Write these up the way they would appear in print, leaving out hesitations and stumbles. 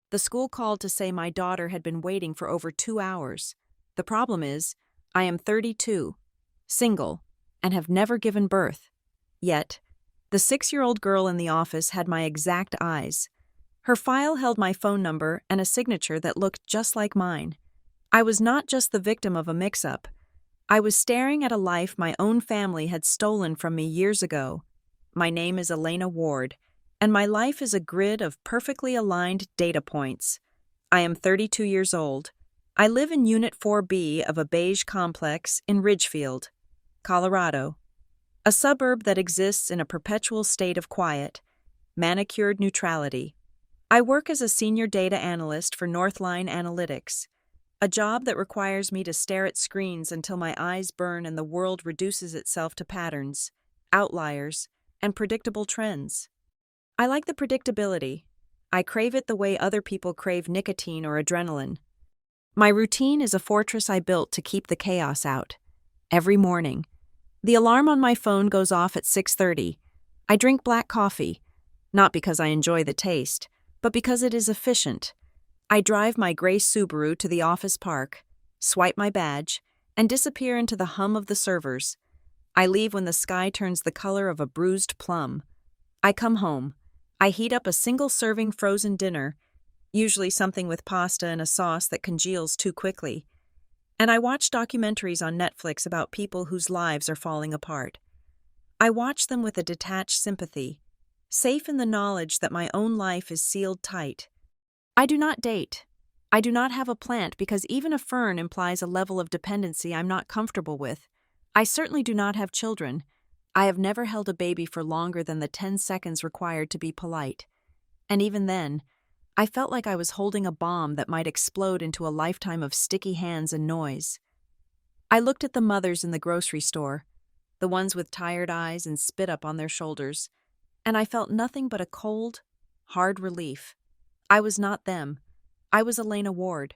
The school called to say my daughter had been waiting for over 2 hours. The problem is, I am 32, single, and have never given birth. Yet, the 6-year-old girl in the office had my exact eyes. Her file held my phone number and a signature that looked just like mine. I was not just the victim of a mix-up. I was staring at a life my own family had stolen from me years ago. My name is Elena Ward, and my life is a grid of perfectly aligned data points. I am 32 years old. I live in Unit 4B of a beige complex in Ridgefield, Colorado, a suburb that exists in a perpetual state of quiet, manicured neutrality. I work as a senior data analyst for Northline Analytics, a job that requires me to stare at screens until my eyes burn and the world reduces itself to patterns, outliers, and predictable trends. I like the predictability. I crave it the way other people crave nicotine or adrenaline. My routine is a fortress I built to keep the chaos out. Every morning, the alarm on my phone goes off at 6:30. I drink black coffee, not because I enjoy the taste, but because it is efficient. I drive my gray Subaru to the office park, swipe my badge, and disappear into the hum of the servers. I leave when the sky turns the color of a bruised plum. I come home. I heat up a single-serving frozen dinner, usually something with pasta and a sauce that congeals too quickly. And I watch documentaries on Netflix about people whose lives are falling apart. I watch them with a detached sympathy, safe in the knowledge that my own life is sealed tight. I do not date. I do not have a plant because even a fern implies a level of dependency I'm not comfortable with. I certainly do not have children. I have never held a baby for longer than the 10 seconds required to be polite. And even then, I felt like I was holding a bomb that might explode into a lifetime of sticky hands and noise. I looked at the mothers in the grocery store, the ones with tired eyes and spit up on their shoulders, and I felt nothing but a cold, hard relief. I was not them. I was Elena Ward,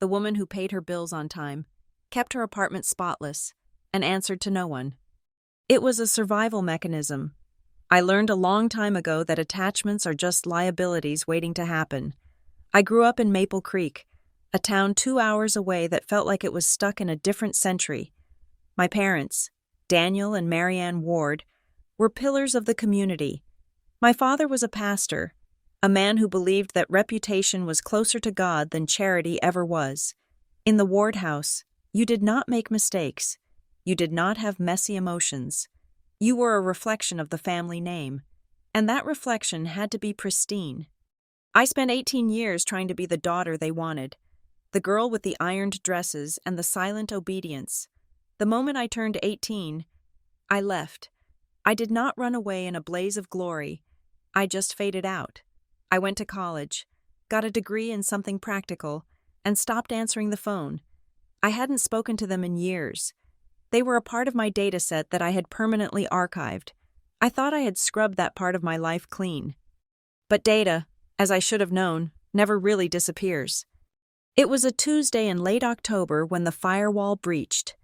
the woman who paid her bills on time, kept her apartment spotless, and answered to no one. It was a survival mechanism. I learned a long time ago that attachments are just liabilities waiting to happen. I grew up in Maple Creek, a town 2 hours away that felt like it was stuck in a different century. My parents, Daniel and Marianne Ward, were pillars of the community. My father was a pastor, a man who believed that reputation was closer to God than charity ever was. In the Ward house, you did not make mistakes. You did not have messy emotions. You were a reflection of the family name, and that reflection had to be pristine. I spent 18 years trying to be the daughter they wanted, the girl with the ironed dresses and the silent obedience. The moment I turned 18, I left. I did not run away in a blaze of glory. I just faded out. I went to college, got a degree in something practical, and stopped answering the phone. I hadn't spoken to them in years. They were a part of my data set that I had permanently archived. I thought I had scrubbed that part of my life clean. But data, as I should have known, never really disappears. It was a Tuesday in late October when the firewall breached.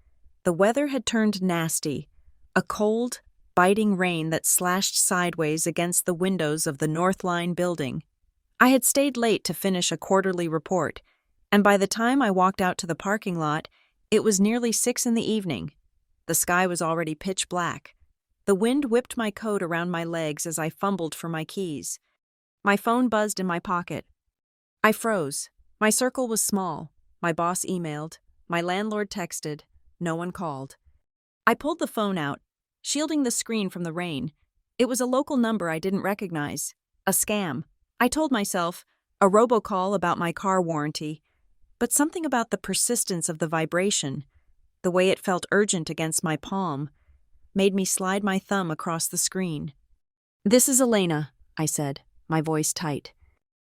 The weather had turned nasty, a cold, biting rain that slashed sideways against the windows of the Northline building. I had stayed late to finish a quarterly report, and by the time I walked out to the parking lot, it was nearly 6 in the evening. The sky was already pitch black. The wind whipped my coat around my legs as I fumbled for my keys. My phone buzzed in my pocket. I froze. My circle was small. My boss emailed. My landlord texted. No one called. I pulled the phone out, shielding the screen from the rain. It was a local number I didn't recognize. A scam. I told myself, a robocall about my car warranty. But something about the persistence of the vibration, the way it felt urgent against my palm, made me slide my thumb across the screen. "This is Elena," I said, my voice tight.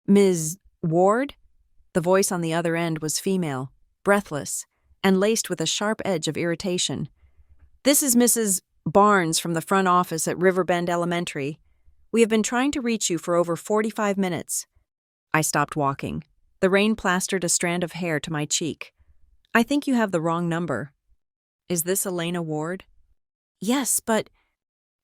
"Ms. Ward?" The voice on the other end was female, breathless, and laced with a sharp edge of irritation. "This is Mrs. Barnes from the front office at Riverbend Elementary. We have been trying to reach you for over 45 minutes. I stopped walking. The rain plastered a strand of hair to my cheek. "I think you have the wrong number." "Is this Elena Ward?" "Yes, but—"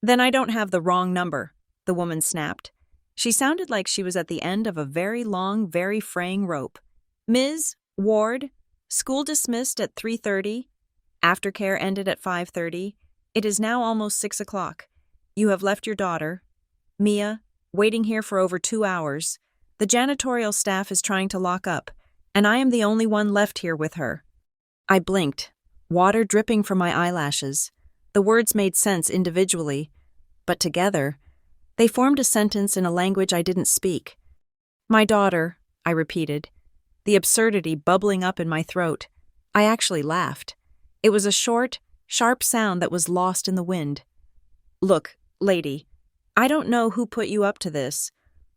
"Then I don't have the wrong number," the woman snapped. She sounded like she was at the end of a very long, very fraying rope. "Ms. Ward, school dismissed at 3:30. Aftercare ended at 5:30. It is now almost 6 o'clock. You have left your daughter, Mia, waiting here for over 2 hours. The janitorial staff is trying to lock up, and I am the only one left here with her." I blinked, water dripping from my eyelashes. The words made sense individually, but together, they formed a sentence in a language I didn't speak. "My daughter," I repeated, the absurdity bubbling up in my throat. I actually laughed. It was a short, sharp sound that was lost in the wind. "Look, lady, I don't know who put you up to this,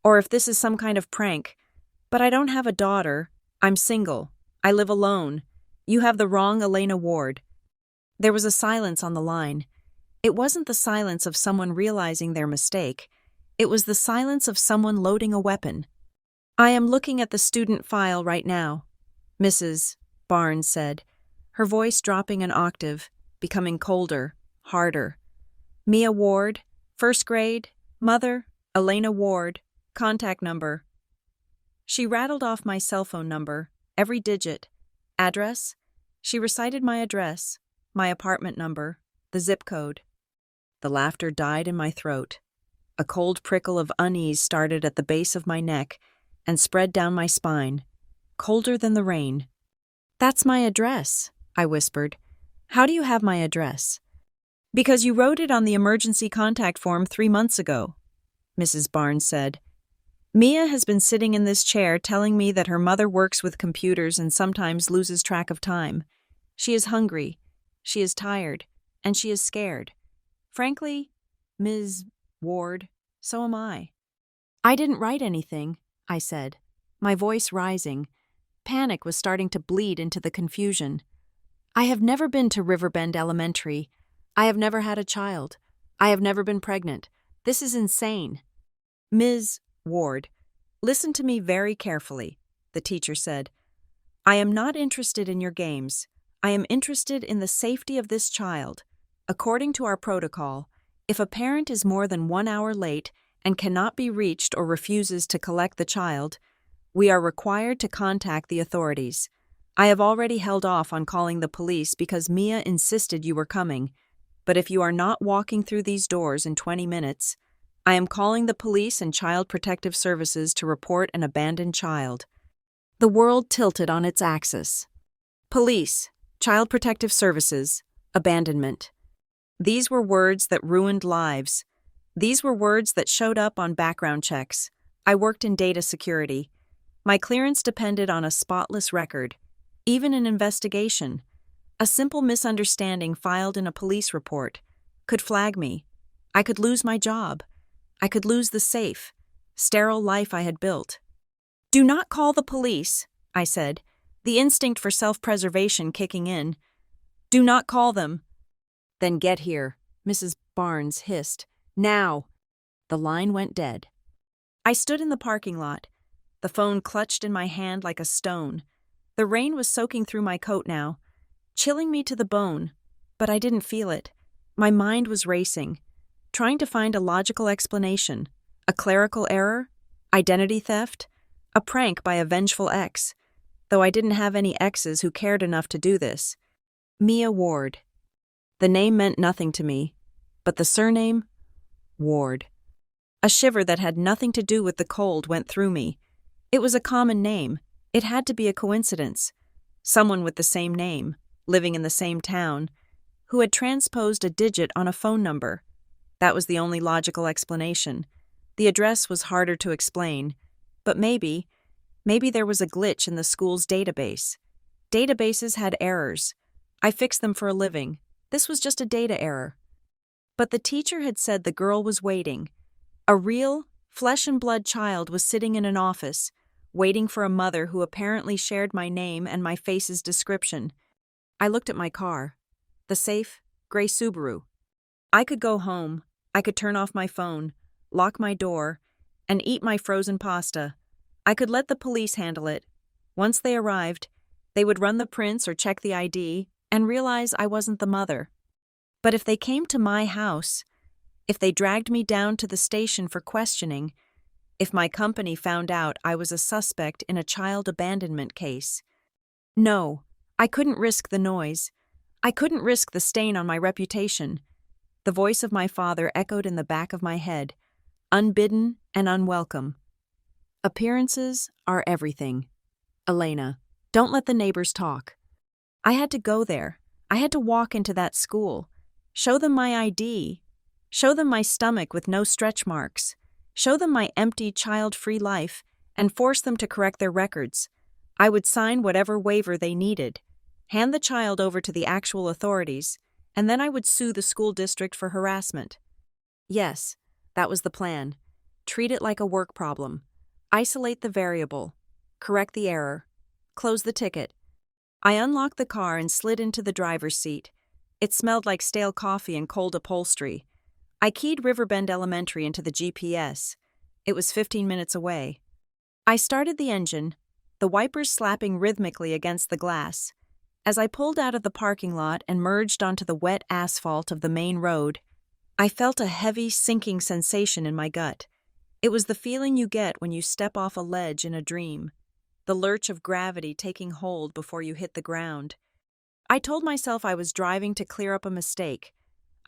or if this is some kind of prank, but I don't have a daughter. I'm single. I live alone. You have the wrong Elena Ward." There was a silence on the line. It wasn't the silence of someone realizing their mistake. It was the silence of someone loading a weapon. "I am looking at the student file right now," Mrs. Barnes said, her voice dropping an octave, becoming colder, harder. "Mia Ward, 1st grade, mother, Elena Ward, contact number." She rattled off my cell phone number, every digit. Address? She recited my address, my apartment number, the zip code. The laughter died in my throat. A cold prickle of unease started at the base of my neck and spread down my spine, colder than the rain. "That's my address," I whispered. "How do you have my address?" "Because you wrote it on the emergency contact form 3 months ago," Mrs. Barnes said. "Mia has been sitting in this chair telling me that her mother works with computers and sometimes loses track of time. She is hungry, she is tired, and she is scared. Frankly, Ms. Ward, so am I." "I didn't write anything," I said, my voice rising. Panic was starting to bleed into the confusion. "I have never been to Riverbend Elementary. I have never had a child. I have never been pregnant. This is insane." "Ms. Ward, listen to me very carefully," the teacher said. "I am not interested in your games. I am interested in the safety of this child. According to our protocol, if a parent is more than 1 hour late and cannot be reached or refuses to collect the child, we are required to contact the authorities. I have already held off on calling the police because Mia insisted you were coming, but if you are not walking through these doors in 20 minutes, I am calling the police and Child Protective Services to report an abandoned child." The world tilted on its axis. Police, Child Protective Services, abandonment. These were words that ruined lives. These were words that showed up on background checks. I worked in data security. My clearance depended on a spotless record, even an investigation. A simple misunderstanding filed in a police report could flag me. I could lose my job. I could lose the safe, sterile life I had built. "Do not call the police," I said, the instinct for self-preservation kicking in. "Do not call them." "Then get here," Mrs. Barnes hissed. "Now." The line went dead. I stood in the parking lot, the phone clutched in my hand like a stone. The rain was soaking through my coat now, chilling me to the bone, but I didn't feel it. My mind was racing, trying to find a logical explanation. A clerical error? Identity theft? A prank by a vengeful ex? Though I didn't have any exes who cared enough to do this. Mia Ward. The name meant nothing to me, but the surname? Ward. A shiver that had nothing to do with the cold went through me. It was a common name. It had to be a coincidence. Someone with the same name, living in the same town, who had transposed a digit on a phone number. That was the only logical explanation. The address was harder to explain, but maybe there was a glitch in the school's database. Databases had errors. I fixed them for a living. This was just a data error. But the teacher had said the girl was waiting. A real, flesh-and-blood child was sitting in an office, waiting for a mother who apparently shared my name and my face's description. I looked at my car. The safe, gray Subaru. I could go home. I could turn off my phone, lock my door, and eat my frozen pasta. I could let the police handle it. Once they arrived, they would run the prints or check the ID and realize I wasn't the mother. But if they came to my house, if they dragged me down to the station for questioning, if my company found out I was a suspect in a child abandonment case. No, I couldn't risk the noise. I couldn't risk the stain on my reputation. The voice of my father echoed in the back of my head, unbidden and unwelcome. Appearances are everything. Elena, don't let the neighbors talk. I had to go there. I had to walk into that school. Show them my ID. Show them my stomach with no stretch marks. Show them my empty, child-free life, and force them to correct their records. I would sign whatever waiver they needed, hand the child over to the actual authorities, and then I would sue the school district for harassment. Yes, that was the plan. Treat it like a work problem. Isolate the variable. Correct the error. Close the ticket. I unlocked the car and slid into the driver's seat. It smelled like stale coffee and cold upholstery. I keyed Riverbend Elementary into the GPS. It was 15 minutes away. I started the engine, the wipers slapping rhythmically against the glass. As I pulled out of the parking lot and merged onto the wet asphalt of the main road, I felt a heavy, sinking sensation in my gut. It was the feeling you get when you step off a ledge in a dream, the lurch of gravity taking hold before you hit the ground. I told myself I was driving to clear up a mistake.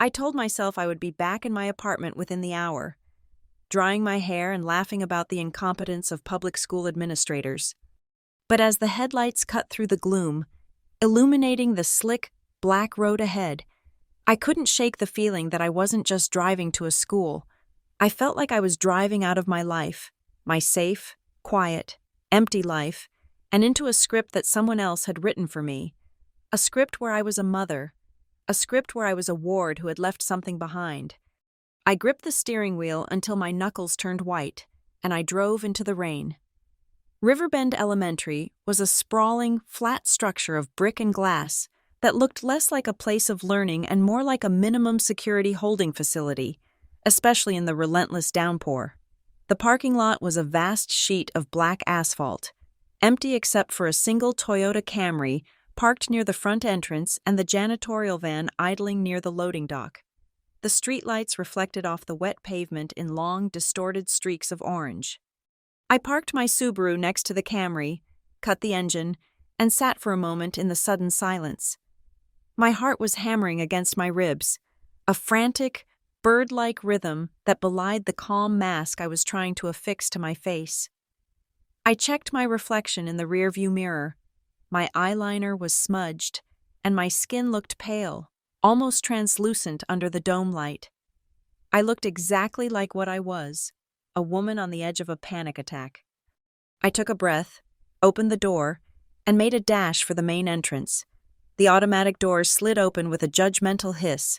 I told myself I would be back in my apartment within the hour, drying my hair and laughing about the incompetence of public school administrators. But as the headlights cut through the gloom, illuminating the slick, black road ahead, I couldn't shake the feeling that I wasn't just driving to a school. I felt like I was driving out of my life, my safe, quiet, empty life, and into a script that someone else had written for me. A script where I was a mother. A script where I was a ward who had left something behind. I gripped the steering wheel until my knuckles turned white, and I drove into the rain. Riverbend Elementary was a sprawling, flat structure of brick and glass that looked less like a place of learning and more like a minimum security holding facility, especially in the relentless downpour. The parking lot was a vast sheet of black asphalt, empty except for a single Toyota Camry parked near the front entrance and the janitorial van idling near the loading dock. The streetlights reflected off the wet pavement in long, distorted streaks of orange. I parked my Subaru next to the Camry, cut the engine, and sat for a moment in the sudden silence. My heart was hammering against my ribs, a frantic, bird-like rhythm that belied the calm mask I was trying to affix to my face. I checked my reflection in the rearview mirror. My eyeliner was smudged, and my skin looked pale, almost translucent under the dome light. I looked exactly like what I was, a woman on the edge of a panic attack. I took a breath, opened the door, and made a dash for the main entrance. The automatic doors slid open with a judgmental hiss.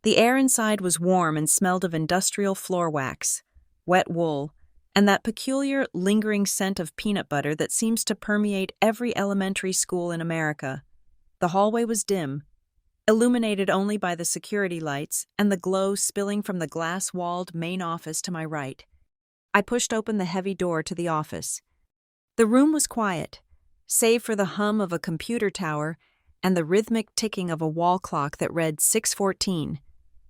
The air inside was warm and smelled of industrial floor wax, wet wool, and that peculiar, lingering scent of peanut butter that seems to permeate every elementary school in America. The hallway was dim, illuminated only by the security lights and the glow spilling from the glass-walled main office to my right. I pushed open the heavy door to the office. The room was quiet, save for the hum of a computer tower and the rhythmic ticking of a wall clock that read 6:14.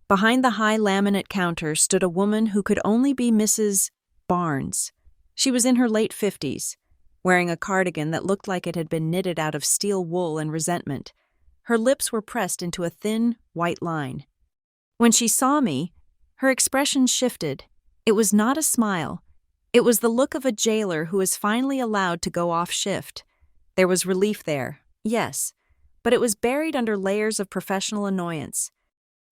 Behind the high laminate counter stood a woman who could only be Mrs. Barnes. She was in her late 50s, wearing a cardigan that looked like it had been knitted out of steel wool and resentment. Her lips were pressed into a thin, white line. When she saw me, her expression shifted. It was not a smile. It was the look of a jailer who is finally allowed to go off shift. There was relief there, yes, but it was buried under layers of professional annoyance.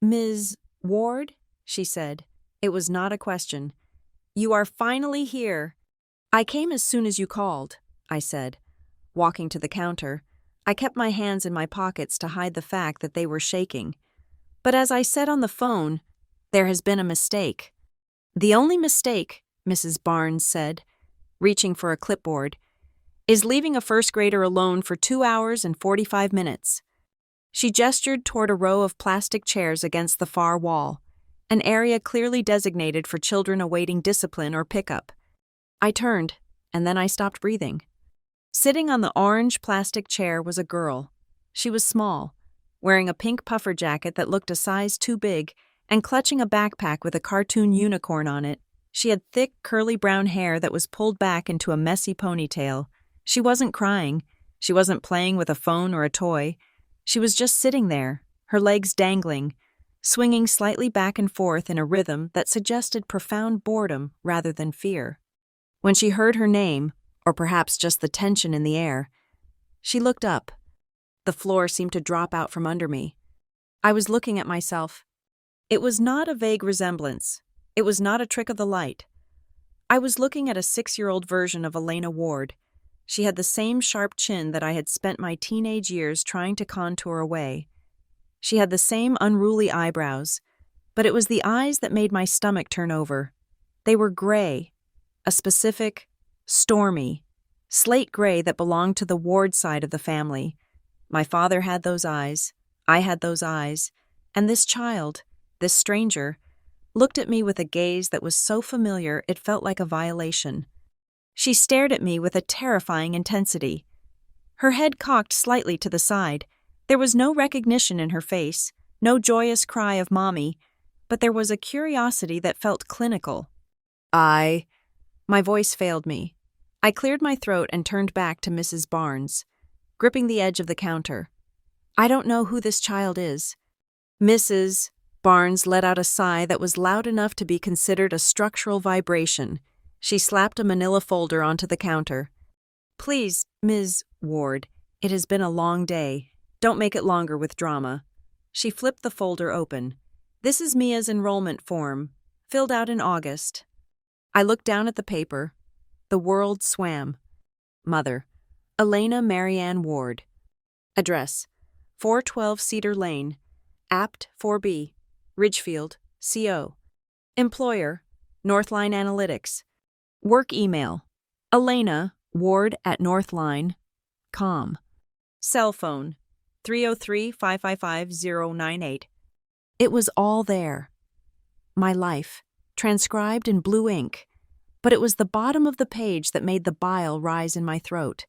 "Ms. Ward?" she said. It was not a question. "You are finally here." "I came as soon as you called," I said. Walking to the counter, I kept my hands in my pockets to hide the fact that they were shaking. But as I said on the phone, there has been a mistake. "The only mistake," Mrs. Barnes said, reaching for a clipboard, "is leaving a first grader alone for 2 hours and 45 minutes. She gestured toward a row of plastic chairs against the far wall, an area clearly designated for children awaiting discipline or pickup. I turned, and then I stopped breathing. Sitting on the orange plastic chair was a girl. She was small, wearing a pink puffer jacket that looked a size too big, and clutching a backpack with a cartoon unicorn on it. She had thick, curly brown hair that was pulled back into a messy ponytail. She wasn't crying. She wasn't playing with a phone or a toy. She was just sitting there, her legs dangling, swinging slightly back and forth in a rhythm that suggested profound boredom rather than fear. When she heard her name, or perhaps just the tension in the air, she looked up. The floor seemed to drop out from under me. I was looking at myself. It was not a vague resemblance. It was not a trick of the light. I was looking at a 6-year-old version of Elena Ward. She had the same sharp chin that I had spent my teenage years trying to contour away. She had the same unruly eyebrows, but it was the eyes that made my stomach turn over. They were gray, a specific, stormy, slate gray that belonged to the Ward side of the family. My father had those eyes, I had those eyes, and this child, this stranger, looked at me with a gaze that was so familiar it felt like a violation. She stared at me with a terrifying intensity. Her head cocked slightly to the side. There was no recognition in her face, no joyous cry of mommy, but there was a curiosity that felt clinical. My voice failed me. I cleared my throat and turned back to Mrs. Barnes, gripping the edge of the counter. I don't know who this child is. Mrs. Barnes let out a sigh that was loud enough to be considered a structural vibration. She slapped a manila folder onto the counter. Please, Ms. Ward, it has been a long day. Don't make it longer with drama. She flipped the folder open. This is Mia's enrollment form, filled out in August. I looked down at the paper. The world swam. Mother, Elena Marianne Ward. Address, 412 Cedar Lane, Apt 4B, Ridgefield, CO. Employer, Northline Analytics. Work email, Elena Ward@northline.com. Cell phone, 303-555-098. It was all there. My life, transcribed in blue ink, but it was the bottom of the page that made the bile rise in my throat.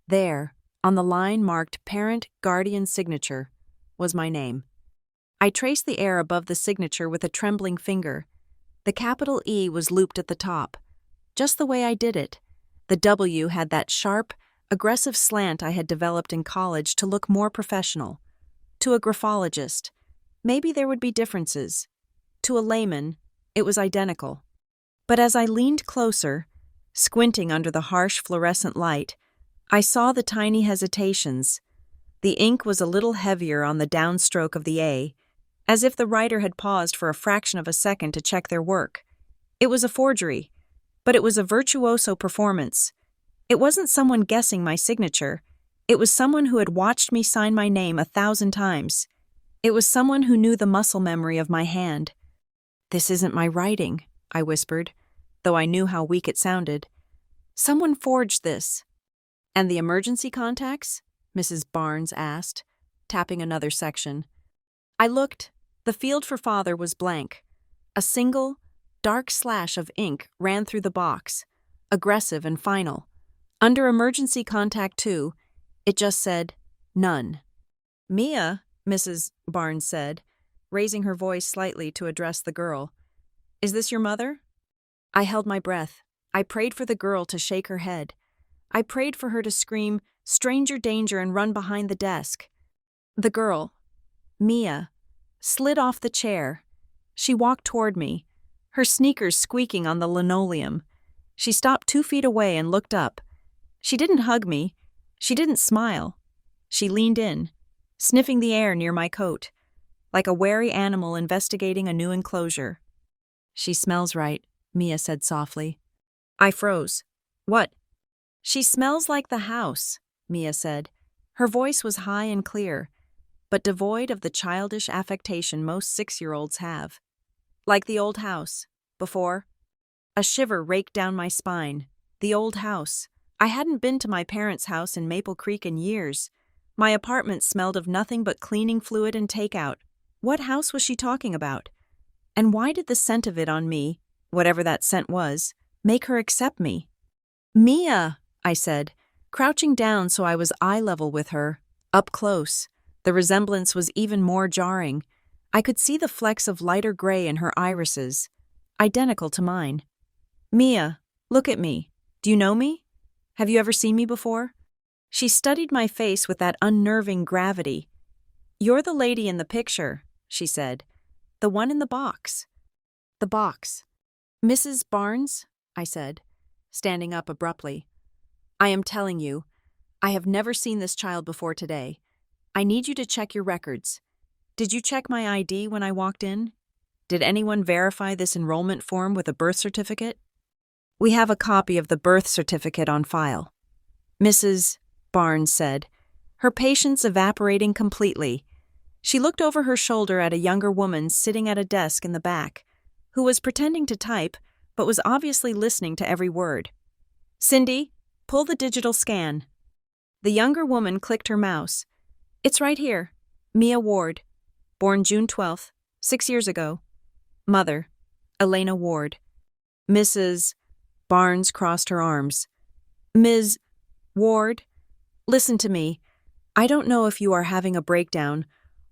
There, on the line marked Parent Guardian Signature, was my name. I traced the air above the signature with a trembling finger. The capital E was looped at the top, just the way I did it. The W had that sharp, aggressive slant I had developed in college to look more professional. To a graphologist, maybe there would be differences. To a layman, it was identical. But as I leaned closer, squinting under the harsh fluorescent light, I saw the tiny hesitations. The ink was a little heavier on the downstroke of the A, as if the writer had paused for a fraction of a second to check their work. It was a forgery, but it was a virtuoso performance. It wasn't someone guessing my signature. It was someone who had watched me sign my name 1,000 times. It was someone who knew the muscle memory of my hand. This isn't my writing, I whispered, though I knew how weak it sounded. Someone forged this. And the emergency contacts? Mrs. Barnes asked, tapping another section. I looked. The field for father was blank. A single, dark slash of ink ran through the box, aggressive and final. Under emergency contact 2, it just said, none. Mia, Mrs. Barnes said, raising her voice slightly to address the girl. Is this your mother? I held my breath. I prayed for the girl to shake her head. I prayed for her to scream, stranger danger, and run behind the desk. The girl, Mia, slid off the chair. She walked toward me, her sneakers squeaking on the linoleum. She stopped 2 feet away and looked up. She didn't hug me. She didn't smile. She leaned in, sniffing the air near my coat, like a wary animal investigating a new enclosure. She smells right, Mia said softly. I froze. What? She smells like the house, Mia said. Her voice was high and clear, but devoid of the childish affectation most 6-year-olds have. Like the old house, before. A shiver raked down my spine. The old house. I hadn't been to my parents' house in Maple Creek in years. My apartment smelled of nothing but cleaning fluid and takeout. What house was she talking about? And why did the scent of it on me, whatever that scent was, make her accept me? Mia, I said, crouching down so I was eye level with her, up close. The resemblance was even more jarring. I could see the flecks of lighter gray in her irises, identical to mine. Mia, look at me. Do you know me? Have you ever seen me before? She studied my face with that unnerving gravity. You're the lady in the picture, she said. The one in the box. The box. Mrs. Barnes? I said, standing up abruptly. I am telling you, I have never seen this child before today. I need you to check your records. Did you check my ID when I walked in? Did anyone verify this enrollment form with a birth certificate? We have a copy of the birth certificate on file. Mrs. Barnes said, her patience evaporating completely. She looked over her shoulder at a younger woman sitting at a desk in the back, who was pretending to type but was obviously listening to every word. Cindy, pull the digital scan. The younger woman clicked her mouse. It's right here. Mia Ward. Born June 12th, 6 years ago. Mother, Elena Ward. Mrs. Barnes crossed her arms. Ms. Ward, listen to me. I don't know if you are having a breakdown,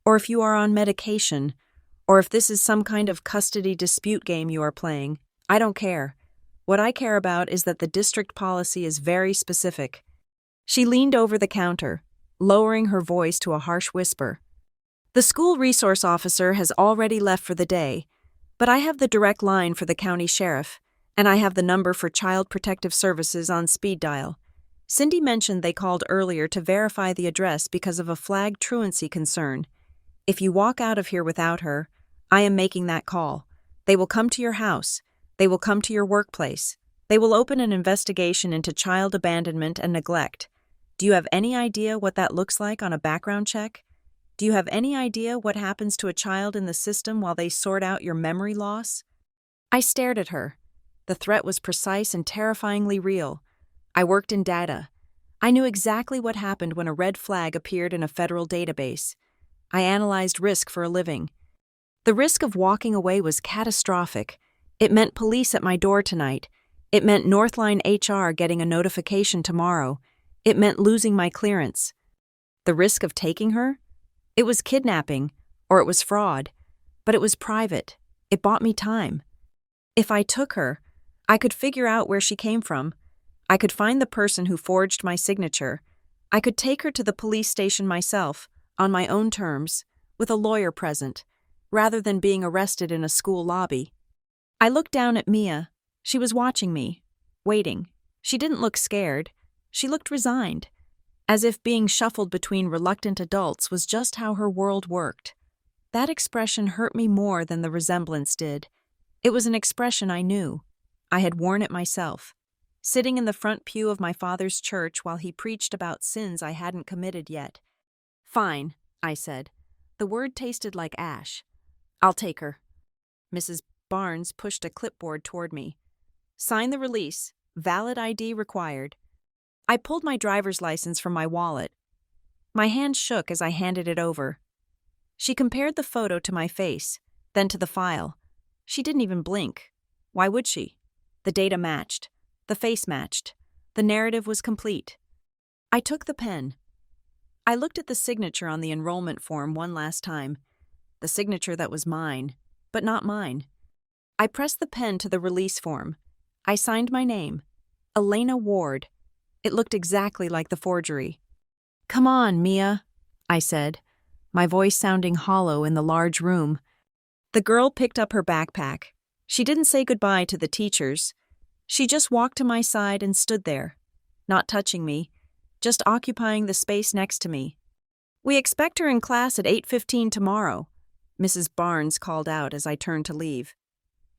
or if you are on medication, or if this is some kind of custody dispute game you are playing. I don't care. What I care about is that the district policy is very specific. She leaned over the counter, lowering her voice to a harsh whisper. The school resource officer has already left for the day, but I have the direct line for the county sheriff, and I have the number for Child Protective Services on speed dial. Cindy mentioned they called earlier to verify the address because of a flagged truancy concern. If you walk out of here without her, I am making that call. They will come to your house. They will come to your workplace. They will open an investigation into child abandonment and neglect. Do you have any idea what that looks like on a background check? Do you have any idea what happens to a child in the system while they sort out your memory loss? I stared at her. The threat was precise and terrifyingly real. I worked in data. I knew exactly what happened when a red flag appeared in a federal database. I analyzed risk for a living. The risk of walking away was catastrophic. It meant police at my door tonight. It meant Northline HR getting a notification tomorrow. It meant losing my clearance. The risk of taking her? It was kidnapping, or it was fraud, but it was private. It bought me time. If I took her, I could figure out where she came from. I could find the person who forged my signature. I could take her to the police station myself, on my own terms, with a lawyer present, rather than being arrested in a school lobby. I looked down at Mia. She was watching me, waiting. She didn't look scared. She looked resigned, as if being shuffled between reluctant adults was just how her world worked. That expression hurt me more than the resemblance did. It was an expression I knew. I had worn it myself, sitting in the front pew of my father's church while he preached about sins I hadn't committed yet. Fine, I said. The word tasted like ash. I'll take her. Mrs. Barnes pushed a clipboard toward me. Sign the release. Valid ID required. I pulled my driver's license from my wallet. My hand shook as I handed it over. She compared the photo to my face, then to the file. She didn't even blink. Why would she? The data matched. The face matched. The narrative was complete. I took the pen. I looked at the signature on the enrollment form one last time. The signature that was mine, but not mine. I pressed the pen to the release form. I signed my name. Elena Ward. It looked exactly like the forgery. Come on, Mia, I said, my voice sounding hollow in the large room. The girl picked up her backpack. She didn't say goodbye to the teachers. She just walked to my side and stood there, not touching me, just occupying the space next to me. We expect her in class at 8:15 tomorrow, Mrs. Barnes called out as I turned to leave.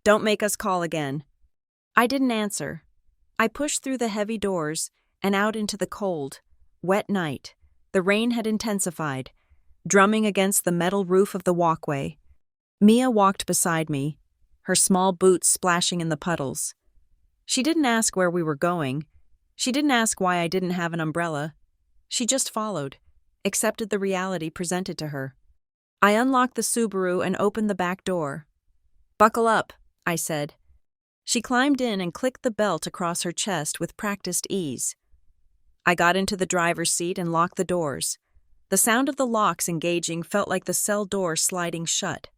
Don't make us call again. I didn't answer. I pushed through the heavy doors and out into the cold, wet night. The rain had intensified, drumming against the metal roof of the walkway. Mia walked beside me, her small boots splashing in the puddles. She didn't ask where we were going. She didn't ask why I didn't have an umbrella. She just followed, accepted the reality presented to her. I unlocked the Subaru and opened the back door. Buckle up, I said. She climbed in and clicked the belt across her chest with practiced ease. I got into the driver's seat and locked the doors. The sound of the locks engaging felt like the cell door sliding shut.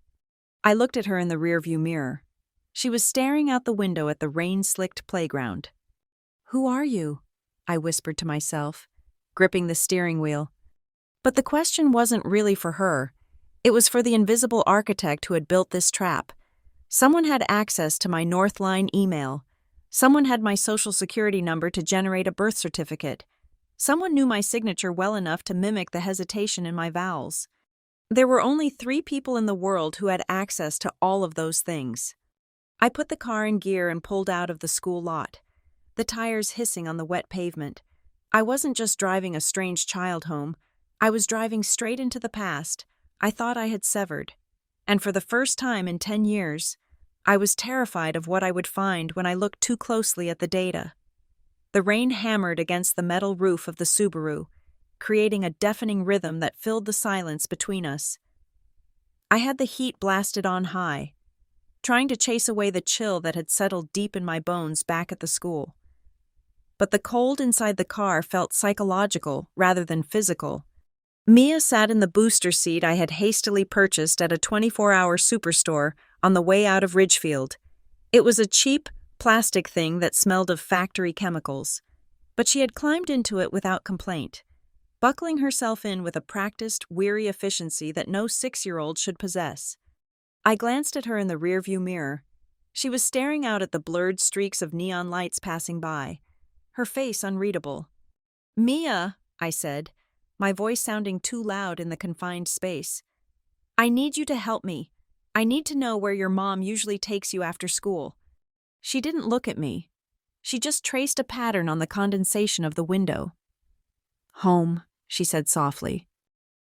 I looked at her in the rearview mirror. She was staring out the window at the rain-slicked playground. "Who are you?" I whispered to myself, gripping the steering wheel. But the question wasn't really for her. It was for the invisible architect who had built this trap. Someone had access to my Northline email. Someone had my social security number to generate a birth certificate. Someone knew my signature well enough to mimic the hesitation in my vowels. There were only 3 people in the world who had access to all of those things. I put the car in gear and pulled out of the school lot, the tires hissing on the wet pavement. I wasn't just driving a strange child home. I was driving straight into the past I thought I had severed. And for the first time in 10 years, I was terrified of what I would find when I looked too closely at the data. The rain hammered against the metal roof of the Subaru, creating a deafening rhythm that filled the silence between us. I had the heat blasted on high, trying to chase away the chill that had settled deep in my bones back at the school. But the cold inside the car felt psychological rather than physical. Mia sat in the booster seat I had hastily purchased at a 24-hour superstore on the way out of Ridgefield. It was a cheap, plastic thing that smelled of factory chemicals, but she had climbed into it without complaint, buckling herself in with a practiced, weary efficiency that no 6-year-old should possess. I glanced at her in the rearview mirror. She was staring out at the blurred streaks of neon lights passing by, her face unreadable. "Mia," I said, my voice sounding too loud in the confined space. "I need you to help me. I need to know where your mom usually takes you after school." She didn't look at me. She just traced a pattern on the condensation of the window. "Home," she said softly.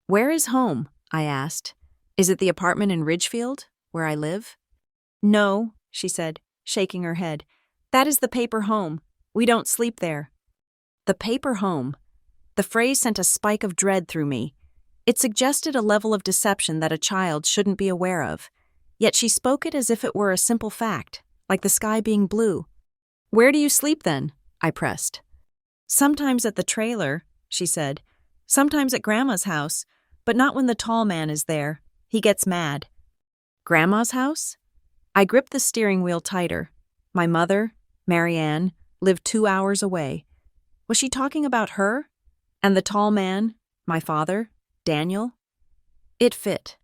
"Where is home?" I asked. "Is it the apartment in Ridgefield, where I live?" "No," she said, shaking her head. "That is the paper home. We don't sleep there." The paper home. The phrase sent a spike of dread through me. It suggested a level of deception that a child shouldn't be aware of. Yet she spoke it as if it were a simple fact, like the sky being blue. "Where do you sleep then?" I pressed. "Sometimes at the trailer," she said. "Sometimes at Grandma's house, but not when the tall man is there. He gets mad." "Grandma's house?" I gripped the steering wheel tighter. My mother, Marianne, lived 2 hours away. Was she talking about her? And the tall man, my father, Daniel? It fit.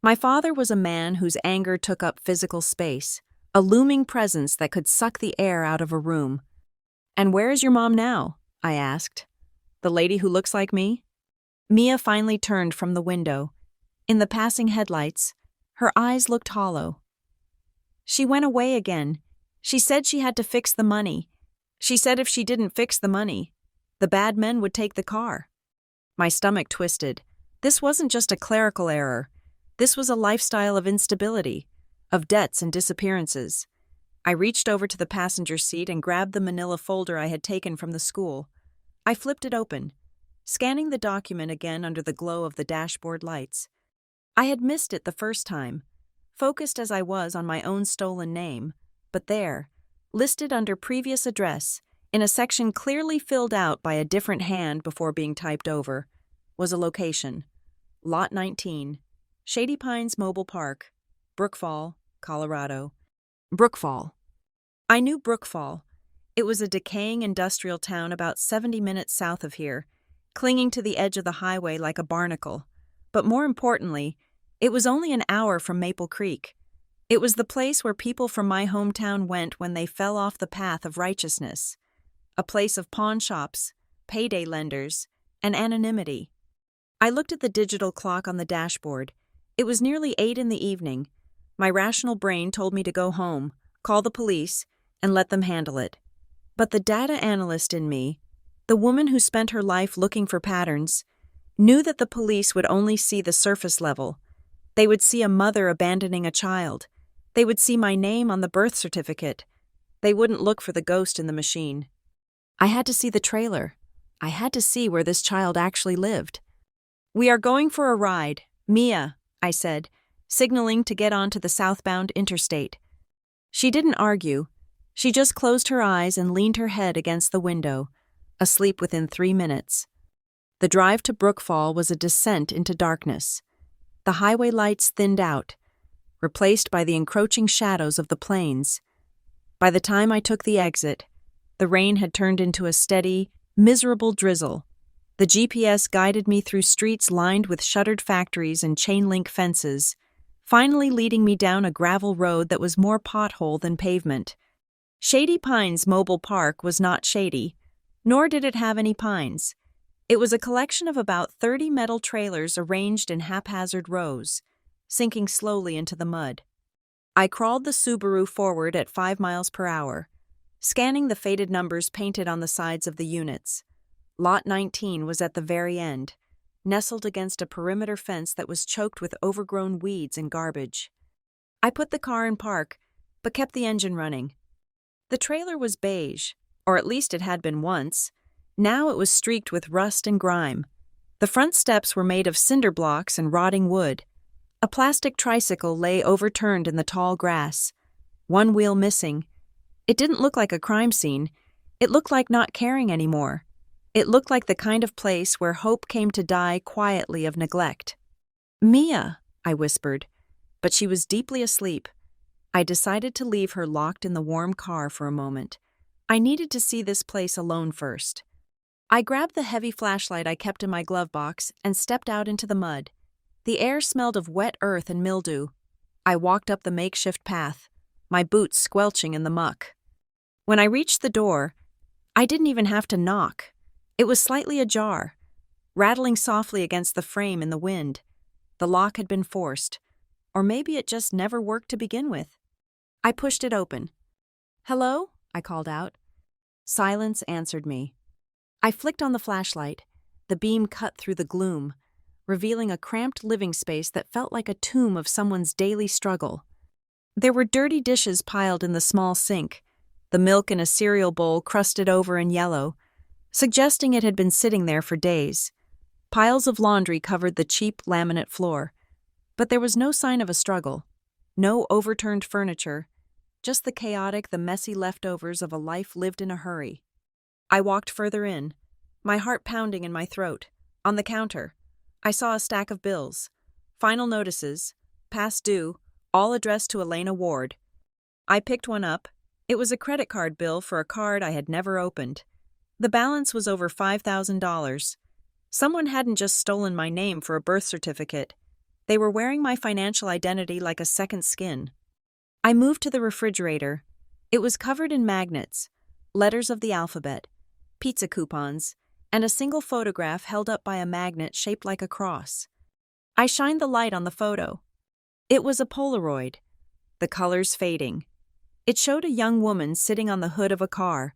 My father was a man whose anger took up physical space, a looming presence that could suck the air out of a room. "And where is your mom now?" I asked. "The lady who looks like me?" Mia finally turned from the window. In the passing headlights, her eyes looked hollow. "She went away again. She said she had to fix the money. She said if she didn't fix the money, the bad men would take the car." My stomach twisted. This wasn't just a clerical error. This was a lifestyle of instability, of debts and disappearances. I reached over to the passenger seat and grabbed the manila folder I had taken from the school. I flipped it open, scanning the document again under the glow of the dashboard lights. I had missed it the first time, focused as I was on my own stolen name, but there, listed under previous address, in a section clearly filled out by a different hand before being typed over, was a location. Lot 19, Shady Pines Mobile Park, Brookfall, Colorado. Brookfall. I knew Brookfall. It was a decaying industrial town about 70 minutes south of here, clinging to the edge of the highway like a barnacle. But more importantly, it was only an hour from Maple Creek. It was the place where people from my hometown went when they fell off the path of righteousness. A place of pawn shops, payday lenders, and anonymity. I looked at the digital clock on the dashboard. It was nearly 8 in the evening. My rational brain told me to go home, call the police, and let them handle it. But the data analyst in me, the woman who spent her life looking for patterns, knew that the police would only see the surface level. They would see a mother abandoning a child. They would see my name on the birth certificate. They wouldn't look for the ghost in the machine. I had to see the trailer. I had to see where this child actually lived. "We are going for a ride, Mia," I said, signaling to get onto the southbound interstate. She didn't argue. She just closed her eyes and leaned her head against the window, asleep within 3 minutes. The drive to Brookfall was a descent into darkness. The highway lights thinned out. replaced by the encroaching shadows of the plains. By the time I took the exit, the rain had turned into a steady, miserable drizzle. The GPS guided me through streets lined with shuttered factories and chain-link fences, finally leading me down a gravel road that was more pothole than pavement. Shady Pines Mobile Park was not shady, nor did it have any pines. It was a collection of about 30 metal trailers arranged in haphazard rows, sinking slowly into the mud. I crawled the Subaru forward at 5 miles per hour, scanning the faded numbers painted on the sides of the units. Lot 19 was at the very end, nestled against a perimeter fence that was choked with overgrown weeds and garbage. I put the car in park, but kept the engine running. The trailer was beige, or at least it had been once. Now it was streaked with rust and grime. The front steps were made of cinder blocks and rotting wood. A plastic tricycle lay overturned in the tall grass, one wheel missing. It didn't look like a crime scene. It looked like not caring anymore. It looked like the kind of place where hope came to die quietly of neglect. "Mia," I whispered, but she was deeply asleep. I decided to leave her locked in the warm car for a moment. I needed to see this place alone first. I grabbed the heavy flashlight I kept in my glove box and stepped out into the mud. The air smelled of wet earth and mildew. I walked up the makeshift path, my boots squelching in the muck. When I reached the door, I didn't even have to knock. It was slightly ajar, rattling softly against the frame in the wind. The lock had been forced, or maybe it just never worked to begin with. I pushed it open. "Hello?" I called out. Silence answered me. I flicked on the flashlight. The beam cut through the gloom, revealing a cramped living space that felt like a tomb of someone's daily struggle. There were dirty dishes piled in the small sink, the milk in a cereal bowl crusted over and yellow, suggesting it had been sitting there for days. Piles of laundry covered the cheap laminate floor, but there was no sign of a struggle, no overturned furniture, just the messy leftovers of a life lived in a hurry. I walked further in, my heart pounding in my throat. On the counter, I saw a stack of bills, final notices, past due, all addressed to Elena Ward. I picked one up. It was a credit card bill for a card I had never opened. The balance was over $5,000. Someone hadn't just stolen my name for a birth certificate. They were wearing my financial identity like a second skin. I moved to the refrigerator. It was covered in magnets, letters of the alphabet, pizza coupons, and a single photograph held up by a magnet shaped like a cross. I shined the light on the photo. It was a Polaroid, the colors fading. It showed a young woman sitting on the hood of a car,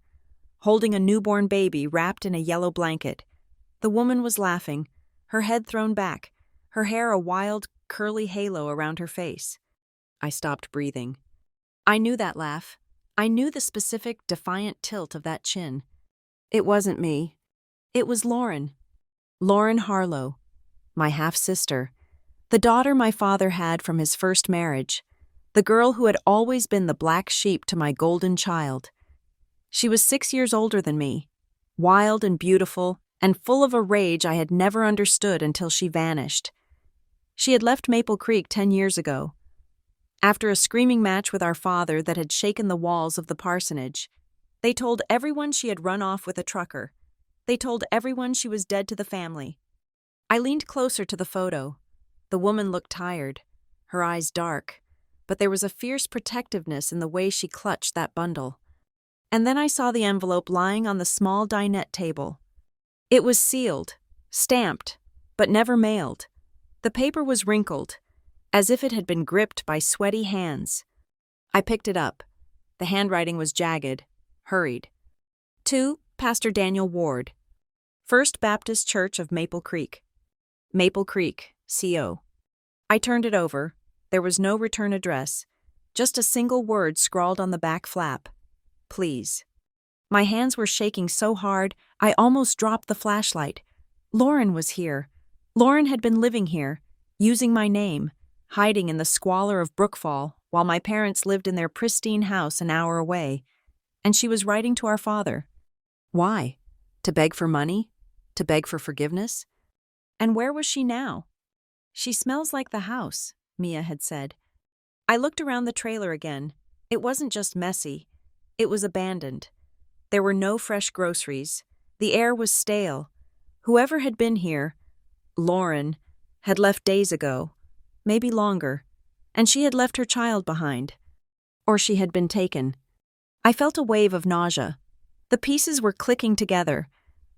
holding a newborn baby wrapped in a yellow blanket. The woman was laughing, her head thrown back, her hair a wild, curly halo around her face. I stopped breathing. I knew that laugh. I knew the specific, defiant tilt of that chin. It wasn't me. It was Lauren. Lauren Harlow, my half-sister, the daughter my father had from his first marriage, the girl who had always been the black sheep to my golden child. She was 6 years older than me, wild and beautiful, and full of a rage I had never understood until she vanished. She had left Maple Creek 10 years ago. After a screaming match with our father that had shaken the walls of the parsonage, they told everyone she had run off with a trucker. They told everyone she was dead to the family. I leaned closer to the photo. The woman looked tired, her eyes dark, but there was a fierce protectiveness in the way she clutched that bundle. And then I saw the envelope lying on the small dinette table. It was sealed, stamped, but never mailed. The paper was wrinkled, as if it had been gripped by sweaty hands. I picked it up. The handwriting was jagged, hurried. To Pastor Daniel Ward, First Baptist Church of Maple Creek. Maple Creek, CO. I turned it over. There was no return address, just a single word scrawled on the back flap. Please. My hands were shaking so hard, I almost dropped the flashlight. Lauren was here. Lauren had been living here, using my name, hiding in the squalor of Brookfall while my parents lived in their pristine house an hour away. And she was writing to our father. Why? To beg for money? To beg for forgiveness? And where was she now? She smells like the house, Mia had said. I looked around the trailer again. It wasn't just messy. It was abandoned. There were no fresh groceries. The air was stale. Whoever had been here, Lauren, had left days ago, maybe longer, and she had left her child behind. Or she had been taken. I felt a wave of nausea. The pieces were clicking together,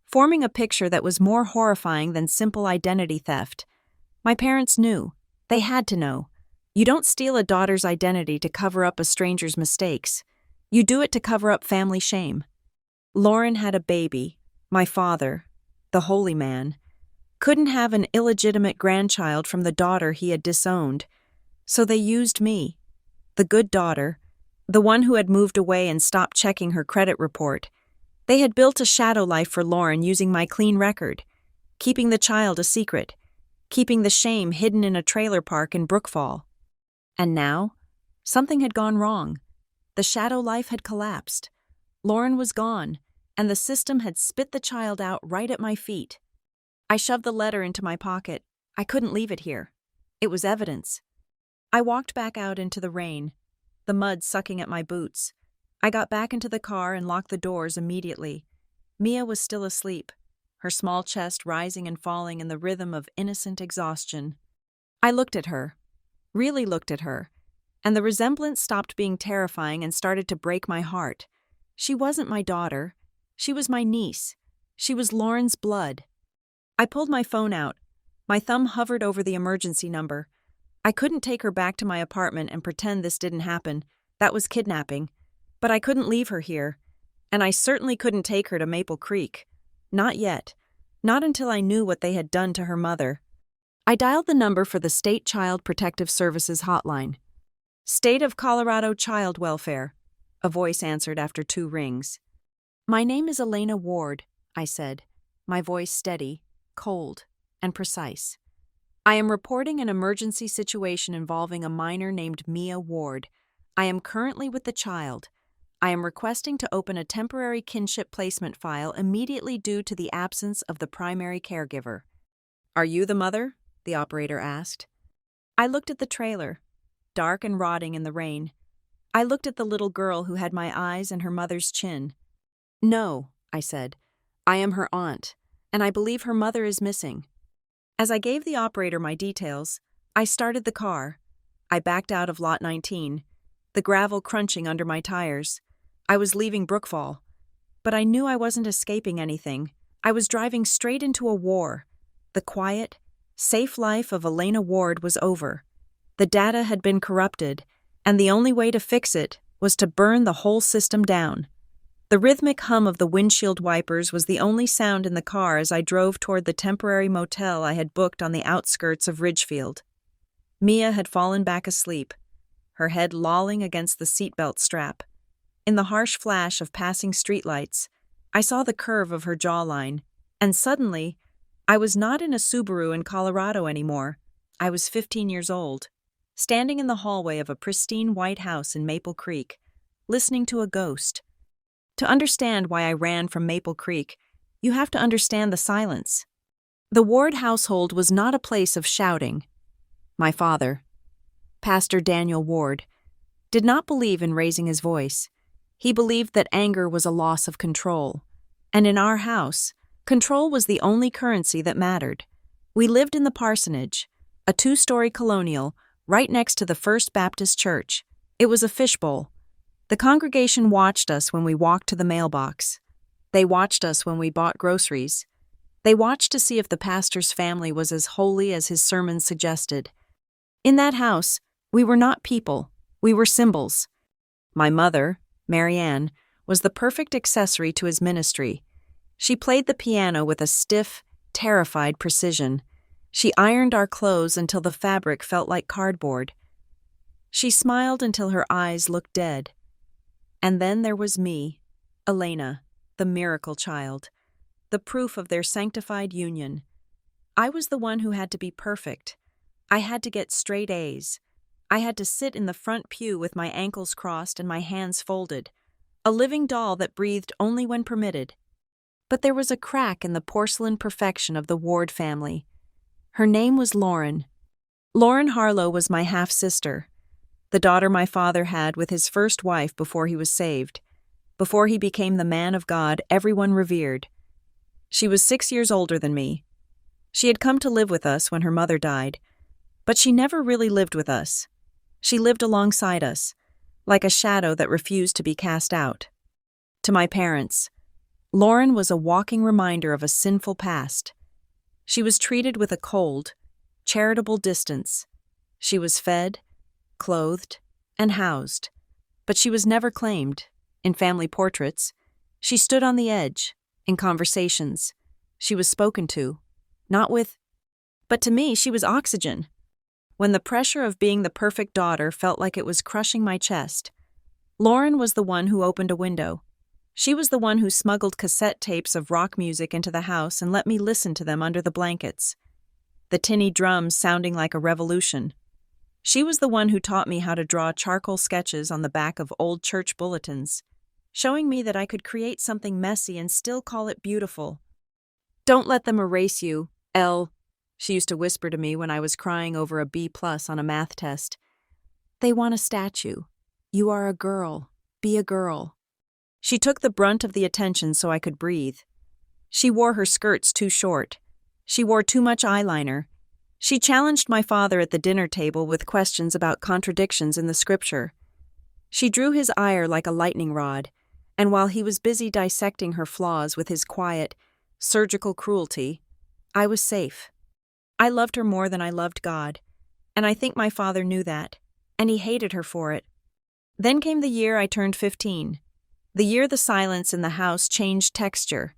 forming a picture that was more horrifying than simple identity theft. My parents knew. They had to know. You don't steal a daughter's identity to cover up a stranger's mistakes. You do it to cover up family shame. Lauren had a baby. My father, the holy man, couldn't have an illegitimate grandchild from the daughter he had disowned. So they used me, the good daughter, the one who had moved away and stopped checking her credit report. They had built a shadow life for Lauren using my clean record, keeping the child a secret, keeping the shame hidden in a trailer park in Brookfall. And now, something had gone wrong. The shadow life had collapsed. Lauren was gone, and the system had spit the child out right at my feet. I shoved the letter into my pocket. I couldn't leave it here. It was evidence. I walked back out into the rain, the mud sucking at my boots. I got back into the car and locked the doors immediately. Mia was still asleep, her small chest rising and falling in the rhythm of innocent exhaustion. I looked at her, really looked at her, and the resemblance stopped being terrifying and started to break my heart. She wasn't my daughter. She was my niece. She was Lauren's blood. I pulled my phone out. My thumb hovered over the emergency number. I couldn't take her back to my apartment and pretend this didn't happen. That was kidnapping. But I couldn't leave her here. And I certainly couldn't take her to Maple Creek. Not yet. Not until I knew what they had done to her mother. I dialed the number for the State Child Protective Services hotline. State of Colorado Child Welfare, a voice answered after 2 rings. My name is Elena Ward, I said, my voice steady, cold, and precise. I am reporting an emergency situation involving a minor named Mia Ward. I am currently with the child. I am requesting to open a temporary kinship placement file immediately due to the absence of the primary caregiver. Are you the mother? The operator asked. I looked at the trailer, dark and rotting in the rain. I looked at the little girl who had my eyes and her mother's chin. No, I said. I am her aunt, and I believe her mother is missing. As I gave the operator my details, I started the car. I backed out of Lot 19, the gravel crunching under my tires. I was leaving Brookfall, but I knew I wasn't escaping anything. I was driving straight into a war. The quiet, safe life of Elena Ward was over. The data had been corrupted, and the only way to fix it was to burn the whole system down. The rhythmic hum of the windshield wipers was the only sound in the car as I drove toward the temporary motel I had booked on the outskirts of Ridgefield. Mia had fallen back asleep, her head lolling against the seatbelt strap. In the harsh flash of passing streetlights, I saw the curve of her jawline, and suddenly, I was not in a Subaru in Colorado anymore. I was 15 years old, standing in the hallway of a pristine white house in Maple Creek, listening to a ghost. To understand why I ran from Maple Creek, you have to understand the silence. The Ward household was not a place of shouting. My father, Pastor Daniel Ward, did not believe in raising his voice. He believed that anger was a loss of control. And in our house, control was the only currency that mattered. We lived in the parsonage, a 2-story colonial, right next to the First Baptist Church. It was a fishbowl. The congregation watched us when we walked to the mailbox. They watched us when we bought groceries. They watched to see if the pastor's family was as holy as his sermons suggested. In that house, we were not people, we were symbols. My mother, Marianne, was the perfect accessory to his ministry. She played the piano with a stiff, terrified precision. She ironed our clothes until the fabric felt like cardboard. She smiled until her eyes looked dead. And then there was me, Elena, the miracle child, the proof of their sanctified union. I was the one who had to be perfect. I had to get straight A's. I had to sit in the front pew with my ankles crossed and my hands folded, a living doll that breathed only when permitted. But there was a crack in the porcelain perfection of the Ward family. Her name was Lauren. Lauren Harlow was my half-sister. the daughter my father had with his first wife before he was saved, before he became the man of God everyone revered. She was 6 years older than me. She had come to live with us when her mother died, but she never really lived with us. She lived alongside us, like a shadow that refused to be cast out. To my parents, Lauren was a walking reminder of a sinful past. She was treated with a cold, charitable distance. She was fed, clothed, and housed, but she was never claimed. In family portraits, she stood on the edge. In conversations, she was spoken to, not with, but to me she was oxygen. When the pressure of being the perfect daughter felt like it was crushing my chest, Lauren was the one who opened a window. She was the one who smuggled cassette tapes of rock music into the house and let me listen to them under the blankets, the tinny drums sounding like a revolution. She was the one who taught me how to draw charcoal sketches on the back of old church bulletins, showing me that I could create something messy and still call it beautiful. "Don't let them erase you, Elle," she used to whisper to me when I was crying over a B+ on a math test. "They want a statue. You are a girl. Be a girl." She took the brunt of the attention so I could breathe. She wore her skirts too short. She wore too much eyeliner. She challenged my father at the dinner table with questions about contradictions in the scripture. She drew his ire like a lightning rod, and while he was busy dissecting her flaws with his quiet, surgical cruelty, I was safe. I loved her more than I loved God, and I think my father knew that, and he hated her for it. Then came the year I turned 15. The year the silence in the house changed texture.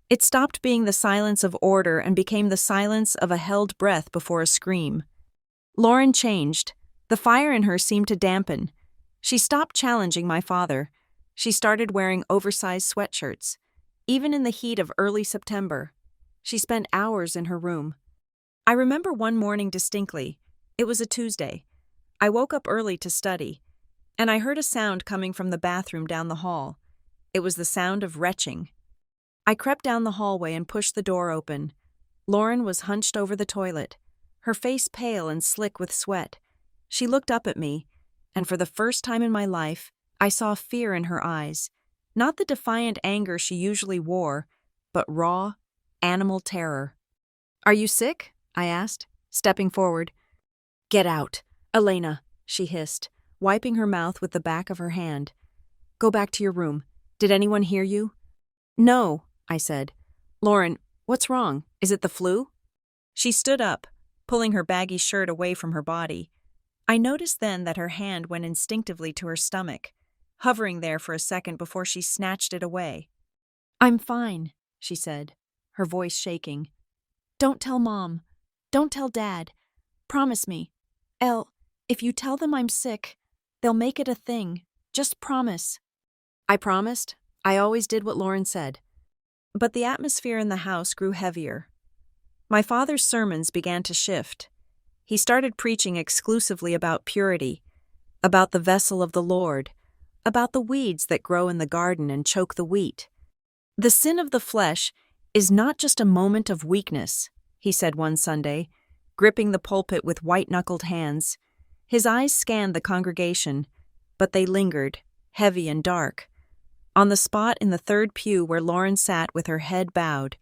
It stopped being the silence of order and became the silence of a held breath before a scream. Lauren changed. The fire in her seemed to dampen. She stopped challenging my father. She started wearing oversized sweatshirts. Even in the heat of early September, she spent hours in her room. I remember one morning distinctly. It was a Tuesday. I woke up early to study, and I heard a sound coming from the bathroom down the hall. It was the sound of retching. I crept down the hallway and pushed the door open. Lauren was hunched over the toilet, her face pale and slick with sweat. She looked up at me, and for the first time in my life, I saw fear in her eyes. Not the defiant anger she usually wore, but raw, animal terror. "Are you sick?" I asked, stepping forward. "Get out, Elena," she hissed, wiping her mouth with the back of her hand. "Go back to your room. Did anyone hear you?" "No," I said. "Lauren, what's wrong? Is it the flu?" She stood up, pulling her baggy shirt away from her body. I noticed then that her hand went instinctively to her stomach, hovering there for a second before she snatched it away. "I'm fine," she said, her voice shaking. "Don't tell Mom. Don't tell Dad. Promise me. Elle, if you tell them I'm sick, they'll make it a thing. Just promise." I promised. I always did what Lauren said. But the atmosphere in the house grew heavier. My father's sermons began to shift. He started preaching exclusively about purity, about the vessel of the Lord, about the weeds that grow in the garden and choke the wheat. "The sin of the flesh is not just a moment of weakness," he said one Sunday, gripping the pulpit with white-knuckled hands. His eyes scanned the congregation, but they lingered, heavy and dark, on the spot in the third pew where Lauren sat with her head bowed.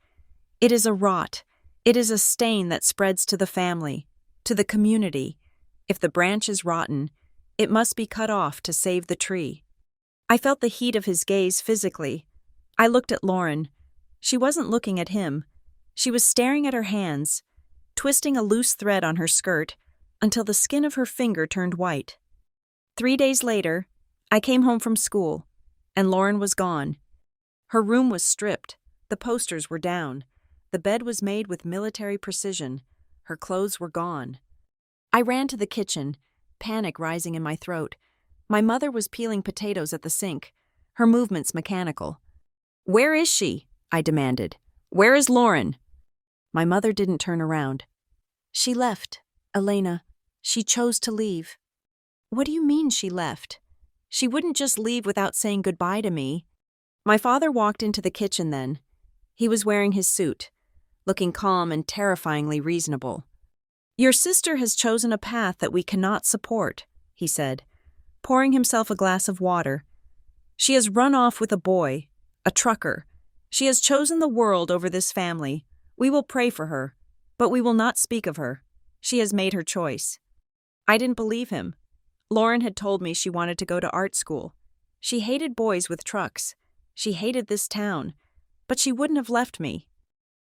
"It is a rot. It is a stain that spreads to the family, to the community. If the branch is rotten, it must be cut off to save the tree." I felt the heat of his gaze physically. I looked at Lauren. She wasn't looking at him. She was staring at her hands, twisting a loose thread on her skirt until the skin of her finger turned white. 3 days later, I came home from school, and Lauren was gone. Her room was stripped. The posters were down. The bed was made with military precision. Her clothes were gone. I ran to the kitchen, panic rising in my throat. My mother was peeling potatoes at the sink, her movements mechanical. "Where is she?" I demanded. "Where is Lauren?" My mother didn't turn around. "She left, Elena. She chose to leave." "What do you mean she left? She wouldn't just leave without saying goodbye to me." My father walked into the kitchen then. He was wearing his suit, looking calm and terrifyingly reasonable. "Your sister has chosen a path that we cannot support," he said. pouring himself a glass of water. She has run off with a boy, a trucker. She has chosen the world over this family. We will pray for her, but we will not speak of her. She has made her choice. I didn't believe him. Lauren had told me she wanted to go to art school. She hated boys with trucks. She hated this town, but she wouldn't have left me.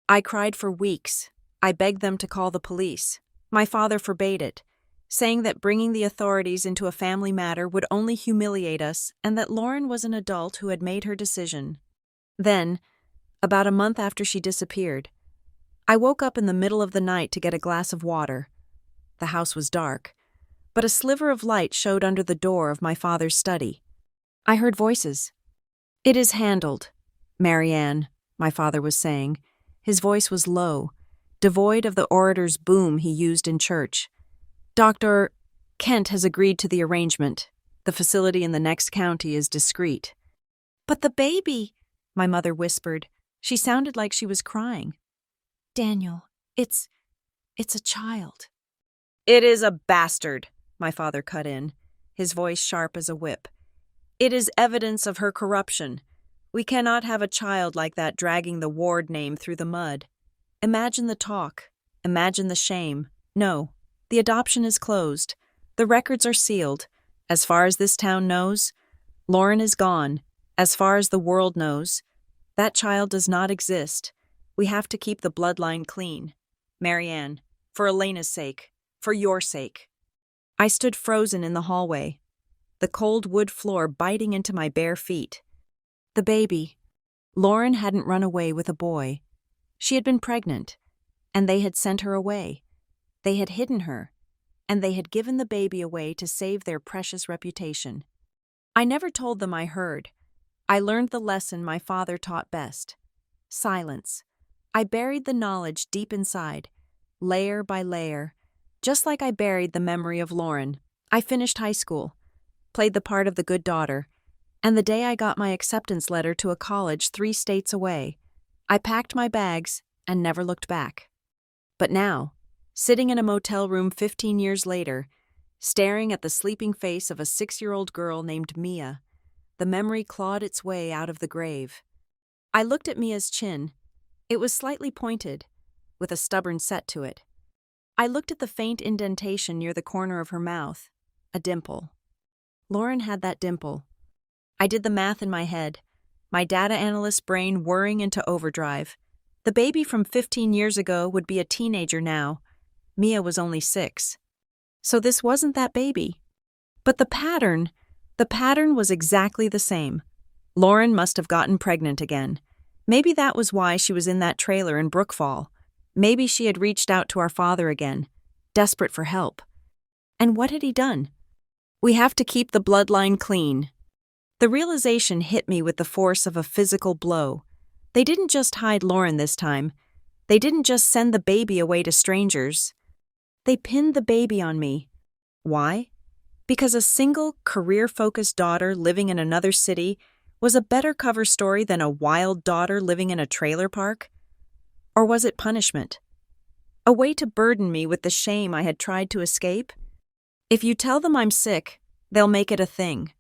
I cried for weeks. I begged them to call the police. My father forbade it, saying that bringing the authorities into a family matter would only humiliate us and that Lauren was an adult who had made her decision. Then, about a month after she disappeared, I woke up in the middle of the night to get a glass of water. The house was dark, but a sliver of light showed under the door of my father's study. I heard voices. "It is handled, Marianne," my father was saying. His voice was low, devoid of the orator's boom he used in church. "Dr. Kent has agreed to the arrangement. The facility in the next county is discreet." "But the baby," my mother whispered. She sounded like she was crying. "Daniel, it's a child." "It is a bastard," my father cut in, his voice sharp as a whip. "It is evidence of her corruption. We cannot have a child like that dragging the ward name through the mud. Imagine the talk. Imagine the shame. No, the adoption is closed. The records are sealed. As far as this town knows, Lauren is gone. As far as the world knows, that child does not exist. We have to keep the bloodline clean. Marianne, for Elena's sake, for your sake." I stood frozen in the hallway, the cold wood floor biting into my bare feet. The baby. Lauren hadn't run away with a boy. She had been pregnant, and they had sent her away. They had hidden her, and they had given the baby away to save their precious reputation. I never told them I heard. I learned the lesson my father taught best. Silence. I buried the knowledge deep inside, layer by layer, just like I buried the memory of Lauren. I finished high school, played the part of the good daughter, and the day I got my acceptance letter to a college 3 states away, I packed my bags and never looked back. But now, sitting in a motel room 15 years later, staring at the sleeping face of a 6-year-old girl named Mia, the memory clawed its way out of the grave. I looked at Mia's chin. It was slightly pointed, with a stubborn set to it. I looked at the faint indentation near the corner of her mouth, a dimple. Lauren had that dimple. I did the math in my head, my data analyst brain whirring into overdrive. The baby from 15 years ago would be a teenager now. Mia was only 6. So this wasn't that baby. But the pattern was exactly the same. Lauren must have gotten pregnant again. Maybe that was why she was in that trailer in Brookfall. Maybe she had reached out to our father again, desperate for help. And what had he done? "We have to keep the bloodline clean." The realization hit me with the force of a physical blow. They didn't just hide Lauren this time. They didn't just send the baby away to strangers. They pinned the baby on me. Why? Because a single, career-focused daughter living in another city was a better cover story than a wild daughter living in a trailer park? Or was it punishment? A way to burden me with the shame I had tried to escape? If you tell them I'm sick, they'll make it a thing.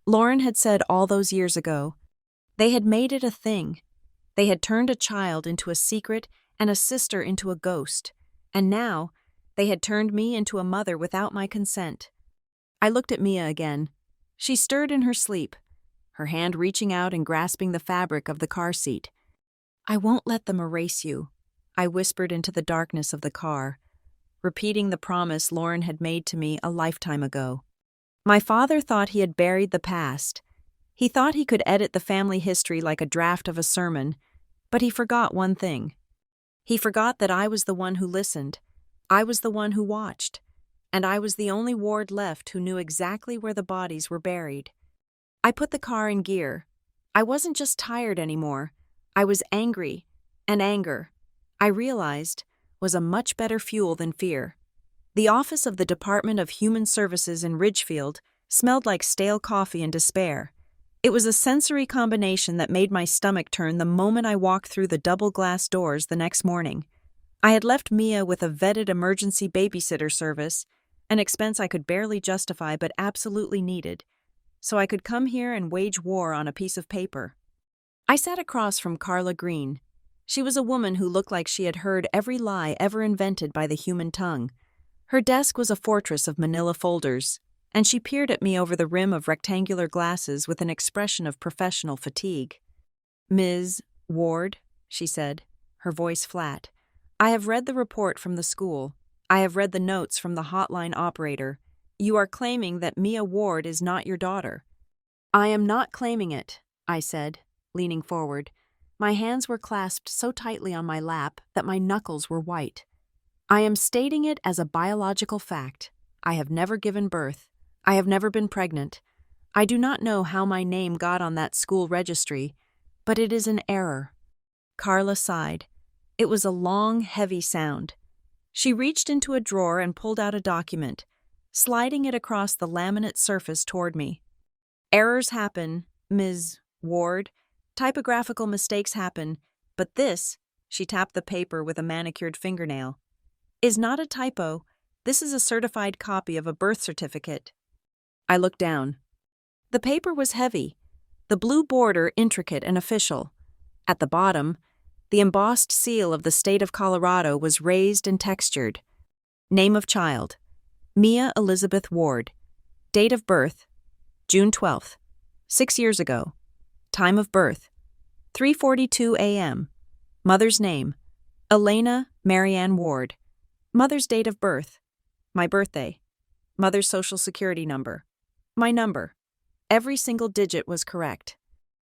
Lauren had said all those years ago. They had made it a thing. They had turned a child into a secret and a sister into a ghost. And now, they had turned me into a mother without my consent. I looked at Mia again. She stirred in her sleep, her hand reaching out and grasping the fabric of the car seat. "I won't let them erase you," I whispered into the darkness of the car, repeating the promise Lauren had made to me a lifetime ago. My father thought he had buried the past. He thought he could edit the family history like a draft of a sermon, but he forgot one thing. He forgot that I was the one who listened, I was the one who watched, and I was the only ward left who knew exactly where the bodies were buried. I put the car in gear. I wasn't just tired anymore. I was angry, and anger, I realized, was a much better fuel than fear. The office of the Department of Human Services in Ridgefield smelled like stale coffee and despair. It was a sensory combination that made my stomach turn the moment I walked through the double glass doors the next morning. I had left Mia with a vetted emergency babysitter service, an expense I could barely justify but absolutely needed, so I could come here and wage war on a piece of paper. I sat across from Carla Green. She was a woman who looked like she had heard every lie ever invented by the human tongue. Her desk was a fortress of manila folders, and she peered at me over the rim of rectangular glasses with an expression of professional fatigue. "Ms. Ward," she said, her voice flat, "I have read the report from the school. I have read the notes from the hotline operator. You are claiming that Mia Ward is not your daughter." "I am not claiming it," I said, leaning forward. My hands were clasped so tightly on my lap that my knuckles were white. "I am stating it as a biological fact. I have never given birth. I have never been pregnant. I do not know how my name got on that school registry, but it is an error." Carla sighed. It was a long, heavy sound. She reached into a drawer and pulled out a document, sliding it across the laminate surface toward me. "Errors happen, Ms. Ward. Typographical mistakes happen, but this," she tapped the paper with a manicured fingernail, "is not a typo. This is a certified copy of a birth certificate." I looked down. The paper was heavy, the blue border intricate and official. At the bottom, the embossed seal of the state of Colorado was raised and textured. Name of child: Mia Elizabeth Ward. Date of birth: June 12th, 6 years ago. Time of birth: 3:42 a.m. Mother's name: Elena Marianne Ward. Mother's date of birth: my birthday. Mother's social security number: my number. Every single digit was correct.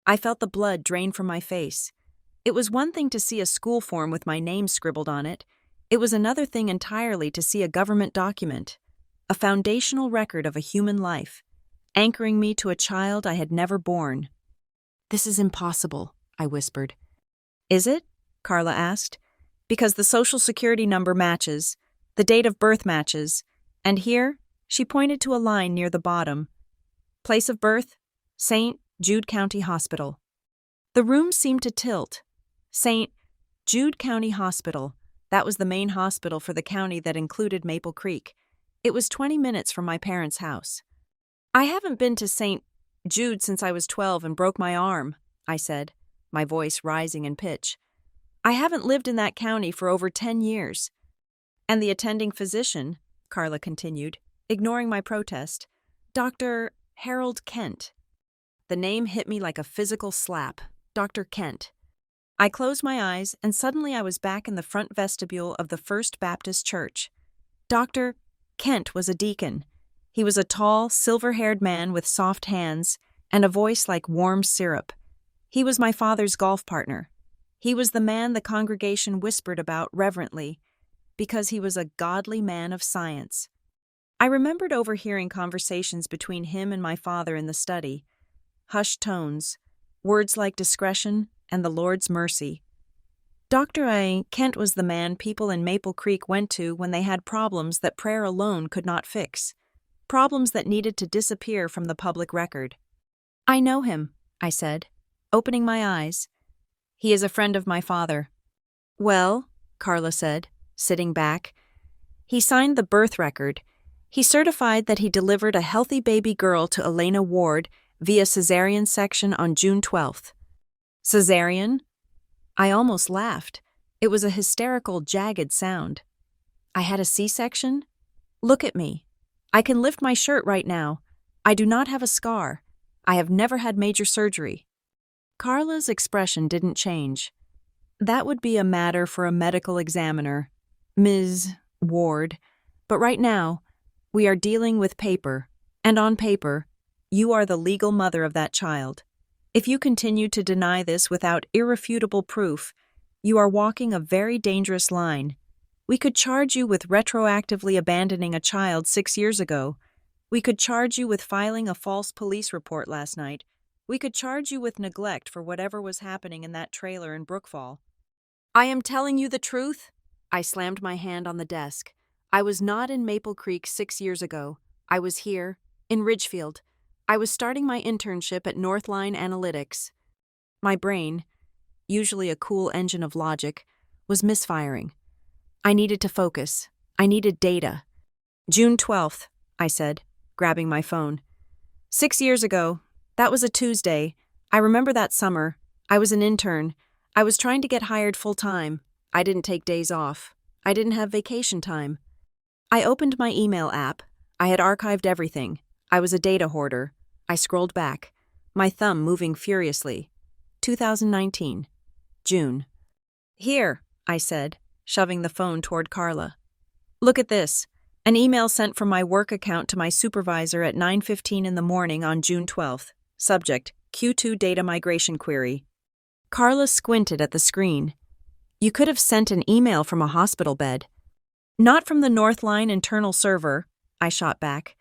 I felt the blood drain from my face. It was one thing to see a school form with my name scribbled on it. It was another thing entirely to see a government document, a foundational record of a human life, anchoring me to a child I had never born. "This is impossible," I whispered. "Is it?" Carla asked. "Because the social security number matches, the date of birth matches, and here," she pointed to a line near the bottom, "place of birth, St. Jude County Hospital." The room seemed to tilt. St. Jude County Hospital. That was the main hospital for the county that included Maple Creek. It was 20 minutes from my parents' house. "I haven't been to St. Jude since I was 12 and broke my arm," I said, my voice rising in pitch. "I haven't lived in that county for over 10 years. "And the attending physician," Carla continued, ignoring my protest, "Dr. Harold Kent." The name hit me like a physical slap. Dr. Kent. I closed my eyes, and suddenly I was back in the front vestibule of the First Baptist Church. Dr. Kent was a deacon. He was a tall, silver-haired man with soft hands and a voice like warm syrup. He was my father's golf partner. He was the man the congregation whispered about reverently, because he was a godly man of science. I remembered overhearing conversations between him and my father in the study. Hushed tones, words like discretion and the Lord's mercy. Dr. Kent was the man people in Maple Creek went to when they had problems that prayer alone could not fix, problems that needed to disappear from the public record. "I know him," I said, opening my eyes. "He is a friend of my father." "Well," Carla said, sitting back, "he signed the birth record. He certified that he delivered a healthy baby girl to Elena Ward via cesarean section on June 12th. "Cesarean?" I almost laughed. It was a hysterical, jagged sound. "I had a C-section? Look at me. I can lift my shirt right now. I do not have a scar. I have never had major surgery." Carla's expression didn't change. "That would be a matter for a medical examiner, Ms. Ward. But right now, we are dealing with paper, and on paper, you are the legal mother of that child. If you continue to deny this without irrefutable proof, you are walking a very dangerous line. We could charge you with retroactively abandoning a child 6 years ago. We could charge you with filing a false police report last night. We could charge you with neglect for whatever was happening in that trailer in Brookfall." "I am telling you the truth." I slammed my hand on the desk. "I was not in Maple Creek 6 years ago. I was here, in Ridgefield. I was starting my internship at Northline Analytics." My brain, usually a cool engine of logic, was misfiring. I needed to focus. I needed data. June 12th, I said, grabbing my phone. 6 years ago. That was a Tuesday. I remember that summer. I was an intern. I was trying to get hired full-time. I didn't take days off. I didn't have vacation time. I opened my email app. I had archived everything. I was a data hoarder. I scrolled back, my thumb moving furiously. 2019. June. Here, I said, shoving the phone toward Carla. Look at this. An email sent from my work account to my supervisor at 9:15 in the morning on June 12th. Subject, Q2 data migration query. Carla squinted at the screen. You could have sent an email from a hospital bed. Not from the Northline internal server, I shot back.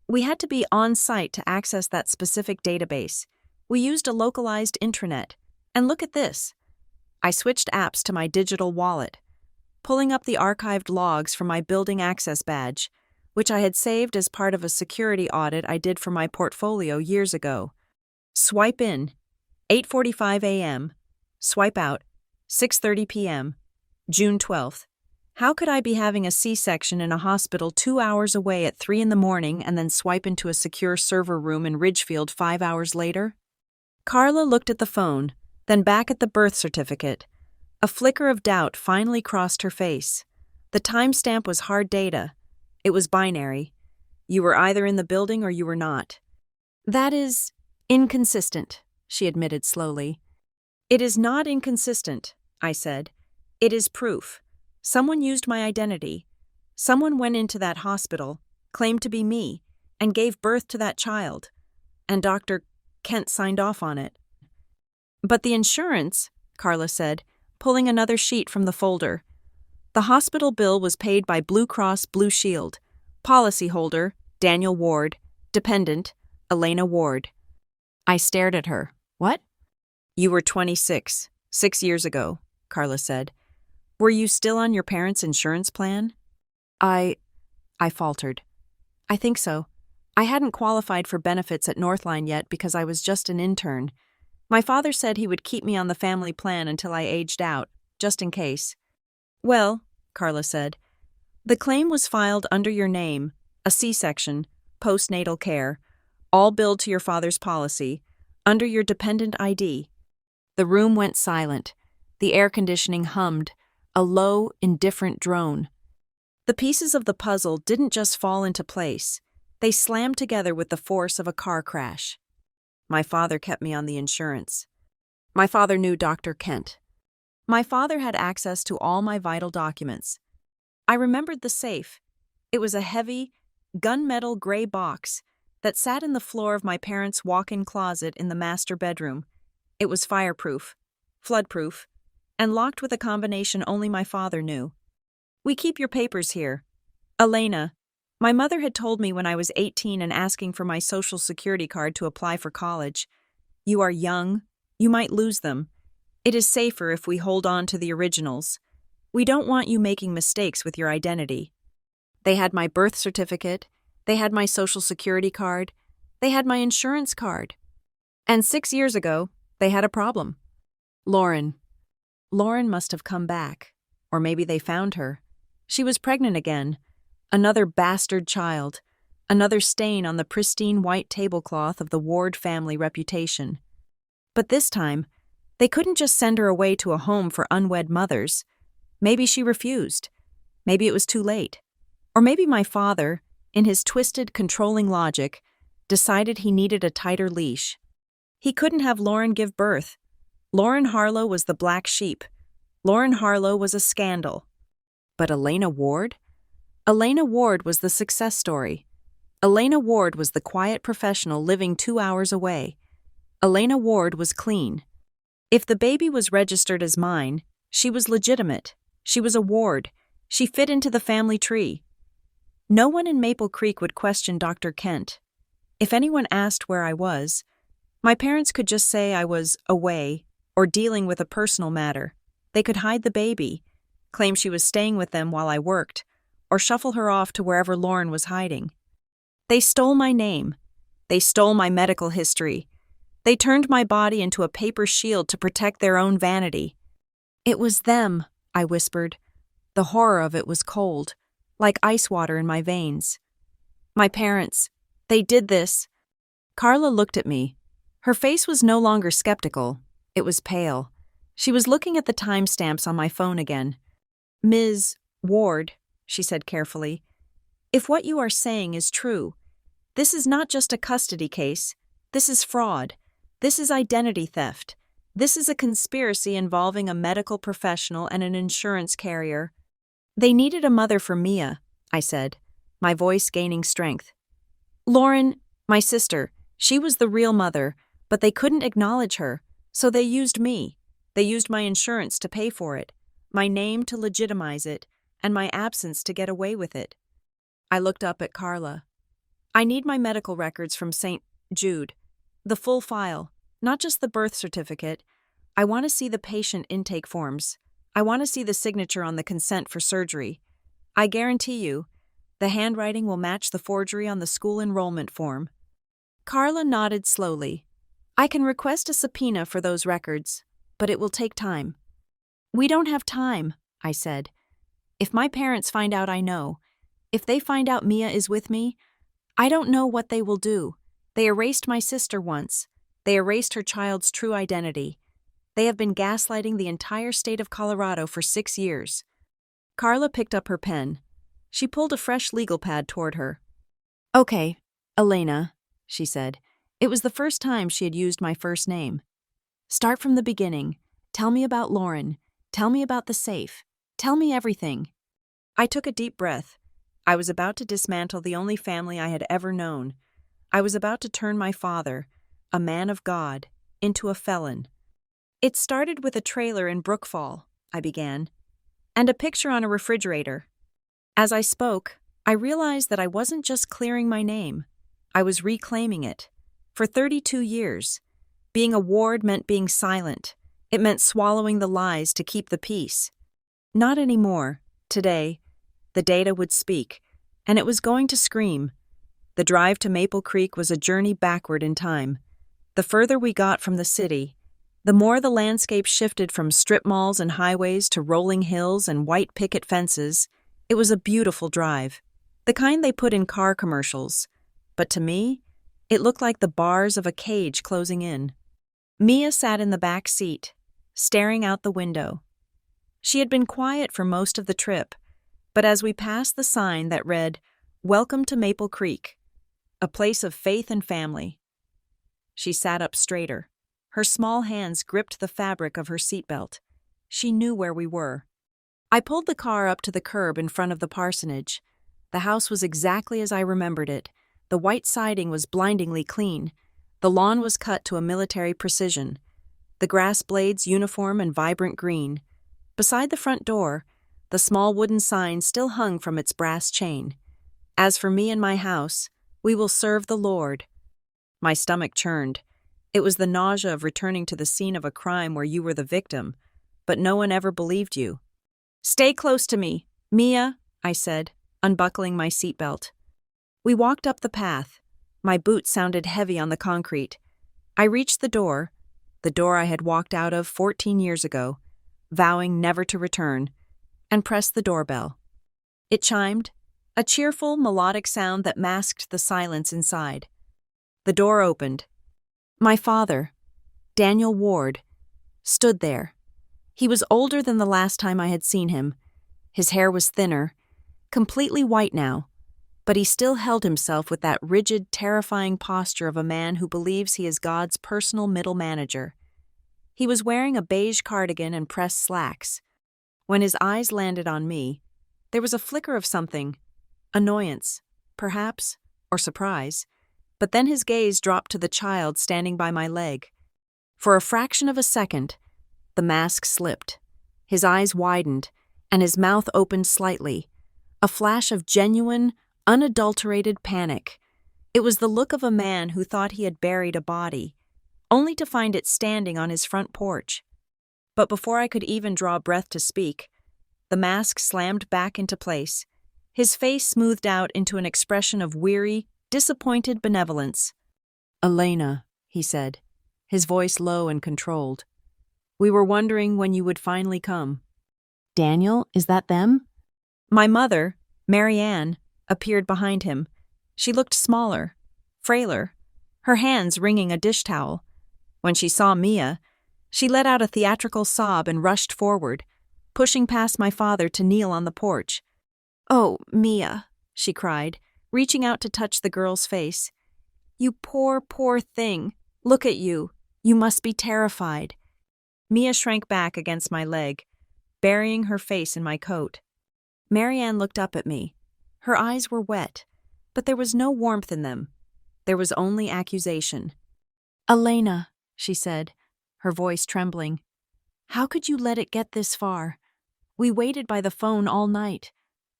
We had to be on site to access that specific database. We used a localized intranet. And look at this. I switched apps to my digital wallet, pulling up the archived logs from my building access badge, which I had saved as part of a security audit I did for my portfolio years ago. Swipe in, 8:45 a.m. Swipe out, 6:30 p.m. June 12th. How could I be having a C-section in a hospital 2 hours away at 3 in the morning and then swipe into a secure server room in Ridgefield 5 hours later? Carla looked at the phone, then back at the birth certificate. A flicker of doubt finally crossed her face. The timestamp was hard data. It was binary. You were either in the building or you were not. That is inconsistent, she admitted slowly. It is not inconsistent, I said. It is proof. Someone used my identity. Someone went into that hospital, claimed to be me, and gave birth to that child. And Dr. Kent signed off on it. But the insurance, Carla said, pulling another sheet from the folder. The hospital bill was paid by Blue Cross Blue Shield. Policyholder, Daniel Ward. Dependent, Elena Ward. I stared at her. What? You were 26, 6 years ago, Carla said. Were you still on your parents' insurance plan? I faltered. I think so. I hadn't qualified for benefits at Northline yet because I was just an intern. My father said he would keep me on the family plan until I aged out, just in case. Well, Carla said, the claim was filed under your name, a C-section, postnatal care, all billed to your father's policy, under your dependent ID. The room went silent. The air conditioning hummed, a low, indifferent drone. The pieces of the puzzle didn't just fall into place. They slammed together with the force of a car crash. My father kept me on the insurance. My father knew Dr. Kent. My father had access to all my vital documents. I remembered the safe. It was a heavy, gunmetal gray box that sat in the floor of my parents' walk-in closet in the master bedroom. It was fireproof, floodproof, and locked with a combination only my father knew. We keep your papers here. Elena, my mother had told me when I was 18 and asking for my social security card to apply for college. You are young. You might lose them. It is safer if we hold on to the originals. We don't want you making mistakes with your identity. They had my birth certificate. They had my social security card. They had my insurance card. And 6 years ago, they had a problem. Lauren must have come back. Or maybe they found her. She was pregnant again. Another bastard child. Another stain on the pristine white tablecloth of the Ward family reputation. But this time, they couldn't just send her away to a home for unwed mothers. Maybe she refused. Maybe it was too late. Or maybe my father, in his twisted, controlling logic, decided he needed a tighter leash. He couldn't have Lauren give birth. Lauren Harlow was the black sheep. Lauren Harlow was a scandal. But Elena Ward? Elena Ward was the success story. Elena Ward was the quiet professional living 2 hours away. Elena Ward was clean. If the baby was registered as mine, she was legitimate. She was a Ward. She fit into the family tree. No one in Maple Creek would question Dr. Kent. If anyone asked where I was, my parents could just say I was away or dealing with a personal matter. They could hide the baby, claim she was staying with them while I worked, or shuffle her off to wherever Lauren was hiding. They stole my name. They stole my medical history. They turned my body into a paper shield to protect their own vanity. It was them, I whispered. The horror of it was cold, like ice water in my veins. My parents, they did this. Carla looked at me. Her face was no longer skeptical. It was pale. She was looking at the timestamps on my phone again. Ms. Ward, she said carefully, if what you are saying is true, this is not just a custody case. This is fraud. This is identity theft. This is a conspiracy involving a medical professional and an insurance carrier. They needed a mother for Mia, I said, my voice gaining strength. Lauren, my sister, she was the real mother, but they couldn't acknowledge her, so they used me. They used my insurance to pay for it, my name to legitimize it, and my absence to get away with it. I looked up at Carla. I need my medical records from St. Jude. The full file, not just the birth certificate. I want to see the patient intake forms. I want to see the signature on the consent for surgery. I guarantee you, the handwriting will match the forgery on the school enrollment form. Carla nodded slowly. I can request a subpoena for those records, but it will take time. We don't have time, I said. If my parents find out I know, if they find out Mia is with me, I don't know what they will do. They erased my sister once. They erased her child's true identity. They have been gaslighting the entire state of Colorado for 6 years. Carla picked up her pen. She pulled a fresh legal pad toward her. Okay, Elena, she said. It was the first time she had used my first name. Start from the beginning. Tell me about Lauren. Tell me about the safe. Tell me everything. I took a deep breath. I was about to dismantle the only family I had ever known. I was about to turn my father, a man of God, into a felon. It started with a trailer in Brookfall, I began, and a picture on a refrigerator. As I spoke, I realized that I wasn't just clearing my name. I was reclaiming it. For 32 years, being a Ward meant being silent. It meant swallowing the lies to keep the peace. Not anymore. Today, the data would speak, and it was going to scream. The drive to Maple Creek was a journey backward in time. The further we got from the city, the more the landscape shifted from strip malls and highways to rolling hills and white picket fences. It was a beautiful drive, the kind they put in car commercials. But to me, it looked like the bars of a cage closing in. Mia sat in the back seat, staring out the window. She had been quiet for most of the trip, but as we passed the sign that read, "Welcome to Maple Creek, a place of faith and family," she sat up straighter. Her small hands gripped the fabric of her seatbelt. She knew where we were. I pulled the car up to the curb in front of the parsonage. The house was exactly as I remembered it. The white siding was blindingly clean. The lawn was cut to a military precision. The grass blades uniform and vibrant green. Beside the front door, the small wooden sign still hung from its brass chain. As for me and my house, we will serve the Lord. My stomach churned. It was the nausea of returning to the scene of a crime where you were the victim, but no one ever believed you. Stay close to me, Mia, I said, unbuckling my seatbelt. We walked up the path. My boots sounded heavy on the concrete. I reached the door I had walked out of 14 years ago, vowing never to return, and pressed the doorbell. It chimed, a cheerful, melodic sound that masked the silence inside. The door opened. My father, Daniel Ward, stood there. He was older than the last time I had seen him. His hair was thinner, completely white now, but he still held himself with that rigid, terrifying posture of a man who believes he is God's personal middle manager. He was wearing a beige cardigan and pressed slacks. When his eyes landed on me, there was a flicker of something, annoyance, perhaps, or surprise, but then his gaze dropped to the child standing by my leg. For a fraction of a second, the mask slipped. His eyes widened, and his mouth opened slightly, a flash of genuine, unadulterated panic. It was the look of a man who thought he had buried a body, only to find it standing on his front porch. But before I could even draw breath to speak, the mask slammed back into place. His face smoothed out into an expression of weary, disappointed benevolence. Elena, he said, his voice low and controlled. We were wondering when you would finally come. Daniel, is that them? My mother, Marianne appeared behind him. She looked smaller, frailer, her hands wringing a dish towel. When she saw Mia, she let out a theatrical sob and rushed forward, pushing past my father to kneel on the porch. "Oh, Mia," she cried, reaching out to touch the girl's face. "You poor, poor thing. Look at you. You must be terrified." Mia shrank back against my leg, burying her face in my coat. Marianne looked up at me. Her eyes were wet, but there was no warmth in them. There was only accusation. "Elena," she said, her voice trembling, "how could you let it get this far? We waited by the phone all night.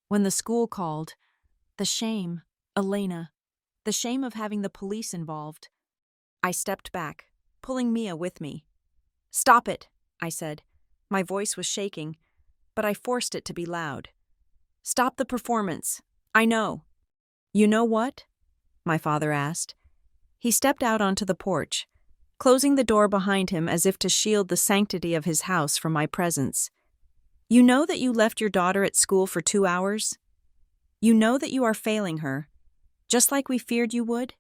When the school called, the shame, Elena, the shame of having the police involved." I stepped back, pulling Mia with me. "Stop it," I said. My voice was shaking, but I forced it to be loud. "Stop the performance. I know." "You know what?" my father asked. He stepped out onto the porch, closing the door behind him as if to shield the sanctity of his house from my presence. "You know that you left your daughter at school for 2 hours? You know that you are failing her, just like we feared you would?"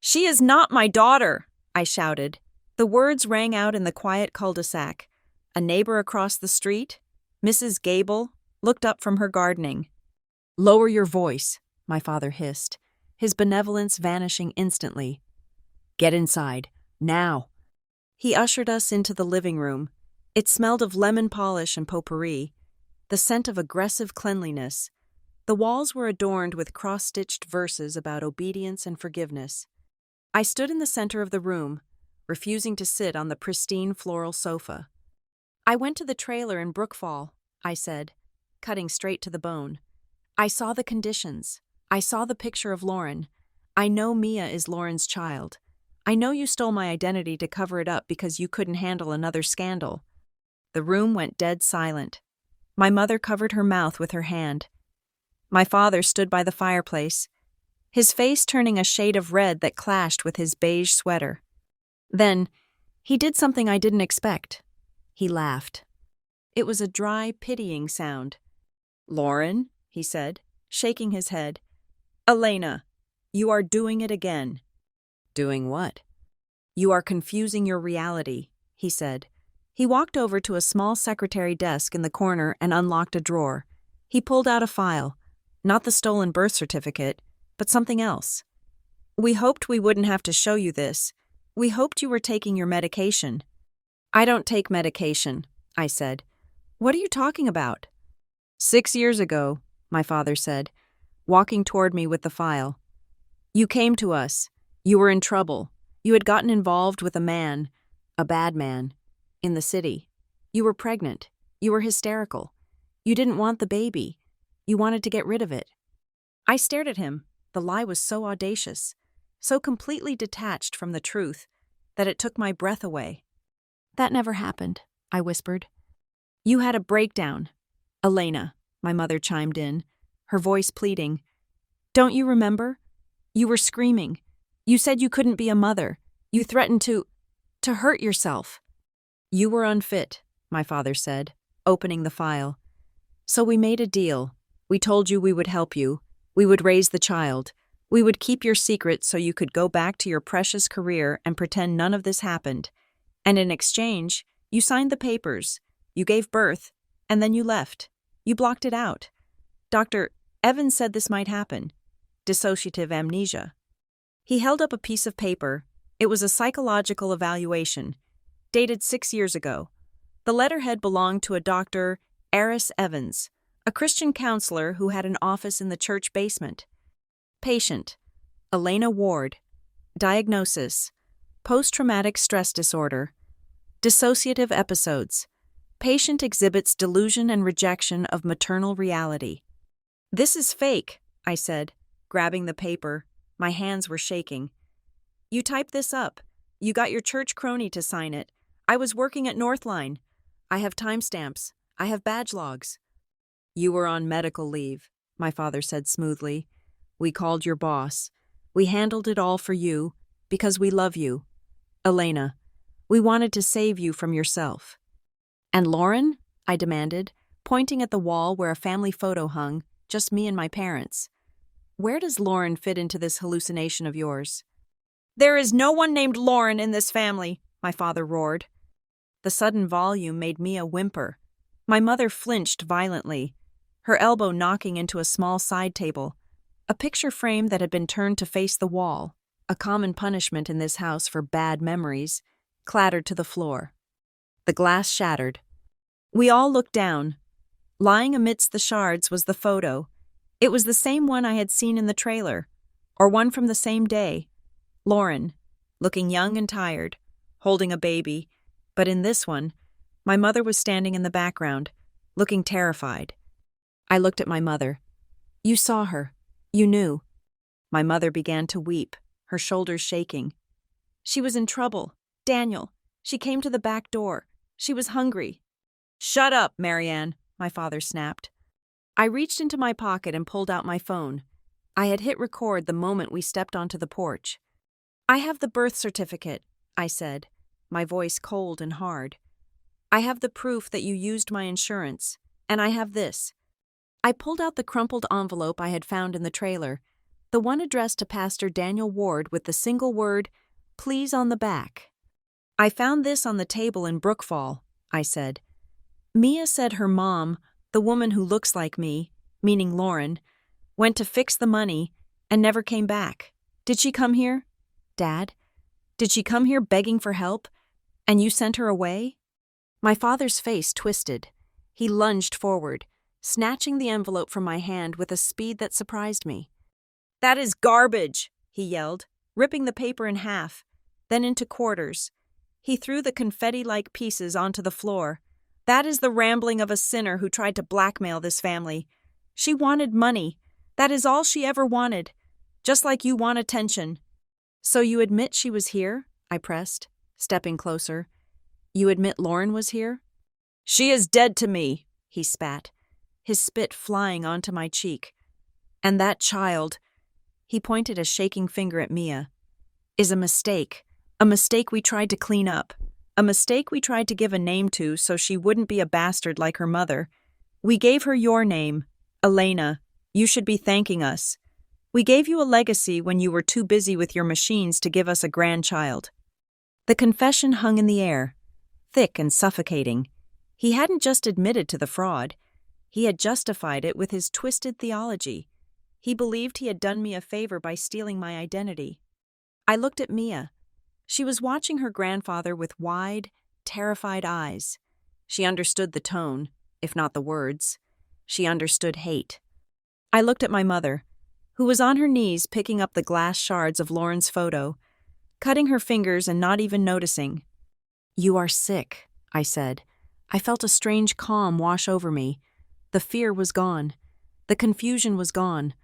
"She is not my daughter," I shouted. The words rang out in the quiet cul-de-sac. A neighbor across the street, Mrs. Gable, looked up from her gardening. "Lower your voice," my father hissed, his benevolence vanishing instantly. "Get inside, now." He ushered us into the living room. It smelled of lemon polish and potpourri, the scent of aggressive cleanliness. The walls were adorned with cross-stitched verses about obedience and forgiveness. I stood in the center of the room, refusing to sit on the pristine floral sofa. "I went to the trailer in Brookfall," I said, cutting straight to the bone. "I saw the conditions. I saw the picture of Lauren. I know Mia is Lauren's child. I know you stole my identity to cover it up because you couldn't handle another scandal." The room went dead silent. My mother covered her mouth with her hand. My father stood by the fireplace, his face turning a shade of red that clashed with his beige sweater. Then, he did something I didn't expect. He laughed. It was a dry, pitying sound. "Lauren," he said, shaking his head. "Elena, you are doing it again." "Doing what?" "You are confusing your reality," he said. He walked over to a small secretary desk in the corner and unlocked a drawer. He pulled out a file, not the stolen birth certificate, but something else. "We hoped we wouldn't have to show you this. We hoped you were taking your medication." "I don't take medication," I said. "What are you talking about?" "6 years ago," my father said, walking toward me with the file. "You came to us. You were in trouble. You had gotten involved with a man, a bad man, in the city. You were pregnant. You were hysterical. You didn't want the baby. You wanted to get rid of it." I stared at him. The lie was so audacious, so completely detached from the truth, that it took my breath away. "That never happened," I whispered. "You had a breakdown." "Elena," my mother chimed in, her voice pleading. "Don't you remember? You were screaming. You said you couldn't be a mother. You threatened to hurt yourself." "You were unfit," my father said, opening the file. "So we made a deal. We told you we would help you. We would raise the child. We would keep your secret so you could go back to your precious career and pretend none of this happened. And in exchange, you signed the papers. You gave birth, and then you left. You blocked it out. Dr. Evans said this might happen. Dissociative amnesia." He held up a piece of paper. It was a psychological evaluation, dated 6 years ago. The letterhead belonged to a Dr. Eris Evans, a Christian counselor who had an office in the church basement. Patient: Elena Ward. Diagnosis: post-traumatic stress disorder. Dissociative episodes. Patient exhibits delusion and rejection of maternal reality. "This is fake," I said, grabbing the paper. My hands were shaking. "You typed this up. You got your church crony to sign it. I was working at Northline. I have timestamps. I have badge logs." "You were on medical leave," my father said smoothly. "We called your boss. We handled it all for you, because we love you. Elena, we wanted to save you from yourself." "And Lauren?" I demanded, pointing at the wall where a family photo hung, just me and my parents. Where does Lauren fit into this hallucination of yours? There is no one named Lauren in this family, my father roared. The sudden volume made Mia whimper. My mother flinched violently, her elbow knocking into a small side table, a picture frame that had been turned to face the wall, a common punishment in this house for bad memories, clattered to the floor. The glass shattered. We all looked down. Lying amidst the shards was the photo. It was the same one I had seen in the trailer, or one from the same day. Lauren, looking young and tired, holding a baby, but in this one, my mother was standing in the background, looking terrified. I looked at my mother. You saw her. You knew. My mother began to weep, her shoulders shaking. She was in trouble. Daniel. She came to the back door. She was hungry. Shut up, Marianne, my father snapped. I reached into my pocket and pulled out my phone. I had hit record the moment we stepped onto the porch. I have the birth certificate, I said, my voice cold and hard. I have the proof that you used my insurance, and I have this. I pulled out the crumpled envelope I had found in the trailer, the one addressed to Pastor Daniel Ward with the single word, "Please" on the back. I found this on the table in Brookfall, I said. Mia said her mom, the woman who looks like me, meaning Lauren, went to fix the money and never came back. Did she come here? Dad? Did she come here begging for help, and you sent her away? My father's face twisted. He lunged forward, snatching the envelope from my hand with a speed that surprised me. That is garbage, he yelled, ripping the paper in half, then into quarters. He threw the confetti-like pieces onto the floor. That is the rambling of a sinner who tried to blackmail this family. She wanted money. That is all she ever wanted. Just like you want attention. So you admit she was here? I pressed, stepping closer. You admit Lauren was here? She is dead to me, he spat, his spit flying onto my cheek. And that child, he pointed a shaking finger at Mia, is a mistake we tried to clean up, a mistake we tried to give a name to so she wouldn't be a bastard like her mother. We gave her your name, Elena. You should be thanking us. We gave you a legacy when you were too busy with your machines to give us a grandchild. The confession hung in the air, thick and suffocating. He hadn't just admitted to the fraud. He had justified it with his twisted theology. He believed he had done me a favor by stealing my identity. I looked at Mia. She was watching her grandfather with wide, terrified eyes. She understood the tone, if not the words. She understood hate. I looked at my mother, who was on her knees picking up the glass shards of Lauren's photo, cutting her fingers and not even noticing. You are sick, I said. I felt a strange calm wash over me. The fear was gone. The confusion was gone.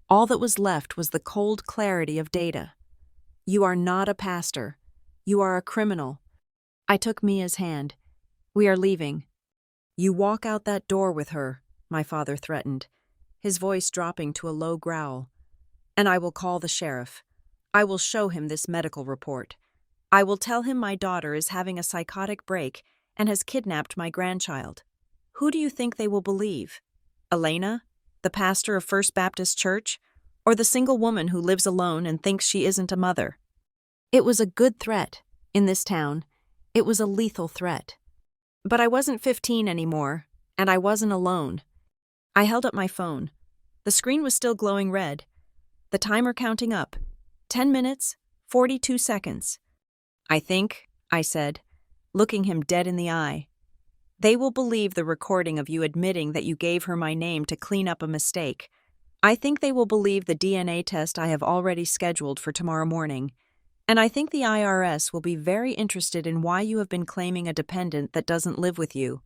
All that was left was the cold clarity of data. You are not a pastor. You are a criminal. I took Mia's hand. We are leaving. You walk out that door with her, my father threatened, his voice dropping to a low growl. And I will call the sheriff. I will show him this medical report. I will tell him my daughter is having a psychotic break and has kidnapped my grandchild. Who do you think they will believe? Elena, the pastor of First Baptist Church, or the single woman who lives alone and thinks she isn't a mother? It was a good threat. In this town, it was a lethal threat. But I wasn't 15 anymore, and I wasn't alone. I held up my phone. The screen was still glowing red. The timer counting up. 10 minutes, 42 seconds. I think, I said, looking him dead in the eye, they will believe the recording of you admitting that you gave her my name to clean up a mistake. I think they will believe the DNA test I have already scheduled for tomorrow morning. And I think the IRS will be very interested in why you have been claiming a dependent that doesn't live with you.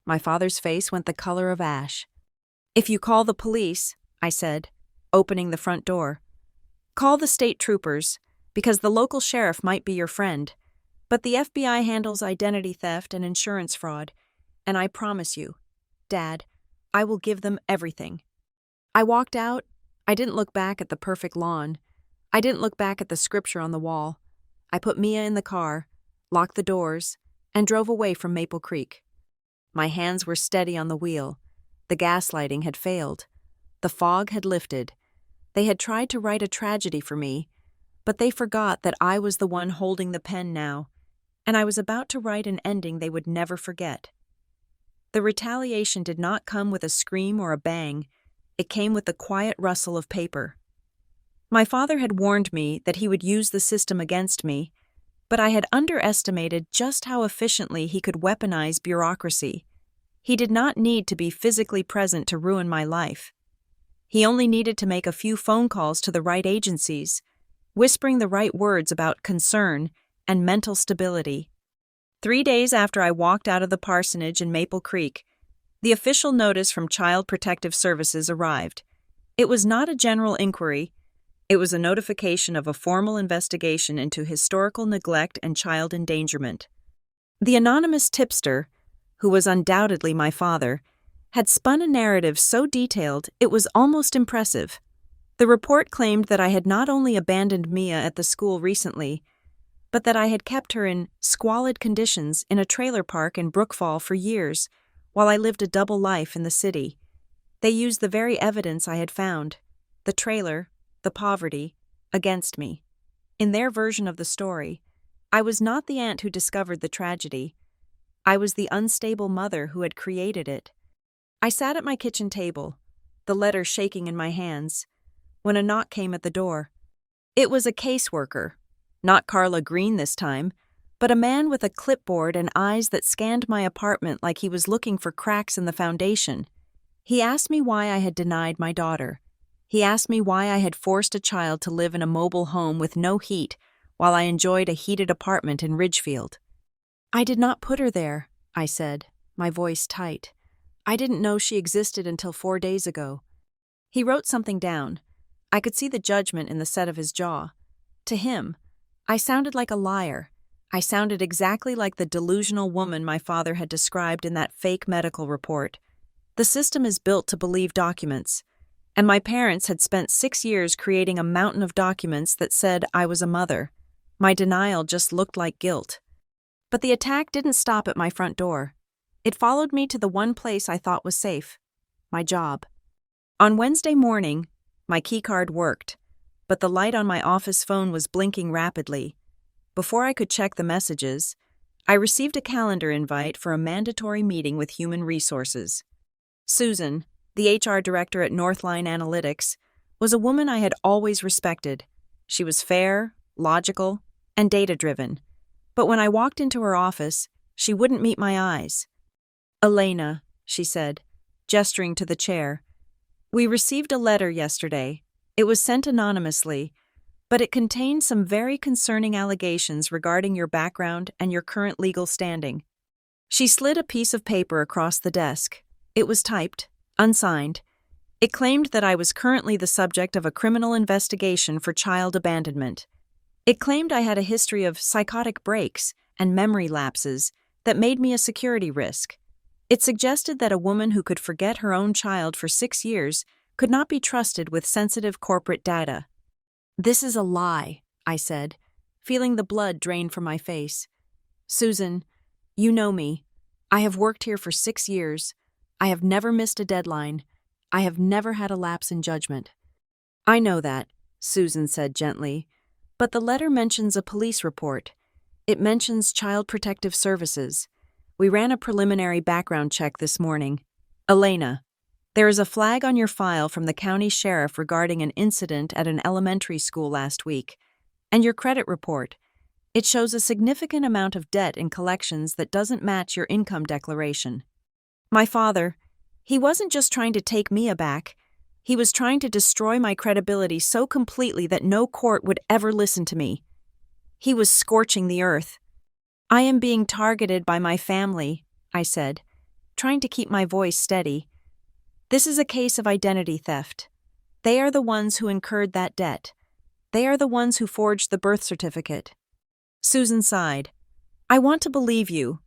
My father's face went the color of ash. If you call the police, I said, opening the front door, call the state troopers, because the local sheriff might be your friend. But the FBI handles identity theft and insurance fraud, and I promise you, Dad, I will give them everything. I walked out. I didn't look back at the perfect lawn. I didn't look back at the scripture on the wall. I put Mia in the car, locked the doors, and drove away from Maple Creek. My hands were steady on the wheel. The gaslighting had failed. The fog had lifted. They had tried to write a tragedy for me, but they forgot that I was the one holding the pen now, and I was about to write an ending they would never forget. The retaliation did not come with a scream or a bang. It came with the quiet rustle of paper. My father had warned me that he would use the system against me, but I had underestimated just how efficiently he could weaponize bureaucracy. He did not need to be physically present to ruin my life. He only needed to make a few phone calls to the right agencies, whispering the right words about concern and mental stability. 3 days after I walked out of the parsonage in Maple Creek, the official notice from Child Protective Services arrived. It was not a general inquiry. It was a notification of a formal investigation into historical neglect and child endangerment. The anonymous tipster, who was undoubtedly my father, had spun a narrative so detailed it was almost impressive. The report claimed that I had not only abandoned Mia at the school recently, but that I had kept her in squalid conditions in a trailer park in Brookfall for years, while I lived a double life in the city. They used the very evidence I had found, the trailer, the poverty, against me. In their version of the story, I was not the aunt who discovered the tragedy. I was the unstable mother who had created it. I sat at my kitchen table, the letter shaking in my hands, when a knock came at the door. It was a caseworker. Not Carla Green this time, but a man with a clipboard and eyes that scanned my apartment like he was looking for cracks in the foundation. He asked me why I had denied my daughter. He asked me why I had forced a child to live in a mobile home with no heat while I enjoyed a heated apartment in Ridgefield. I did not put her there, I said, my voice tight. I didn't know she existed until 4 days ago. He wrote something down. I could see the judgment in the set of his jaw. To him, I sounded like a liar. I sounded exactly like the delusional woman my father had described in that fake medical report. The system is built to believe documents, and my parents had spent 6 years creating a mountain of documents that said I was a mother. My denial just looked like guilt. But the attack didn't stop at my front door. It followed me to the one place I thought was safe, my job. On Wednesday morning, my keycard worked, but the light on my office phone was blinking rapidly. Before I could check the messages, I received a calendar invite for a mandatory meeting with Human Resources. Susan, the HR director at Northline Analytics, was a woman I had always respected. She was fair, logical, and data-driven. But when I walked into her office, she wouldn't meet my eyes. "Elena," she said, gesturing to the chair. "We received a letter yesterday. It was sent anonymously, but it contained some very concerning allegations regarding your background and your current legal standing." She slid a piece of paper across the desk. It was typed, unsigned. It claimed that I was currently the subject of a criminal investigation for child abandonment. It claimed I had a history of psychotic breaks and memory lapses that made me a security risk. It suggested that a woman who could forget her own child for 6 years could not be trusted with sensitive corporate data. "This is a lie," I said, feeling the blood drain from my face. "Susan, you know me. I have worked here for 6 years. I have never missed a deadline. I have never had a lapse in judgment." "I know that," Susan said gently, "but the letter mentions a police report. It mentions Child Protective Services. We ran a preliminary background check this morning. Elena, there is a flag on your file from the county sheriff regarding an incident at an elementary school last week. And your credit report. It shows a significant amount of debt in collections that doesn't match your income declaration." My father, he wasn't just trying to take Mia back. He was trying to destroy my credibility so completely that no court would ever listen to me. He was scorching the earth. "I am being targeted by my family," I said, trying to keep my voice steady. "This is a case of identity theft. They are the ones who incurred that debt. They are the ones who forged the birth certificate." Susan sighed. "I want to believe you,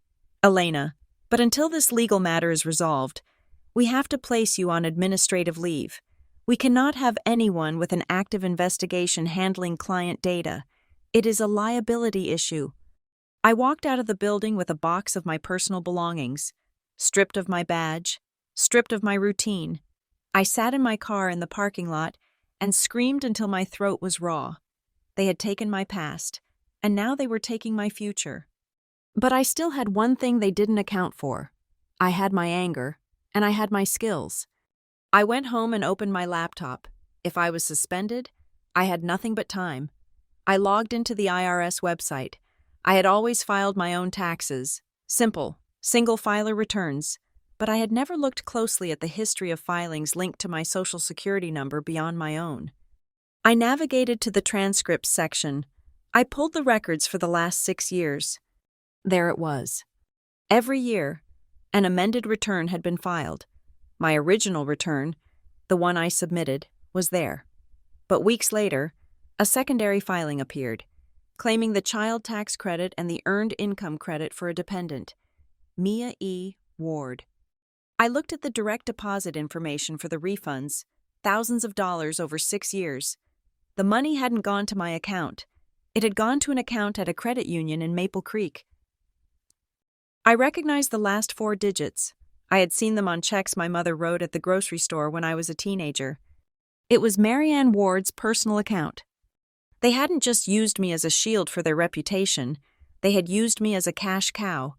Elena, but until this legal matter is resolved, we have to place you on administrative leave. We cannot have anyone with an active investigation handling client data. It is a liability issue." I walked out of the building with a box of my personal belongings, stripped of my badge, stripped of my routine. I sat in my car in the parking lot and screamed until my throat was raw. They had taken my past, and now they were taking my future. But I still had one thing they didn't account for. I had my anger, and I had my skills. I went home and opened my laptop. If I was suspended, I had nothing but time. I logged into the IRS website. I had always filed my own taxes. Simple, single-filer returns. But I had never looked closely at the history of filings linked to my Social Security number beyond my own. I navigated to the transcripts section. I pulled the records for the last 6 years. There it was. Every year, an amended return had been filed. My original return, the one I submitted, was there. But weeks later, a secondary filing appeared, claiming the child tax credit and the earned income credit for a dependent, Mia E. Ward. I looked at the direct deposit information for the refunds, thousands of dollars over 6 years. The money hadn't gone to my account. It had gone to an account at a credit union in Maple Creek. I recognized the last 4 digits. I had seen them on checks my mother wrote at the grocery store when I was a teenager. It was Marianne Ward's personal account. They hadn't just used me as a shield for their reputation. They had used me as a cash cow.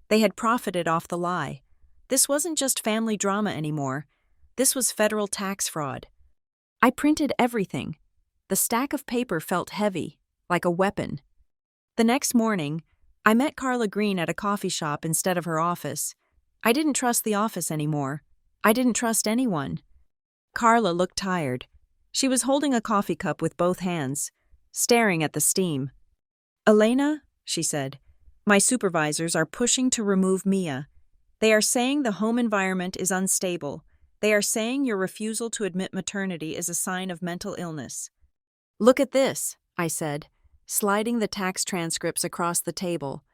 They had profited off the lie. This wasn't just family drama anymore. This was federal tax fraud. I printed everything. The stack of paper felt heavy, like a weapon. The next morning, I met Carla Green at a coffee shop instead of her office. I didn't trust the office anymore. I didn't trust anyone. Carla looked tired. She was holding a coffee cup with both hands, staring at the steam. "Elena," she said, "my supervisors are pushing to remove Mia. They are saying the home environment is unstable. They are saying your refusal to admit maternity is a sign of mental illness." "Look at this," I said, sliding the tax transcripts across the table.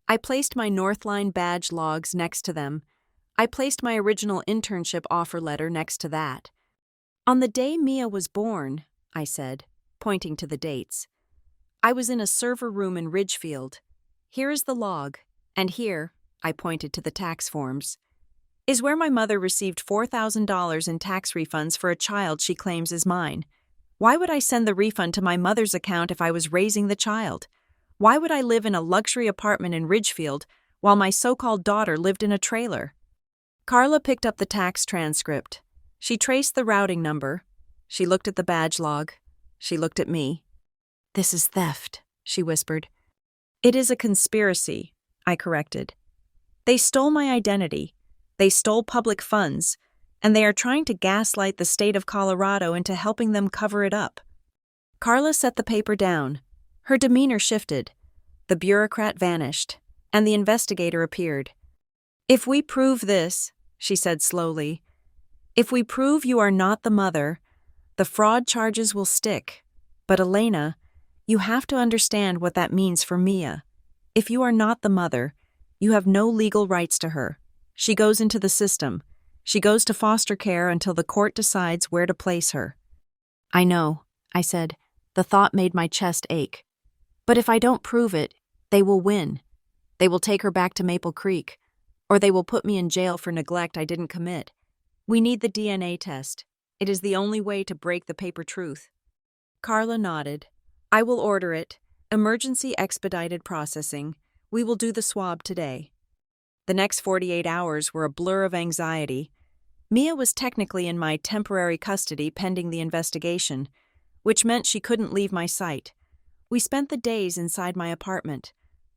I placed my Northline badge logs next to them. I placed my original internship offer letter next to that. "On the day Mia was born," I said, pointing to the dates, "I was in a server room in Ridgefield. Here is the log, and here," I pointed to the tax forms, "is where my mother received $4,000 in tax refunds for a child she claims is mine. Why would I send the refund to my mother's account if I was raising the child? Why would I live in a luxury apartment in Ridgefield while my so-called daughter lived in a trailer?" Carla picked up the tax transcript. She traced the routing number. She looked at the badge log. She looked at me. "This is theft," she whispered. "It is a conspiracy," I corrected. "They stole my identity. They stole public funds, and they are trying to gaslight the state of Colorado into helping them cover it up." Carla set the paper down. Her demeanor shifted. The bureaucrat vanished, and the investigator appeared. "If we prove this," she said slowly, "if we prove you are not the mother, the fraud charges will stick. But Elena, you have to understand what that means for Mia. If you are not the mother, you have no legal rights to her. She goes into the system. She goes to foster care until the court decides where to place her." "I know," I said. The thought made my chest ache. "But if I don't prove it, they will win. They will take her back to Maple Creek, or they will put me in jail for neglect I didn't commit. We need the DNA test. It is the only way to break the paper truth." Carla nodded. "I will order it. Emergency expedited processing. We will do the swab today." The next 48 hours were a blur of anxiety. Mia was technically in my temporary custody pending the investigation, which meant she couldn't leave my sight. We spent the days inside my apartment,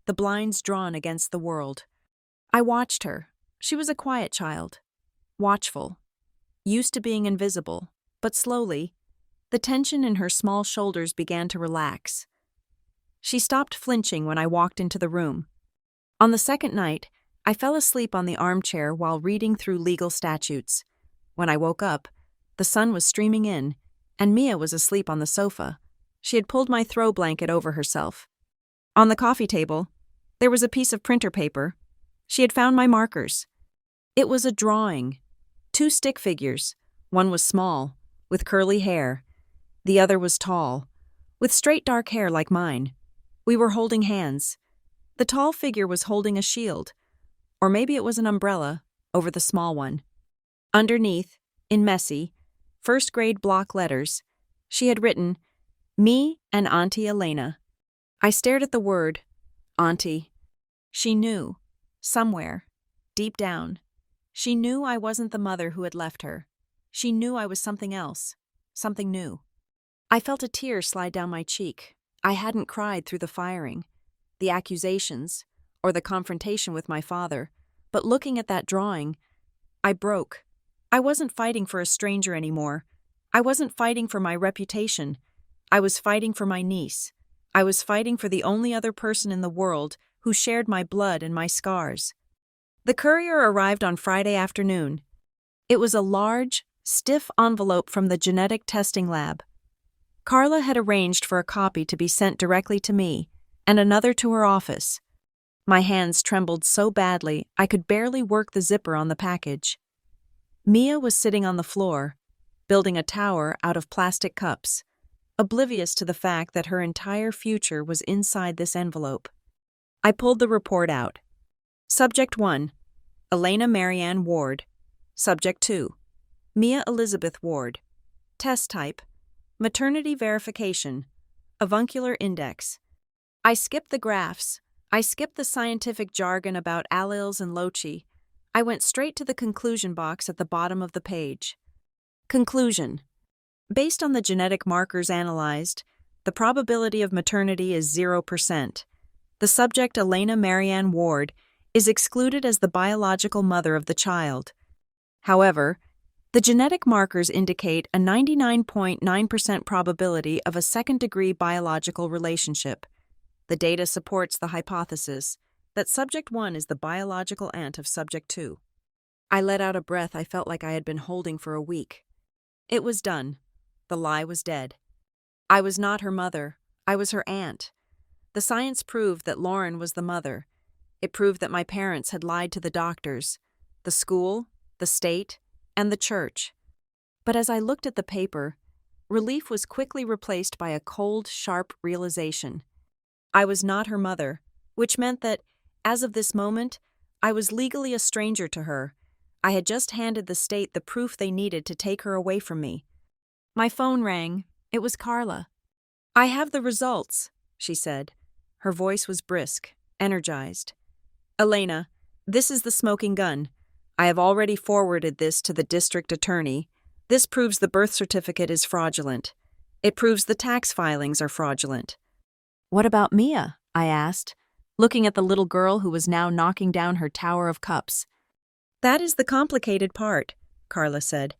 the blinds drawn against the world. I watched her. She was a quiet child, watchful, used to being invisible, but slowly, the tension in her small shoulders began to relax. She stopped flinching when I walked into the room. On the second night, I fell asleep on the armchair while reading through legal statutes. When I woke up, the sun was streaming in, and Mia was asleep on the sofa. She had pulled my throw blanket over herself. On the coffee table, there was a piece of printer paper. She had found my markers. It was a drawing. 2 stick figures. One was small, with curly hair. The other was tall, with straight dark hair like mine. We were holding hands. The tall figure was holding a shield, or maybe it was an umbrella, over the small one. Underneath, in messy, first-grade block letters. She had written, "Me and Auntie Elena." I stared at the word, Auntie. She knew, somewhere, deep down. She knew I wasn't the mother who had left her. She knew I was something else, something new. I felt a tear slide down my cheek. I hadn't cried through the firing, the accusations, or the confrontation with my father, but looking at that drawing, I broke. I wasn't fighting for a stranger anymore. I wasn't fighting for my reputation. I was fighting for my niece. I was fighting for the only other person in the world who shared my blood and my scars. The courier arrived on Friday afternoon. It was a large, stiff envelope from the genetic testing lab. Carla had arranged for a copy to be sent directly to me, and another to her office. My hands trembled so badly I could barely work the zipper on the package. Mia was sitting on the floor, building a tower out of plastic cups, oblivious to the fact that her entire future was inside this envelope. I pulled the report out. Subject 1, Elena Marianne Ward. Subject 2, Mia Elizabeth Ward. Test type, maternity verification, avuncular index. I skipped the graphs. I skipped the scientific jargon about alleles and loci. I went straight to the conclusion box at the bottom of the page. Conclusion. Based on the genetic markers analyzed, the probability of maternity is 0%. The subject, Elena Marianne Ward, is excluded as the biological mother of the child. However, the genetic markers indicate a 99.9% probability of a second-degree biological relationship. The data supports the hypothesis that Subject 1 is the biological aunt of Subject 2. I let out a breath I felt like I had been holding for a week. It was done. The lie was dead. I was not her mother. I was her aunt. The science proved that Lauren was the mother. It proved that my parents had lied to the doctors, the school, the state, and the church. But as I looked at the paper, relief was quickly replaced by a cold, sharp realization. I was not her mother, which meant that, as of this moment, I was legally a stranger to her. I had just handed the state the proof they needed to take her away from me. My phone rang. It was Carla. "I have the results," she said. Her voice was brisk, energized. "Elena, this is the smoking gun. I have already forwarded this to the district attorney. This proves the birth certificate is fraudulent. It proves the tax filings are fraudulent." "What about Mia?" I asked, looking at the little girl who was now knocking down her tower of cups. "That is the complicated part," Carla said.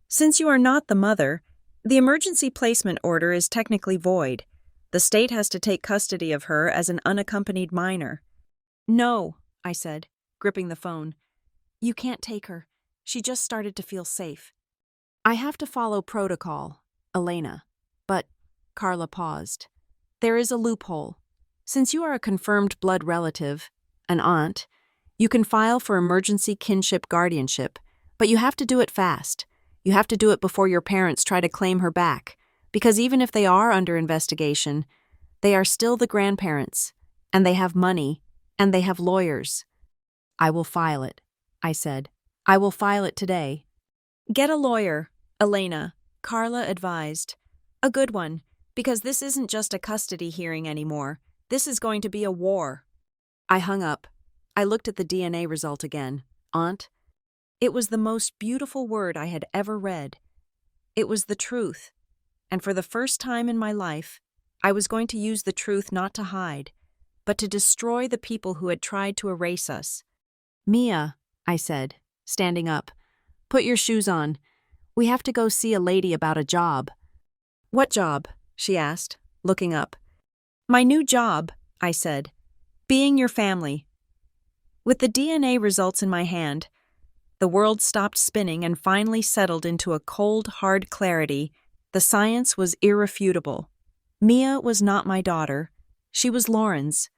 "Since you are not the mother, the emergency placement order is technically void. The state has to take custody of her as an unaccompanied minor." "No," I said, gripping the phone. "You can't take her. She just started to feel safe." "I have to follow protocol, Elena." But Carla paused. "There is a loophole. Since you are a confirmed blood relative, an aunt, you can file for emergency kinship guardianship, but you have to do it fast. You have to do it before your parents try to claim her back, because even if they are under investigation, they are still the grandparents, and they have money, and they have lawyers." "I will file it," I said. "I will file it today." "Get a lawyer, Elena," Carla advised. "A good one, because this isn't just a custody hearing anymore. This is going to be a war." I hung up. I looked at the DNA result again. Aunt. It was the most beautiful word I had ever read. It was the truth. And for the first time in my life, I was going to use the truth not to hide, but to destroy the people who had tried to erase us. "Mia," I said, standing up, "put your shoes on. We have to go see a lady about a job." "What job?" she asked, looking up. "My new job," I said. "Being your family." With the DNA results in my hand, the world stopped spinning and finally settled into a cold, hard clarity. The science was irrefutable. Mia was not my daughter. She was Lauren's.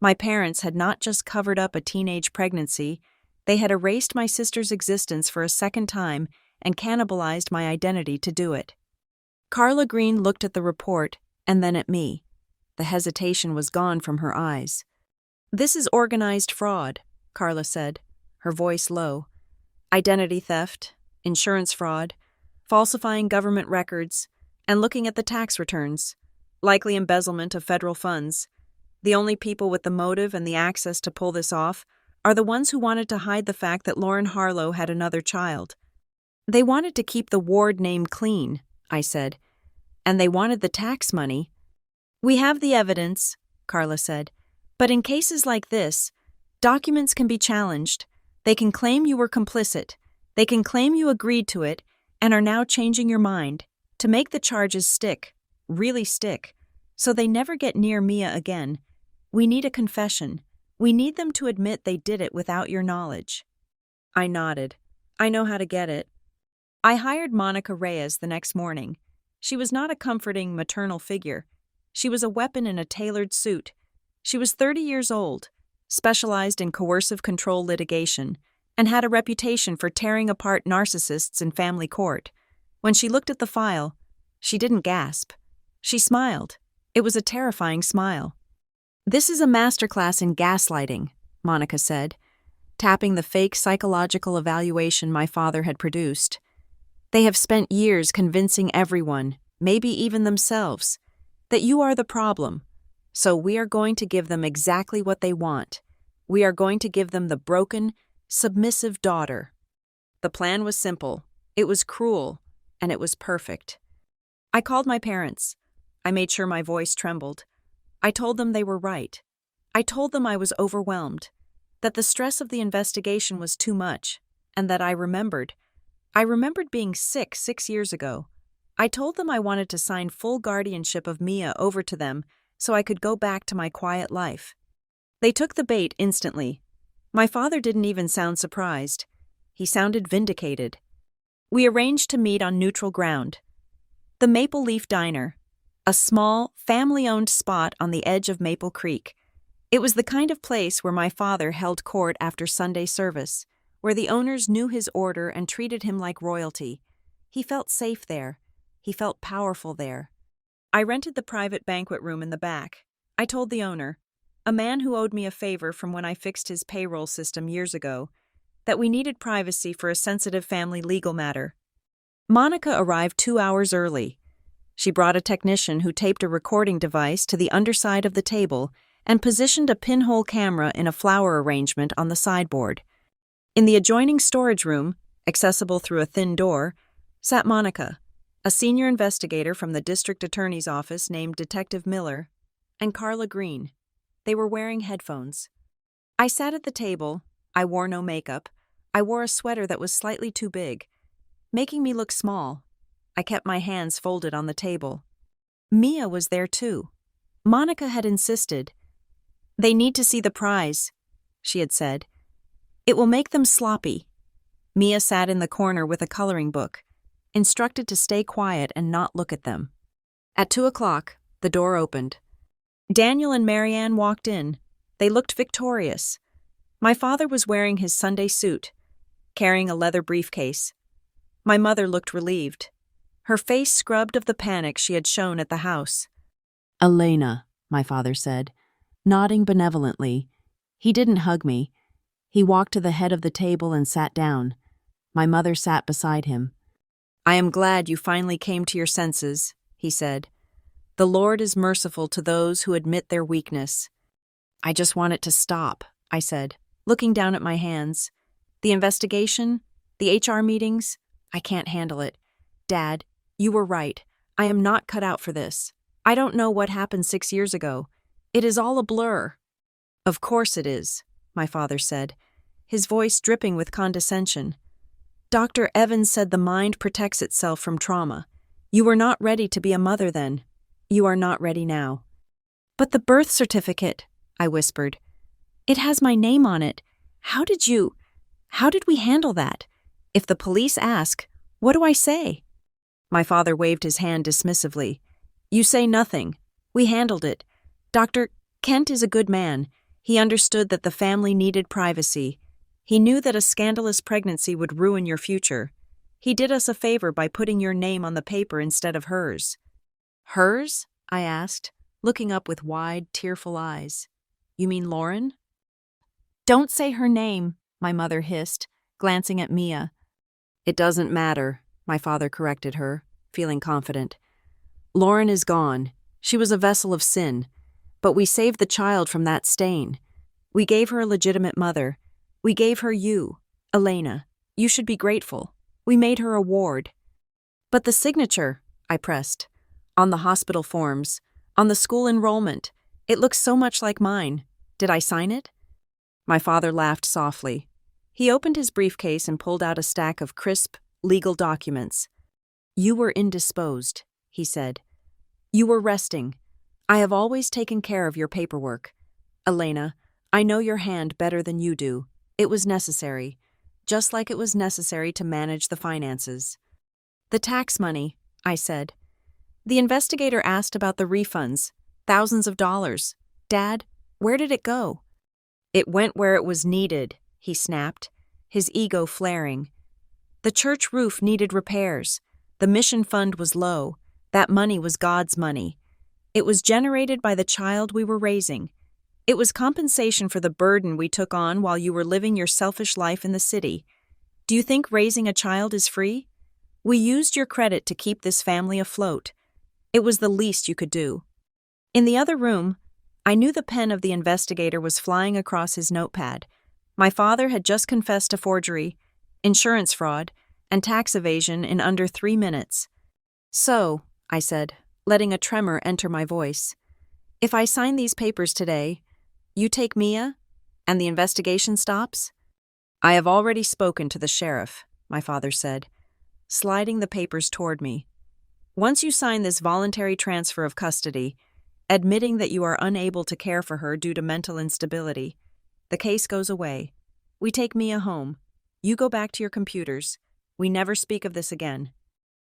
My parents had not just covered up a teenage pregnancy, they had erased my sister's existence for a second time and cannibalized my identity to do it. Carla Green looked at the report and then at me. The hesitation was gone from her eyes. "This is organized fraud," Carla said, her voice low. "Identity theft, insurance fraud, falsifying government records, and looking at the tax returns, likely embezzlement of federal funds. The only people with the motive and the access to pull this off are the ones who wanted to hide the fact that Lauren Harlow had another child. They wanted to keep the ward name clean, I said, and they wanted the tax money. We have the evidence, Carla said, but in cases like this, documents can be challenged. They can claim you were complicit. They can claim you agreed to it and are now changing your mind to make the charges stick, really stick, so they never get near Mia again. We need a confession. We need them to admit they did it without your knowledge. I nodded. I know how to get it. I hired Monica Reyes the next morning. She was not a comforting maternal figure. She was a weapon in a tailored suit. She was 30 years old, specialized in coercive control litigation, and had a reputation for tearing apart narcissists in family court. When she looked at the file, she didn't gasp. She smiled. It was a terrifying smile. "This is a masterclass in gaslighting," Monica said, tapping the fake psychological evaluation my father had produced. "They have spent years convincing everyone, maybe even themselves, that you are the problem. So we are going to give them exactly what they want. We are going to give them the broken, submissive daughter." The plan was simple. It was cruel, and it was perfect. I called my parents. I made sure my voice trembled. I told them they were right. I told them I was overwhelmed, that the stress of the investigation was too much, and that I remembered being sick 6 years ago. I told them I wanted to sign full guardianship of Mia over to them so I could go back to my quiet life. They took the bait instantly. My father didn't even sound surprised. He sounded vindicated. We arranged to meet on neutral ground. The Maple Leaf Diner, a small, family-owned spot on the edge of Maple Creek. It was the kind of place where my father held court after Sunday service, where the owners knew his order and treated him like royalty. He felt safe there. He felt powerful there. I rented the private banquet room in the back. I told the owner, a man who owed me a favor from when I fixed his payroll system years ago, that we needed privacy for a sensitive family legal matter. Monica arrived 2 hours early. She brought a technician who taped a recording device to the underside of the table and positioned a pinhole camera in a flower arrangement on the sideboard. In the adjoining storage room, accessible through a thin door, sat Monica, a senior investigator from the district attorney's office named Detective Miller, and Carla Green. They were wearing headphones. I sat at the table. I wore no makeup. I wore a sweater that was slightly too big, making me look small. I kept my hands folded on the table. Mia was there too. Monica had insisted. "They need to see the prize," she had said. "It will make them sloppy." Mia sat in the corner with a coloring book, instructed to stay quiet and not look at them. At 2:00, the door opened. Daniel and Marianne walked in. They looked victorious. My father was wearing his Sunday suit, carrying a leather briefcase. My mother looked relieved, her face scrubbed of the panic she had shown at the house. "Elena," my father said, nodding benevolently. He didn't hug me. He walked to the head of the table and sat down. My mother sat beside him. "I am glad you finally came to your senses," he said. "The Lord is merciful to those who admit their weakness." "I just want it to stop," I said, looking down at my hands. "The investigation, the HR meetings, I can't handle it. Dad, you were right. I am not cut out for this. I don't know what happened 6 years ago. It is all a blur." "Of course it is," my father said, his voice dripping with condescension. "Dr. Evans said the mind protects itself from trauma. You were not ready to be a mother then. You are not ready now." "But the birth certificate," I whispered. "It has my name on it. How did we handle that? If the police ask, what do I say?" My father waved his hand dismissively. "You say nothing. We handled it. Dr. Kent is a good man. He understood that the family needed privacy. He knew that a scandalous pregnancy would ruin your future. He did us a favor by putting your name on the paper instead of hers." "Hers?" I asked, looking up with wide, tearful eyes. "You mean Lauren?" "Don't say her name," my mother hissed, glancing at Mia. "It doesn't matter," my father corrected her, feeling confident. Lauren is gone. She was a vessel of sin. But we saved the child from that stain. We gave her a legitimate mother. We gave her you, Elena. You should be grateful. We made her a ward. But the signature, I pressed. On the hospital forms, on the school enrollment. It looks so much like mine. Did I sign it? My father laughed softly. He opened his briefcase and pulled out a stack of crisp, legal documents. You were indisposed, he said. You were resting. I have always taken care of your paperwork. Elena, I know your hand better than you do. It was necessary, just like it was necessary to manage the finances. The tax money, I said. The investigator asked about the refunds, thousands of dollars. Dad, where did it go? It went where it was needed, he snapped, his ego flaring. The church roof needed repairs. The mission fund was low. That money was God's money. It was generated by the child we were raising. It was compensation for the burden we took on while you were living your selfish life in the city. Do you think raising a child is free? We used your credit to keep this family afloat. It was the least you could do. In the other room, I knew the pen of the investigator was flying across his notepad. My father had just confessed to forgery, insurance fraud, and tax evasion in under 3 minutes. So, I said, letting a tremor enter my voice, if I sign these papers today, you take Mia, and the investigation stops? I have already spoken to the sheriff, my father said, sliding the papers toward me. Once you sign this voluntary transfer of custody, admitting that you are unable to care for her due to mental instability, the case goes away. We take Mia home. You go back to your computers. We never speak of this again.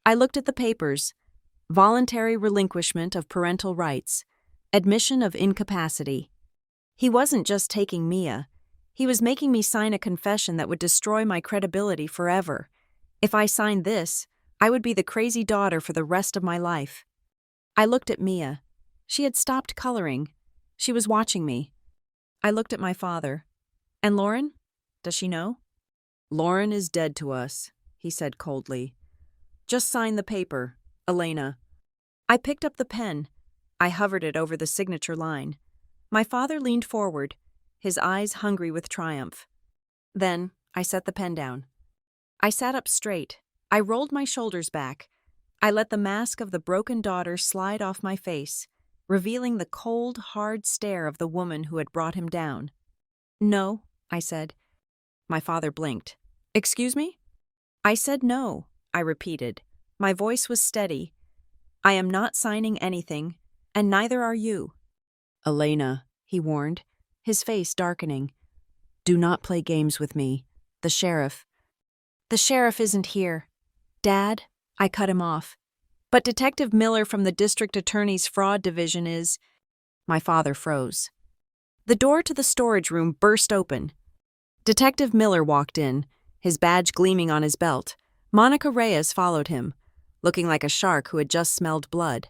I looked at the papers. Voluntary relinquishment of parental rights. Admission of incapacity. He wasn't just taking Mia. He was making me sign a confession that would destroy my credibility forever. If I signed this, I would be the crazy daughter for the rest of my life. I looked at Mia. She had stopped coloring. She was watching me. I looked at my father. And Lauren? Does she know? Lauren is dead to us, he said coldly. Just sign the paper, Elena. I picked up the pen. I hovered it over the signature line. My father leaned forward, his eyes hungry with triumph. Then I set the pen down. I sat up straight. I rolled my shoulders back. I let the mask of the broken daughter slide off my face, revealing the cold, hard stare of the woman who had brought him down. No, I said. My father blinked. Excuse me? I said no, I repeated. My voice was steady. I am not signing anything, and neither are you. Elena, he warned, his face darkening. Do not play games with me. The sheriff isn't here. Dad, I cut him off. But Detective Miller from the District Attorney's Fraud Division is... My father froze. The door to the storage room burst open. Detective Miller walked in, his badge gleaming on his belt. Monica Reyes followed him, looking like a shark who had just smelled blood.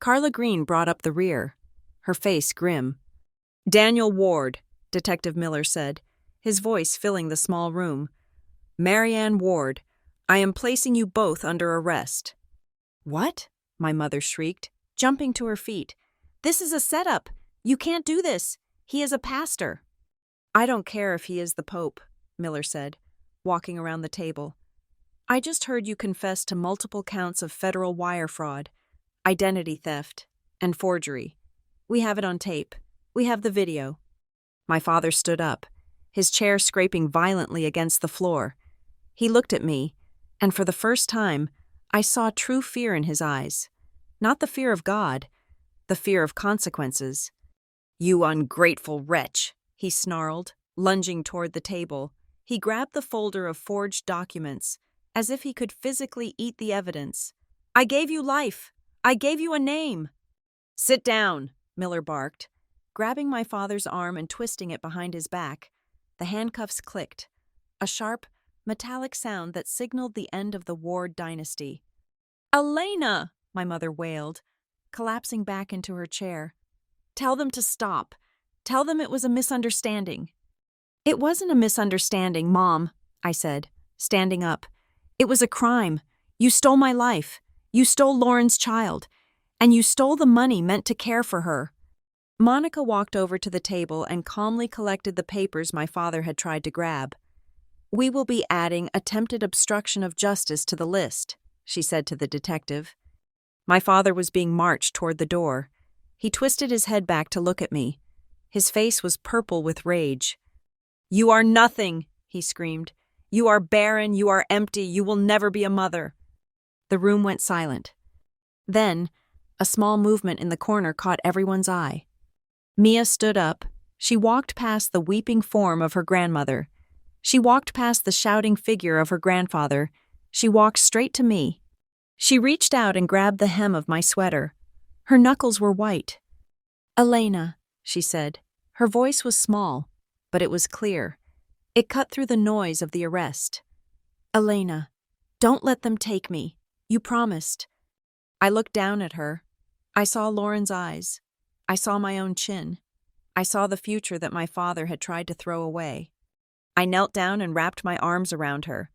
Carla Green brought up the rear, her face grim. Daniel Ward, Detective Miller said, his voice filling the small room. Marianne Ward, I am placing you both under arrest. What? My mother shrieked, jumping to her feet. This is a setup. You can't do this. He is a pastor. I don't care if he is the Pope, Miller said, walking around the table. I just heard you confess to multiple counts of federal wire fraud, identity theft, and forgery. We have it on tape. We have the video. My father stood up, his chair scraping violently against the floor. He looked at me, and for the first time, I saw true fear in his eyes. Not the fear of God, the fear of consequences. You ungrateful wretch, he snarled, lunging toward the table. He grabbed the folder of forged documents, as if he could physically eat the evidence. I gave you life. I gave you a name. Sit down, Miller barked, grabbing my father's arm and twisting it behind his back. The handcuffs clicked, a sharp, metallic sound that signaled the end of the Ward dynasty. Elena, my mother wailed, collapsing back into her chair. Tell them to stop. Tell them it was a misunderstanding. It wasn't a misunderstanding, Mom, I said, standing up. It was a crime. You stole my life. You stole Lauren's child. And you stole the money meant to care for her." Monica walked over to the table and calmly collected the papers my father had tried to grab. "We will be adding attempted obstruction of justice to the list," she said to the detective. My father was being marched toward the door. He twisted his head back to look at me. His face was purple with rage. "You are nothing," he screamed. "You are barren, you are empty, you will never be a mother." The room went silent. Then, a small movement in the corner caught everyone's eye. Mia stood up. She walked past the weeping form of her grandmother. She walked past the shouting figure of her grandfather. She walked straight to me. She reached out and grabbed the hem of my sweater. Her knuckles were white. "Elena," she said. Her voice was small, but it was clear. It cut through the noise of the arrest. "Elena, don't let them take me. You promised." I looked down at her. I saw Lauren's eyes. I saw my own chin. I saw the future that my father had tried to throw away. I knelt down and wrapped my arms around her.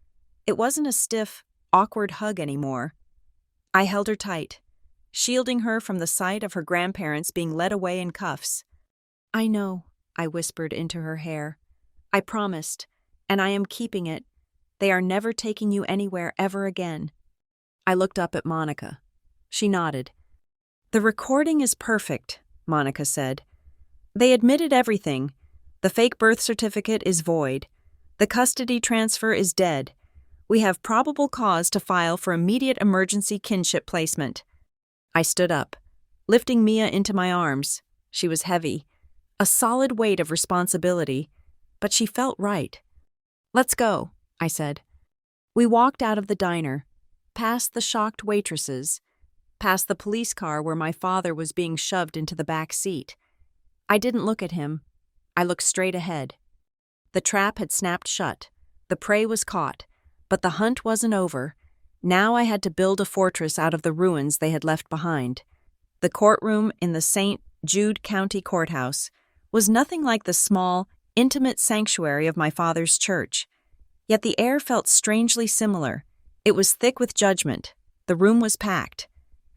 It wasn't a stiff, awkward hug anymore. I held her tight, shielding her from the sight of her grandparents being led away in cuffs. "I know," I whispered into her hair. "I promised, and I am keeping it. They are never taking you anywhere ever again." I looked up at Monica. She nodded. "The recording is perfect," Monica said. "They admitted everything. The fake birth certificate is void. The custody transfer is dead. We have probable cause to file for immediate emergency kinship placement." I stood up, lifting Mia into my arms. She was heavy, a solid weight of responsibility, but she felt right. "Let's go," I said. We walked out of the diner, past the shocked waitresses, past the police car where my father was being shoved into the back seat. I didn't look at him. I looked straight ahead. The trap had snapped shut. The prey was caught. But the hunt wasn't over. Now I had to build a fortress out of the ruins they had left behind. The courtroom in the St. Jude County Courthouse was nothing like the small, intimate sanctuary of my father's church. Yet the air felt strangely similar. It was thick with judgment. The room was packed.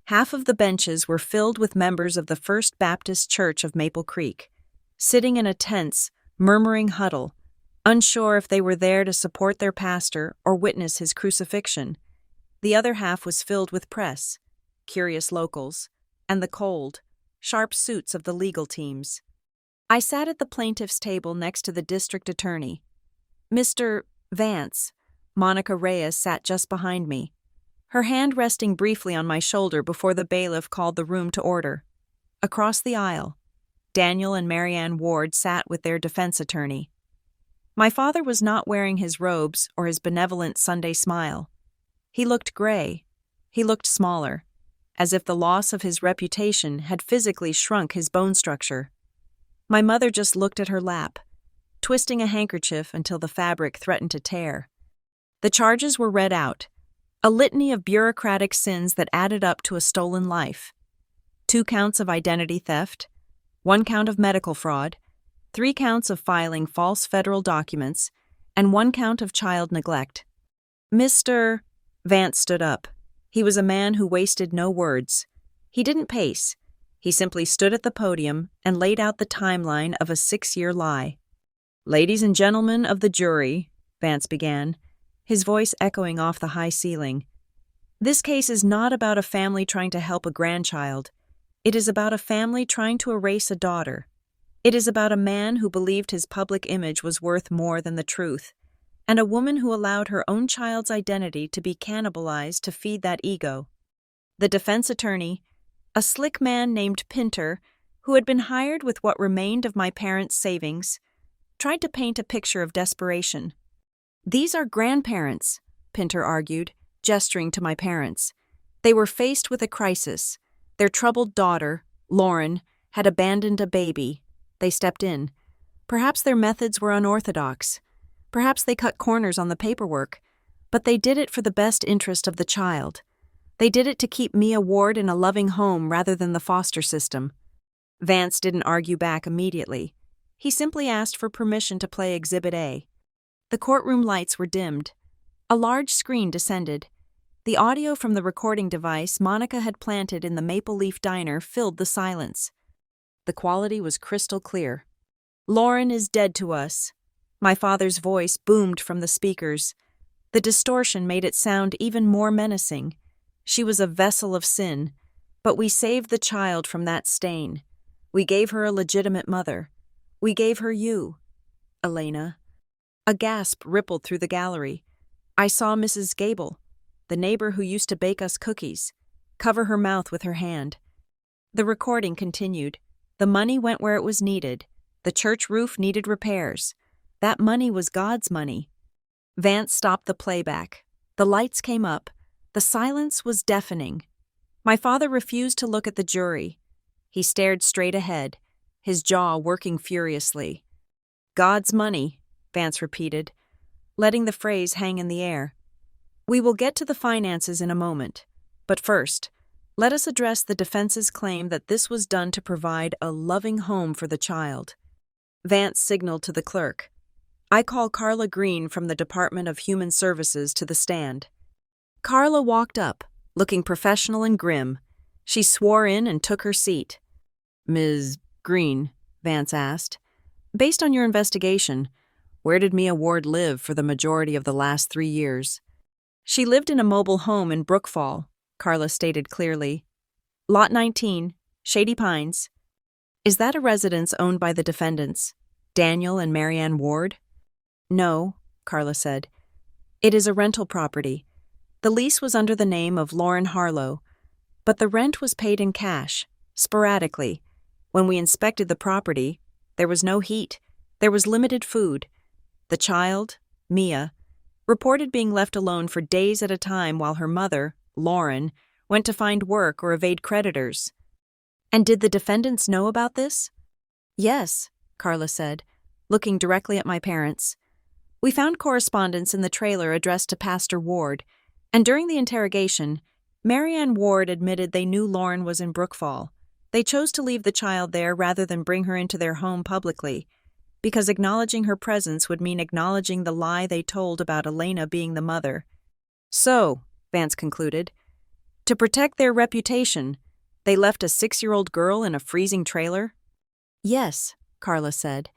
Half of the benches were filled with members of the First Baptist Church of Maple Creek, sitting in a tense, murmuring huddle, unsure if they were there to support their pastor or witness his crucifixion. The other half was filled with press, curious locals, and the cold, sharp suits of the legal teams. I sat at the plaintiff's table next to the district attorney. Mr. Vance, Monica Reyes, sat just behind me, her hand resting briefly on my shoulder before the bailiff called the room to order. Across the aisle, Daniel and Marianne Ward sat with their defense attorney. My father was not wearing his robes or his benevolent Sunday smile. He looked gray. He looked smaller, as if the loss of his reputation had physically shrunk his bone structure. My mother just looked at her lap, twisting a handkerchief until the fabric threatened to tear. The charges were read out, a litany of bureaucratic sins that added up to a stolen life. 2 counts of identity theft, 1 count of medical fraud, 3 counts of filing false federal documents, and 1 count of child neglect. Mr. Vance stood up. He was a man who wasted no words. He didn't pace. He simply stood at the podium and laid out the timeline of a 6-year lie. "Ladies and gentlemen of the jury," Vance began, his voice echoing off the high ceiling. "This case is not about a family trying to help a grandchild. It is about a family trying to erase a daughter. It is about a man who believed his public image was worth more than the truth, and a woman who allowed her own child's identity to be cannibalized to feed that ego." The defense attorney, a slick man named Pinter, who had been hired with what remained of my parents' savings, tried to paint a picture of desperation. "These are grandparents," Pinter argued, gesturing to my parents. They were faced with a crisis. Their troubled daughter, Lauren, had abandoned a baby. They stepped in. Perhaps their methods were unorthodox. Perhaps they cut corners on the paperwork. But they did it for the best interest of the child. They did it to keep Mia Ward in a loving home rather than the foster system. Vance didn't argue back immediately. He simply asked for permission to play Exhibit A. The courtroom lights were dimmed. A large screen descended. The audio from the recording device Monica had planted in the Maple Leaf Diner filled the silence. The quality was crystal clear. "Lauren is dead to us." My father's voice boomed from the speakers. The distortion made it sound even more menacing. She was a vessel of sin, but we saved the child from that stain. We gave her a legitimate mother. We gave her you, Elena. A gasp rippled through the gallery. I saw Mrs. Gable, the neighbor who used to bake us cookies, cover her mouth with her hand. The recording continued. The money went where it was needed. The church roof needed repairs. That money was God's money. Vance stopped the playback. The lights came up. The silence was deafening. My father refused to look at the jury. He stared straight ahead, his jaw working furiously. "God's money," Vance repeated, letting the phrase hang in the air. "We will get to the finances in a moment. But first, let us address the defense's claim that this was done to provide a loving home for the child." Vance signaled to the clerk. "I call Carla Green from the Department of Human Services to the stand." Carla walked up, looking professional and grim. She swore in and took her seat. "Ms. Green," Vance asked, "based on your investigation, where did Mia Ward live for the majority of the last 3 years?" "She lived in a mobile home in Brookfall," Carla stated clearly. "Lot 19, Shady Pines." "Is that a residence owned by the defendants, Daniel and Marianne Ward?" "No," Carla said. "It is a rental property. The lease was under the name of Lauren Harlow, but the rent was paid in cash, sporadically. When we inspected the property, there was no heat. There was limited food. The child, Mia, reported being left alone for days at a time while her mother, Lauren, went to find work or evade creditors." "And did the defendants know about this?" "Yes," Carla said, looking directly at my parents. "We found correspondence in the trailer addressed to Pastor Ward, and during the interrogation, Marianne Ward admitted they knew Lauren was in Brookfall. They chose to leave the child there rather than bring her into their home publicly, because acknowledging her presence would mean acknowledging the lie they told about Elena being the mother. So," Vance concluded, "to protect their reputation, they left a 6-year-old girl in a freezing trailer?" "Yes," Carla said.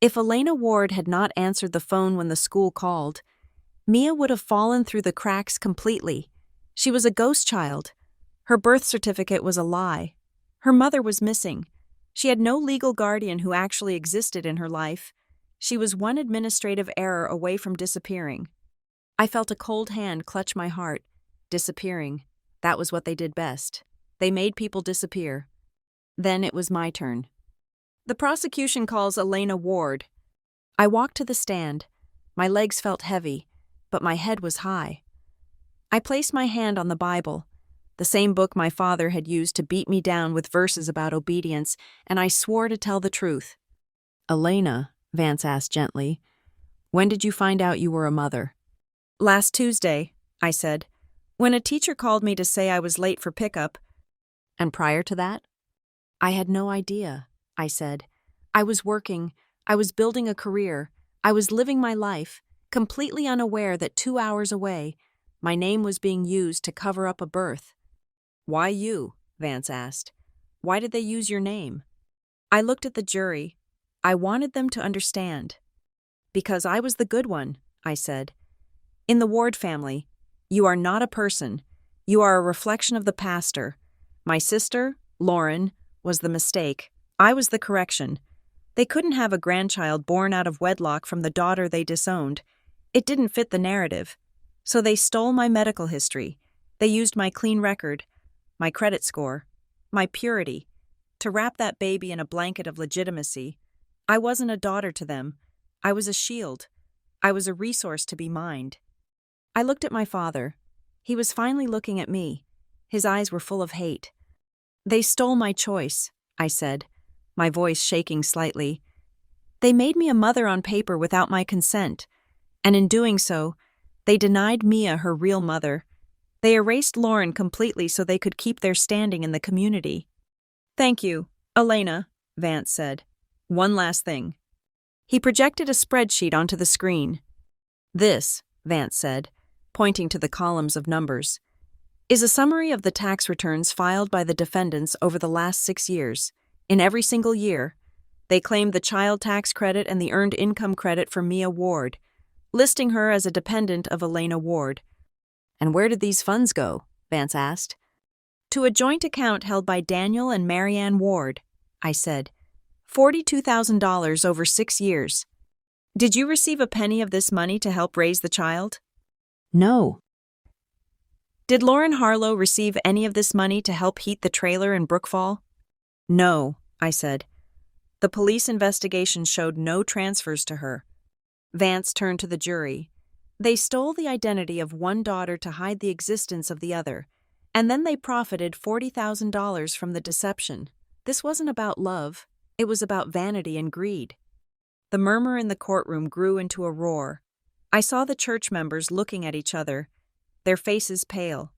"If Elena Ward had not answered the phone when the school called, Mia would have fallen through the cracks completely. She was a ghost child. Her birth certificate was a lie. Her mother was missing. She had no legal guardian who actually existed in her life. She was one administrative error away from disappearing." I felt a cold hand clutch my heart. Disappearing. That was what they did best. They made people disappear. Then it was my turn. "The prosecution calls Elena Ward." I walked to the stand. My legs felt heavy, but my head was high. I placed my hand on the Bible, the same book my father had used to beat me down with verses about obedience, and I swore to tell the truth. "Elena," Vance asked gently, "when did you find out you were a mother?" "Last Tuesday," I said, "when a teacher called me to say I was late for pickup." "And prior to that?" "I had no idea," I said. "I was working. I was building a career. I was living my life, completely unaware that 2 hours away, my name was being used to cover up a birth." "Why you?" Vance asked. "Why did they use your name?" I looked at the jury. I wanted them to understand. "Because I was the good one," I said. "In the Ward family, you are not a person. You are a reflection of the pastor. My sister, Lauren, was the mistake. I was the correction. They couldn't have a grandchild born out of wedlock from the daughter they disowned. It didn't fit the narrative. So they stole my medical history. They used my clean record, my credit score, my purity, to wrap that baby in a blanket of legitimacy. I wasn't a daughter to them. I was a shield. I was a resource to be mined." I looked at my father. He was finally looking at me. His eyes were full of hate. "They stole my choice," I said, my voice shaking slightly. "They made me a mother on paper without my consent, and in doing so, they denied Mia her real mother. They erased Lauren completely so they could keep their standing in the community." "Thank you, Elena," Vance said. "One last thing." He projected a spreadsheet onto the screen. "This," Vance said, pointing to the columns of numbers, is a summary of the tax returns filed by the defendants over the last 6 years. In every single year, they claimed the child tax credit and the earned income credit for Mia Ward, listing her as a dependent of Elena Ward. "And where did these funds go?" Vance asked. "To a joint account held by Daniel and Marianne Ward," I said. $42,000 over 6 years. "Did you receive a penny of this money to help raise the child?" "No." "Did Lauren Harlow receive any of this money to help heat the trailer in Brookfall?" "No," I said. "The police investigation showed no transfers to her." Vance turned to the jury. "They stole the identity of one daughter to hide the existence of the other, and then they profited $40,000 from the deception. This wasn't about love. It was about vanity and greed." The murmur in the courtroom grew into a roar. I saw the church members looking at each other, their faces pale.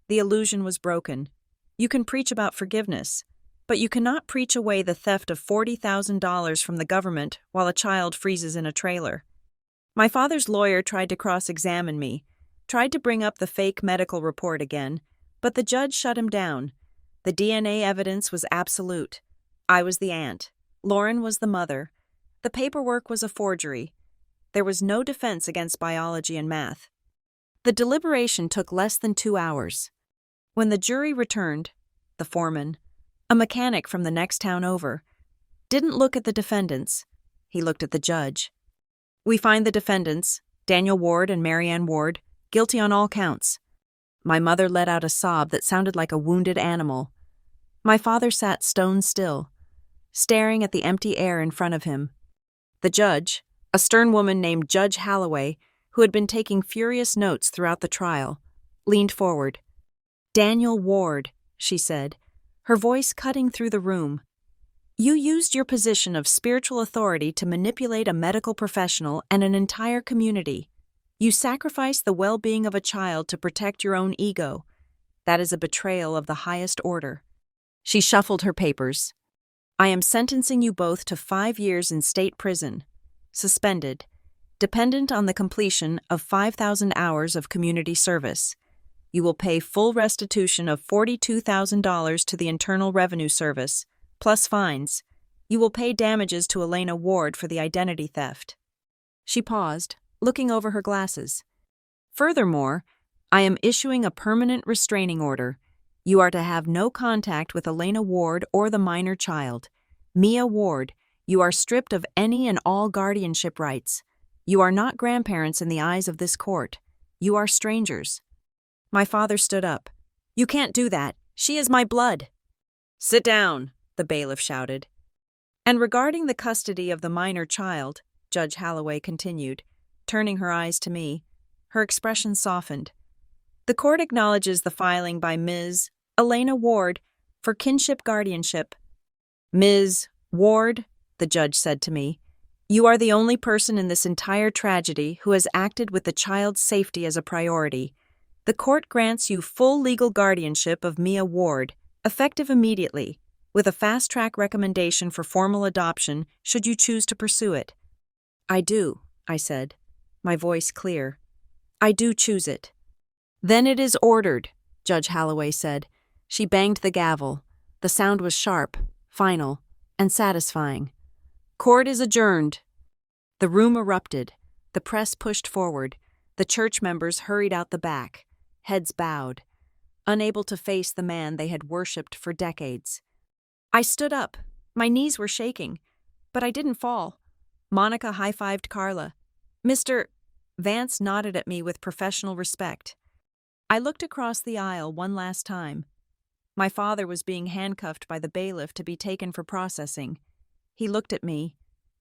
The illusion was broken. You can preach about forgiveness, but you cannot preach away the theft of $40,000 from the government while a child freezes in a trailer. My father's lawyer tried to cross-examine me, tried to bring up the fake medical report again, but the judge shut him down. The DNA evidence was absolute. I was the aunt. Lauren was the mother. The paperwork was a forgery. There was no defense against biology and math. The deliberation took less than 2 hours. When the jury returned, the foreman, a mechanic from the next town over, didn't look at the defendants. He looked at the judge. "We find the defendants, Daniel Ward and Marianne Ward, guilty on all counts." My mother let out a sob that sounded like a wounded animal. My father sat stone still, staring at the empty air in front of him. The judge, a stern woman named Judge Holloway, who had been taking furious notes throughout the trial, leaned forward. "Daniel Ward," she said, her voice cutting through the room. "You used your position of spiritual authority to manipulate a medical professional and an entire community. You sacrificed the well-being of a child to protect your own ego. That is a betrayal of the highest order." She shuffled her papers. "I am sentencing you both to 5 years in state prison, suspended, dependent on the completion of 5,000 hours of community service. You will pay full restitution of $42,000 to the Internal Revenue Service, plus fines. You will pay damages to Elena Ward for the identity theft." She paused, looking over her glasses. "Furthermore, I am issuing a permanent restraining order. You are to have no contact with Elena Ward or the minor child. Mia Ward, you are stripped of any and all guardianship rights. You are not grandparents in the eyes of this court. You are strangers." My father stood up. "You can't do that. She is my blood." "Sit down," the bailiff shouted. "And regarding the custody of the minor child," Judge Holloway continued, turning her eyes to me, her expression softened. "The court acknowledges the filing by Ms. Elena Ward for kinship guardianship." "Ms. Ward," the judge said to me, "you are the only person in this entire tragedy who has acted with the child's safety as a priority. The court grants you full legal guardianship of Mia Ward, effective immediately, with a fast-track recommendation for formal adoption should you choose to pursue it." "I do," I said, my voice clear. "I do choose it." "Then it is ordered," Judge Holloway said. She banged the gavel. The sound was sharp, final, and satisfying. "Court is adjourned." The room erupted. The press pushed forward. The church members hurried out the back, heads bowed, unable to face the man they had worshipped for decades. I stood up. My knees were shaking, but I didn't fall. Monica high-fived Carla. "Mr. Vance nodded at me with professional respect. I looked across the aisle one last time. My father was being handcuffed by the bailiff to be taken for processing. He looked at me,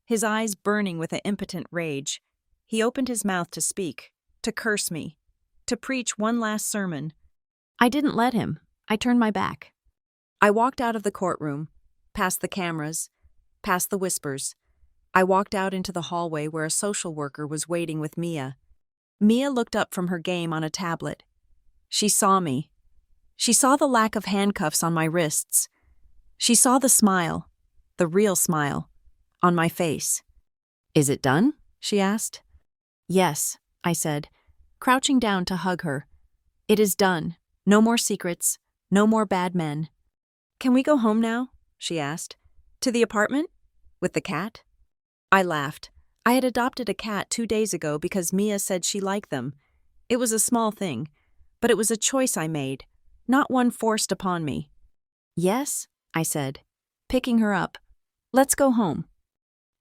his eyes burning with an impotent rage. He opened his mouth to speak, to curse me, to preach one last sermon. I didn't let him. I turned my back. I walked out of the courtroom, past the cameras, past the whispers. I walked out into the hallway where a social worker was waiting with Mia. Mia looked up from her game on a tablet. She saw me. She saw the lack of handcuffs on my wrists. She saw the smile, the real smile, on my face. "Is it done?" she asked. "Yes," I said, crouching down to hug her. "It is done. No more secrets. No more bad men." "Can we go home now?" she asked. "To the apartment? With the cat?" I laughed. I had adopted a cat 2 days ago because Mia said she liked them. It was a small thing, but it was a choice I made, not one forced upon me. "Yes," I said, picking her up. "Let's go home."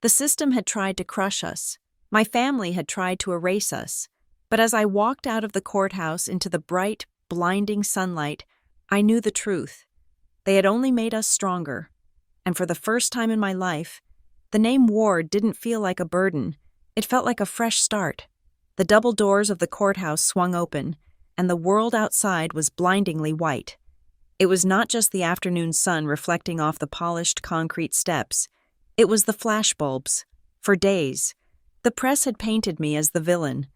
The system had tried to crush us. My family had tried to erase us. But as I walked out of the courthouse into the bright, blinding sunlight, I knew the truth. They had only made us stronger. And for the first time in my life, the name Ward didn't feel like a burden. It felt like a fresh start. The double doors of the courthouse swung open, and the world outside was blindingly white. It was not just the afternoon sun reflecting off the polished concrete steps. It was the flashbulbs. For days, the press had painted me as the villain,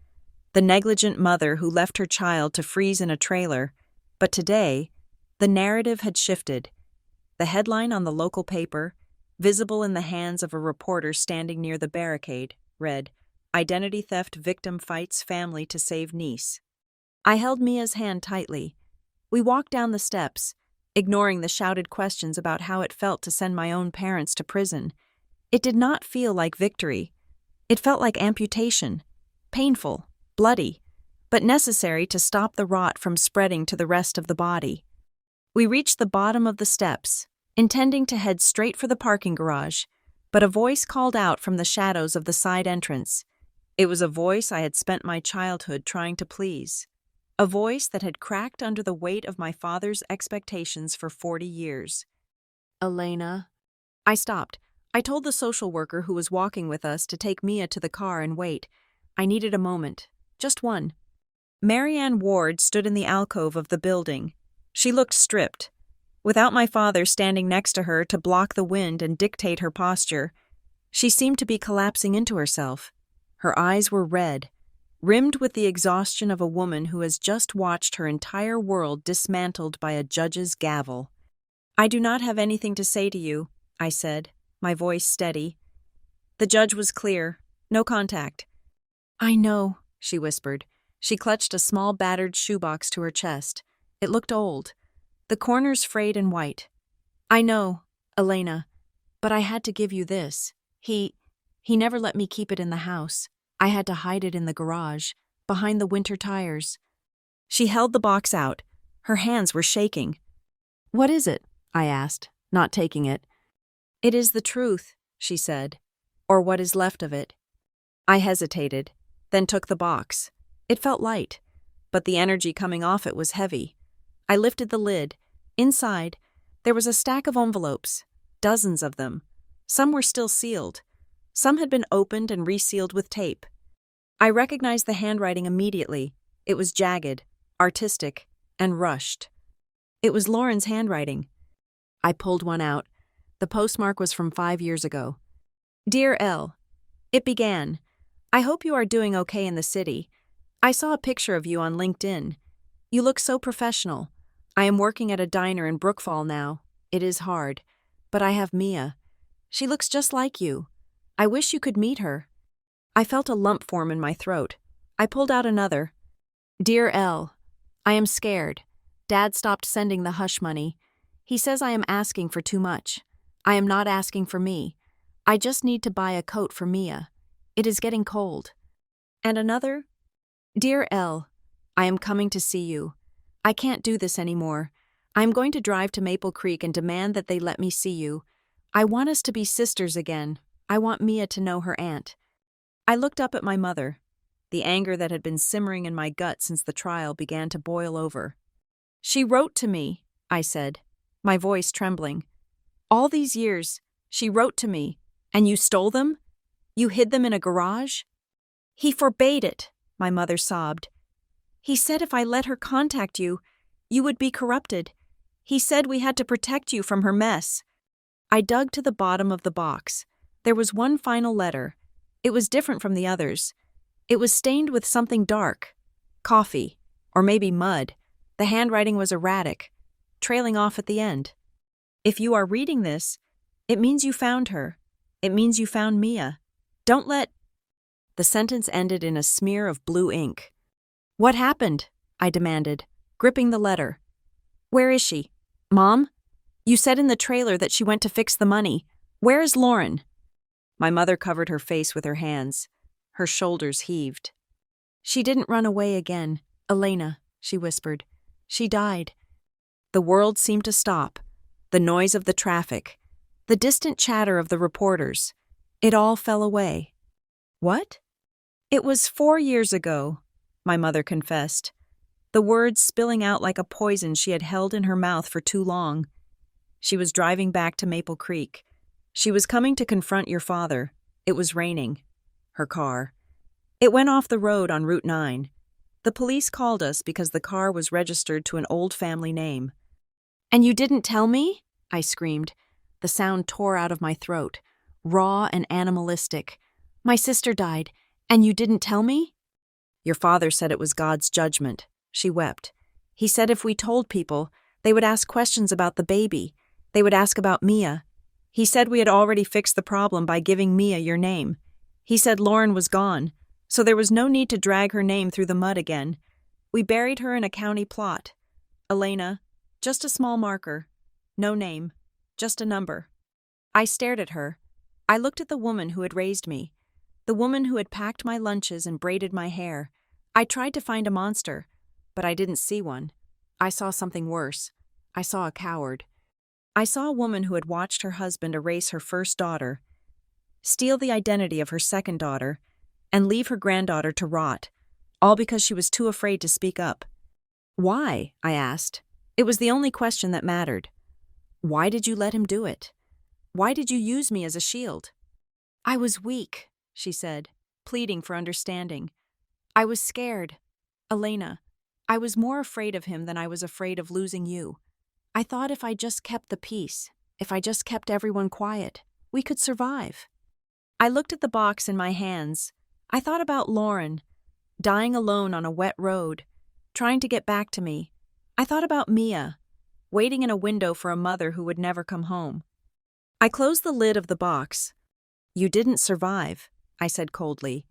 the negligent mother who left her child to freeze in a trailer. But today, the narrative had shifted. The headline on the local paper, visible in the hands of a reporter standing near the barricade, read, "Identity theft victim fights family to save niece." I held Mia's hand tightly. We walked down the steps, ignoring the shouted questions about how it felt to send my own parents to prison. It did not feel like victory. It felt like amputation. Painful, bloody, but necessary to stop the rot from spreading to the rest of the body. We reached the bottom of the steps, intending to head straight for the parking garage, but a voice called out from the shadows of the side entrance. It was a voice I had spent my childhood trying to please. A voice that had cracked under the weight of my father's expectations for 40 years. "Elena." I stopped. I told the social worker who was walking with us to take Mia to the car and wait. I needed a moment. Just one. Marianne Ward stood in the alcove of the building. She looked stripped. Without my father standing next to her to block the wind and dictate her posture, she seemed to be collapsing into herself. Her eyes were red, rimmed with the exhaustion of a woman who has just watched her entire world dismantled by a judge's gavel. "I do not have anything to say to you," I said, my voice steady. The judge was clear. No contact. "I know," she whispered. She clutched a small battered shoebox to her chest. It looked old, the corners frayed and white. "I know, Elena, but I had to give you this. He never let me keep it in the house. I had to hide it in the garage, behind the winter tires." She held the box out. Her hands were shaking. "What is it?" I asked, not taking it. "It is the truth," she said, "or what is left of it." I hesitated, then took the box. It felt light, but the energy coming off it was heavy. I lifted the lid. Inside, there was a stack of envelopes, dozens of them. Some were still sealed. Some had been opened and resealed with tape. I recognized the handwriting immediately. It was jagged, artistic, and rushed. It was Lauren's handwriting. I pulled one out. The postmark was from 5 years ago. "Dear Elle," it began, "I hope you are doing okay in the city. I saw a picture of you on LinkedIn. You look so professional. I am working at a diner in Brookfall now. It is hard. But I have Mia. She looks just like you. I wish you could meet her." I felt a lump form in my throat. I pulled out another. "Dear Elle, I am scared. Dad stopped sending the hush money. He says I am asking for too much. I am not asking for me. I just need to buy a coat for Mia. It is getting cold." And another. "Dear Elle, I am coming to see you. I can't do this anymore. I am going to drive to Maple Creek and demand that they let me see you. I want us to be sisters again. I want Mia to know her aunt." I looked up at my mother. The anger that had been simmering in my gut since the trial began to boil over. "She wrote to me," I said, my voice trembling. "All these years, she wrote to me, and you stole them? You hid them in a garage?" "He forbade it," my mother sobbed. "He said if I let her contact you, you would be corrupted. He said we had to protect you from her mess." I dug to the bottom of the box. There was one final letter. It was different from the others. It was stained with something dark. Coffee, or maybe mud. The handwriting was erratic, trailing off at the end. "If you are reading this, it means you found her. It means you found Mia. Don't let—" The sentence ended in a smear of blue ink. What happened? I demanded, gripping the letter. Where is she? Mom? You said in the trailer that she went to fix the money. Where is Lauren? My mother covered her face with her hands. Her shoulders heaved. She didn't run away again. Elena, she whispered. She died. The world seemed to stop. The noise of the traffic. The distant chatter of the reporters. It all fell away. What? It was 4 years ago, my mother confessed, the words spilling out like a poison she had held in her mouth for too long. She was driving back to Maple Creek. She was coming to confront your father. It was raining. Her car. It went off the road on Route 9. The police called us because the car was registered to an old family name. And you didn't tell me? I screamed. The sound tore out of my throat, raw and animalistic. My sister died, and you didn't tell me? Your father said it was God's judgment. She wept. He said if we told people, they would ask questions about the baby. They would ask about Mia. He said we had already fixed the problem by giving Mia your name. He said Lauren was gone, so there was no need to drag her name through the mud again. We buried her in a county plot. Elena, just a small marker. No name, just a number. I stared at her. I looked at the woman who had raised me, the woman who had packed my lunches and braided my hair. I tried to find a monster, but I didn't see one. I saw something worse. I saw a coward. I saw a woman who had watched her husband erase her first daughter, steal the identity of her second daughter, and leave her granddaughter to rot, all because she was too afraid to speak up. Why? I asked. It was the only question that mattered. Why did you let him do it? Why did you use me as a shield? I was weak, she said, pleading for understanding. I was scared. Elena, I was more afraid of him than I was afraid of losing you. I thought if I just kept the peace, if I just kept everyone quiet, we could survive. I looked at the box in my hands. I thought about Lauren, dying alone on a wet road, trying to get back to me. I thought about Mia, waiting in a window for a mother who would never come home. I closed the lid of the box. You didn't survive, I said coldly.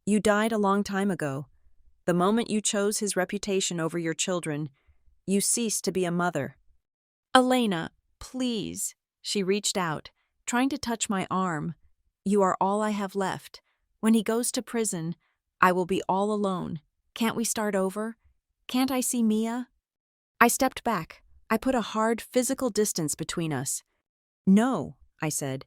You died a long time ago. The moment you chose his reputation over your children, you ceased to be a mother. Elena, please. She reached out, trying to touch my arm. You are all I have left. When he goes to prison, I will be all alone. Can't we start over? Can't I see Mia? I stepped back. I put a hard physical distance between us. No, I said.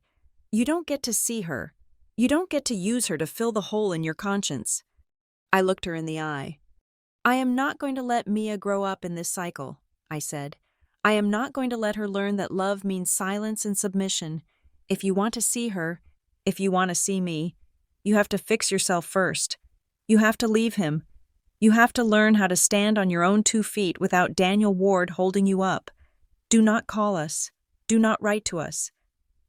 You don't get to see her. You don't get to use her to fill the hole in your conscience. I looked her in the eye. I am not going to let Mia grow up in this cycle, I said. I am not going to let her learn that love means silence and submission. If you want to see her, if you want to see me, you have to fix yourself first. You have to leave him. You have to learn how to stand on your own 2 feet without Daniel Ward holding you up. Do not call us. Do not write to us.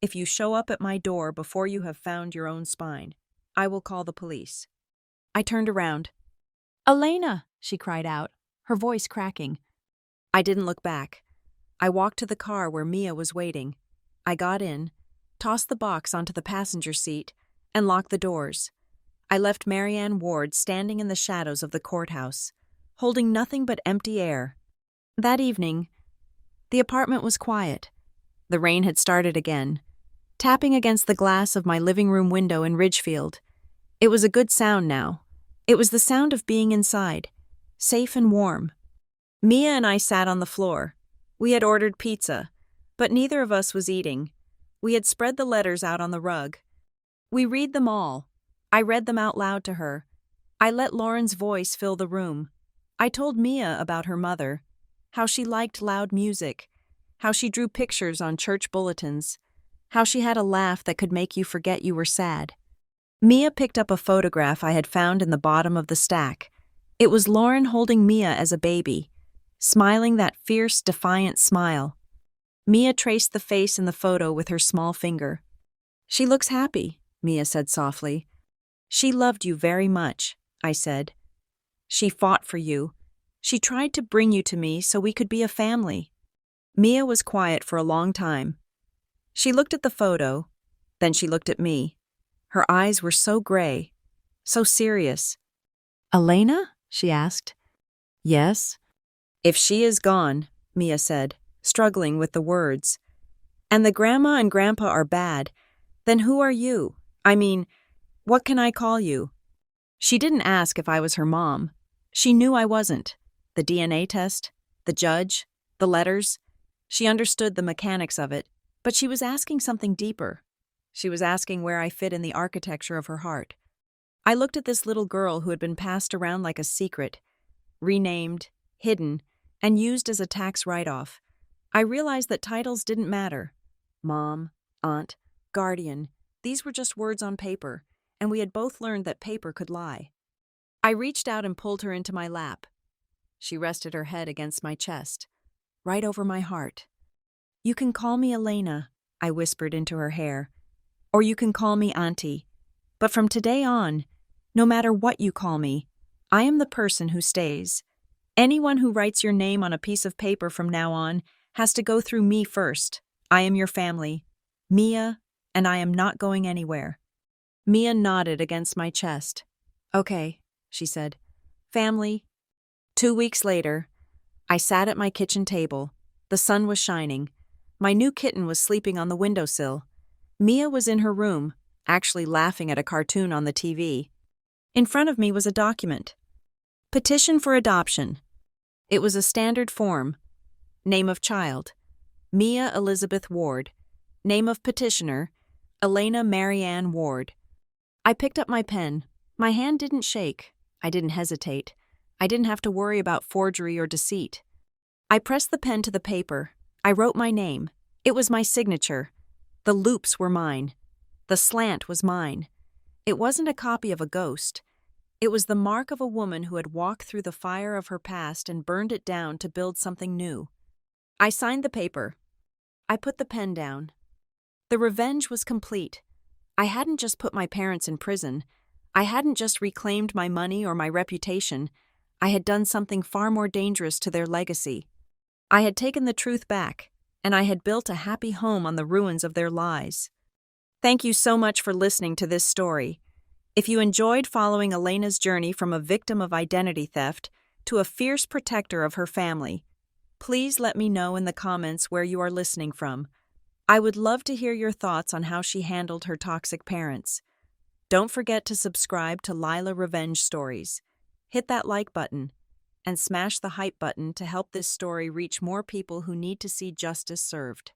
If you show up at my door before you have found your own spine, I will call the police. I turned around. Elena, she cried out, her voice cracking. I didn't look back. I walked to the car where Mia was waiting. I got in, tossed the box onto the passenger seat, and locked the doors. I left Marianne Ward standing in the shadows of the courthouse, holding nothing but empty air. That evening, the apartment was quiet. The rain had started again, tapping against the glass of my living room window in Ridgefield. It was a good sound now. It was the sound of being inside, safe and warm. Mia and I sat on the floor. We had ordered pizza, but neither of us was eating. We had spread the letters out on the rug. We read them all. I read them out loud to her. I let Lauren's voice fill the room. I told Mia about her mother, how she liked loud music, how she drew pictures on church bulletins, how she had a laugh that could make you forget you were sad. Mia picked up a photograph I had found in the bottom of the stack. It was Lauren holding Mia as a baby, smiling that fierce, defiant smile. Mia traced the face in the photo with her small finger. She looks happy, Mia said softly. She loved you very much, I said. She fought for you. She tried to bring you to me so we could be a family. Mia was quiet for a long time. She looked at the photo, then she looked at me. Her eyes were so gray, so serious. Elena? she asked. Yes. If she is gone, Mia said, struggling with the words, and the grandma and grandpa are bad, then who are you? I mean, what can I call you? She didn't ask if I was her mom. She knew I wasn't. The DNA test, the judge, the letters. She understood the mechanics of it, but she was asking something deeper. She was asking where I fit in the architecture of her heart. I looked at this little girl who had been passed around like a secret, renamed, hidden, and used as a tax write-off. I realized that titles didn't matter. Mom, aunt, guardian, these were just words on paper, and we had both learned that paper could lie. I reached out and pulled her into my lap. She rested her head against my chest, right over my heart. You can call me Elena, I whispered into her hair, or you can call me Auntie. But from today on, no matter what you call me, I am the person who stays. Anyone who writes your name on a piece of paper from now on has to go through me first. I am your family, Mia, and I am not going anywhere. Mia nodded against my chest. Okay, she said. Family. 2 weeks later, I sat at my kitchen table. The sun was shining. My new kitten was sleeping on the windowsill. Mia was in her room, actually laughing at a cartoon on the TV. In front of me was a document. Petition for adoption. It was a standard form. Name of child, Mia Elizabeth Ward. Name of petitioner, Elena Marianne Ward. I picked up my pen. My hand didn't shake. I didn't hesitate. I didn't have to worry about forgery or deceit. I pressed the pen to the paper. I wrote my name. It was my signature. The loops were mine. The slant was mine. It wasn't a copy of a ghost. It was the mark of a woman who had walked through the fire of her past and burned it down to build something new. I signed the paper. I put the pen down. The revenge was complete. I hadn't just put my parents in prison. I hadn't just reclaimed my money or my reputation. I had done something far more dangerous to their legacy. I had taken the truth back, and I had built a happy home on the ruins of their lies. Thank you so much for listening to this story. If you enjoyed following Elena's journey from a victim of identity theft to a fierce protector of her family, please let me know in the comments where you are listening from. I would love to hear your thoughts on how she handled her toxic parents. Don't forget to subscribe to Lila Revenge Stories. Hit that like button and smash the hype button to help this story reach more people who need to see justice served.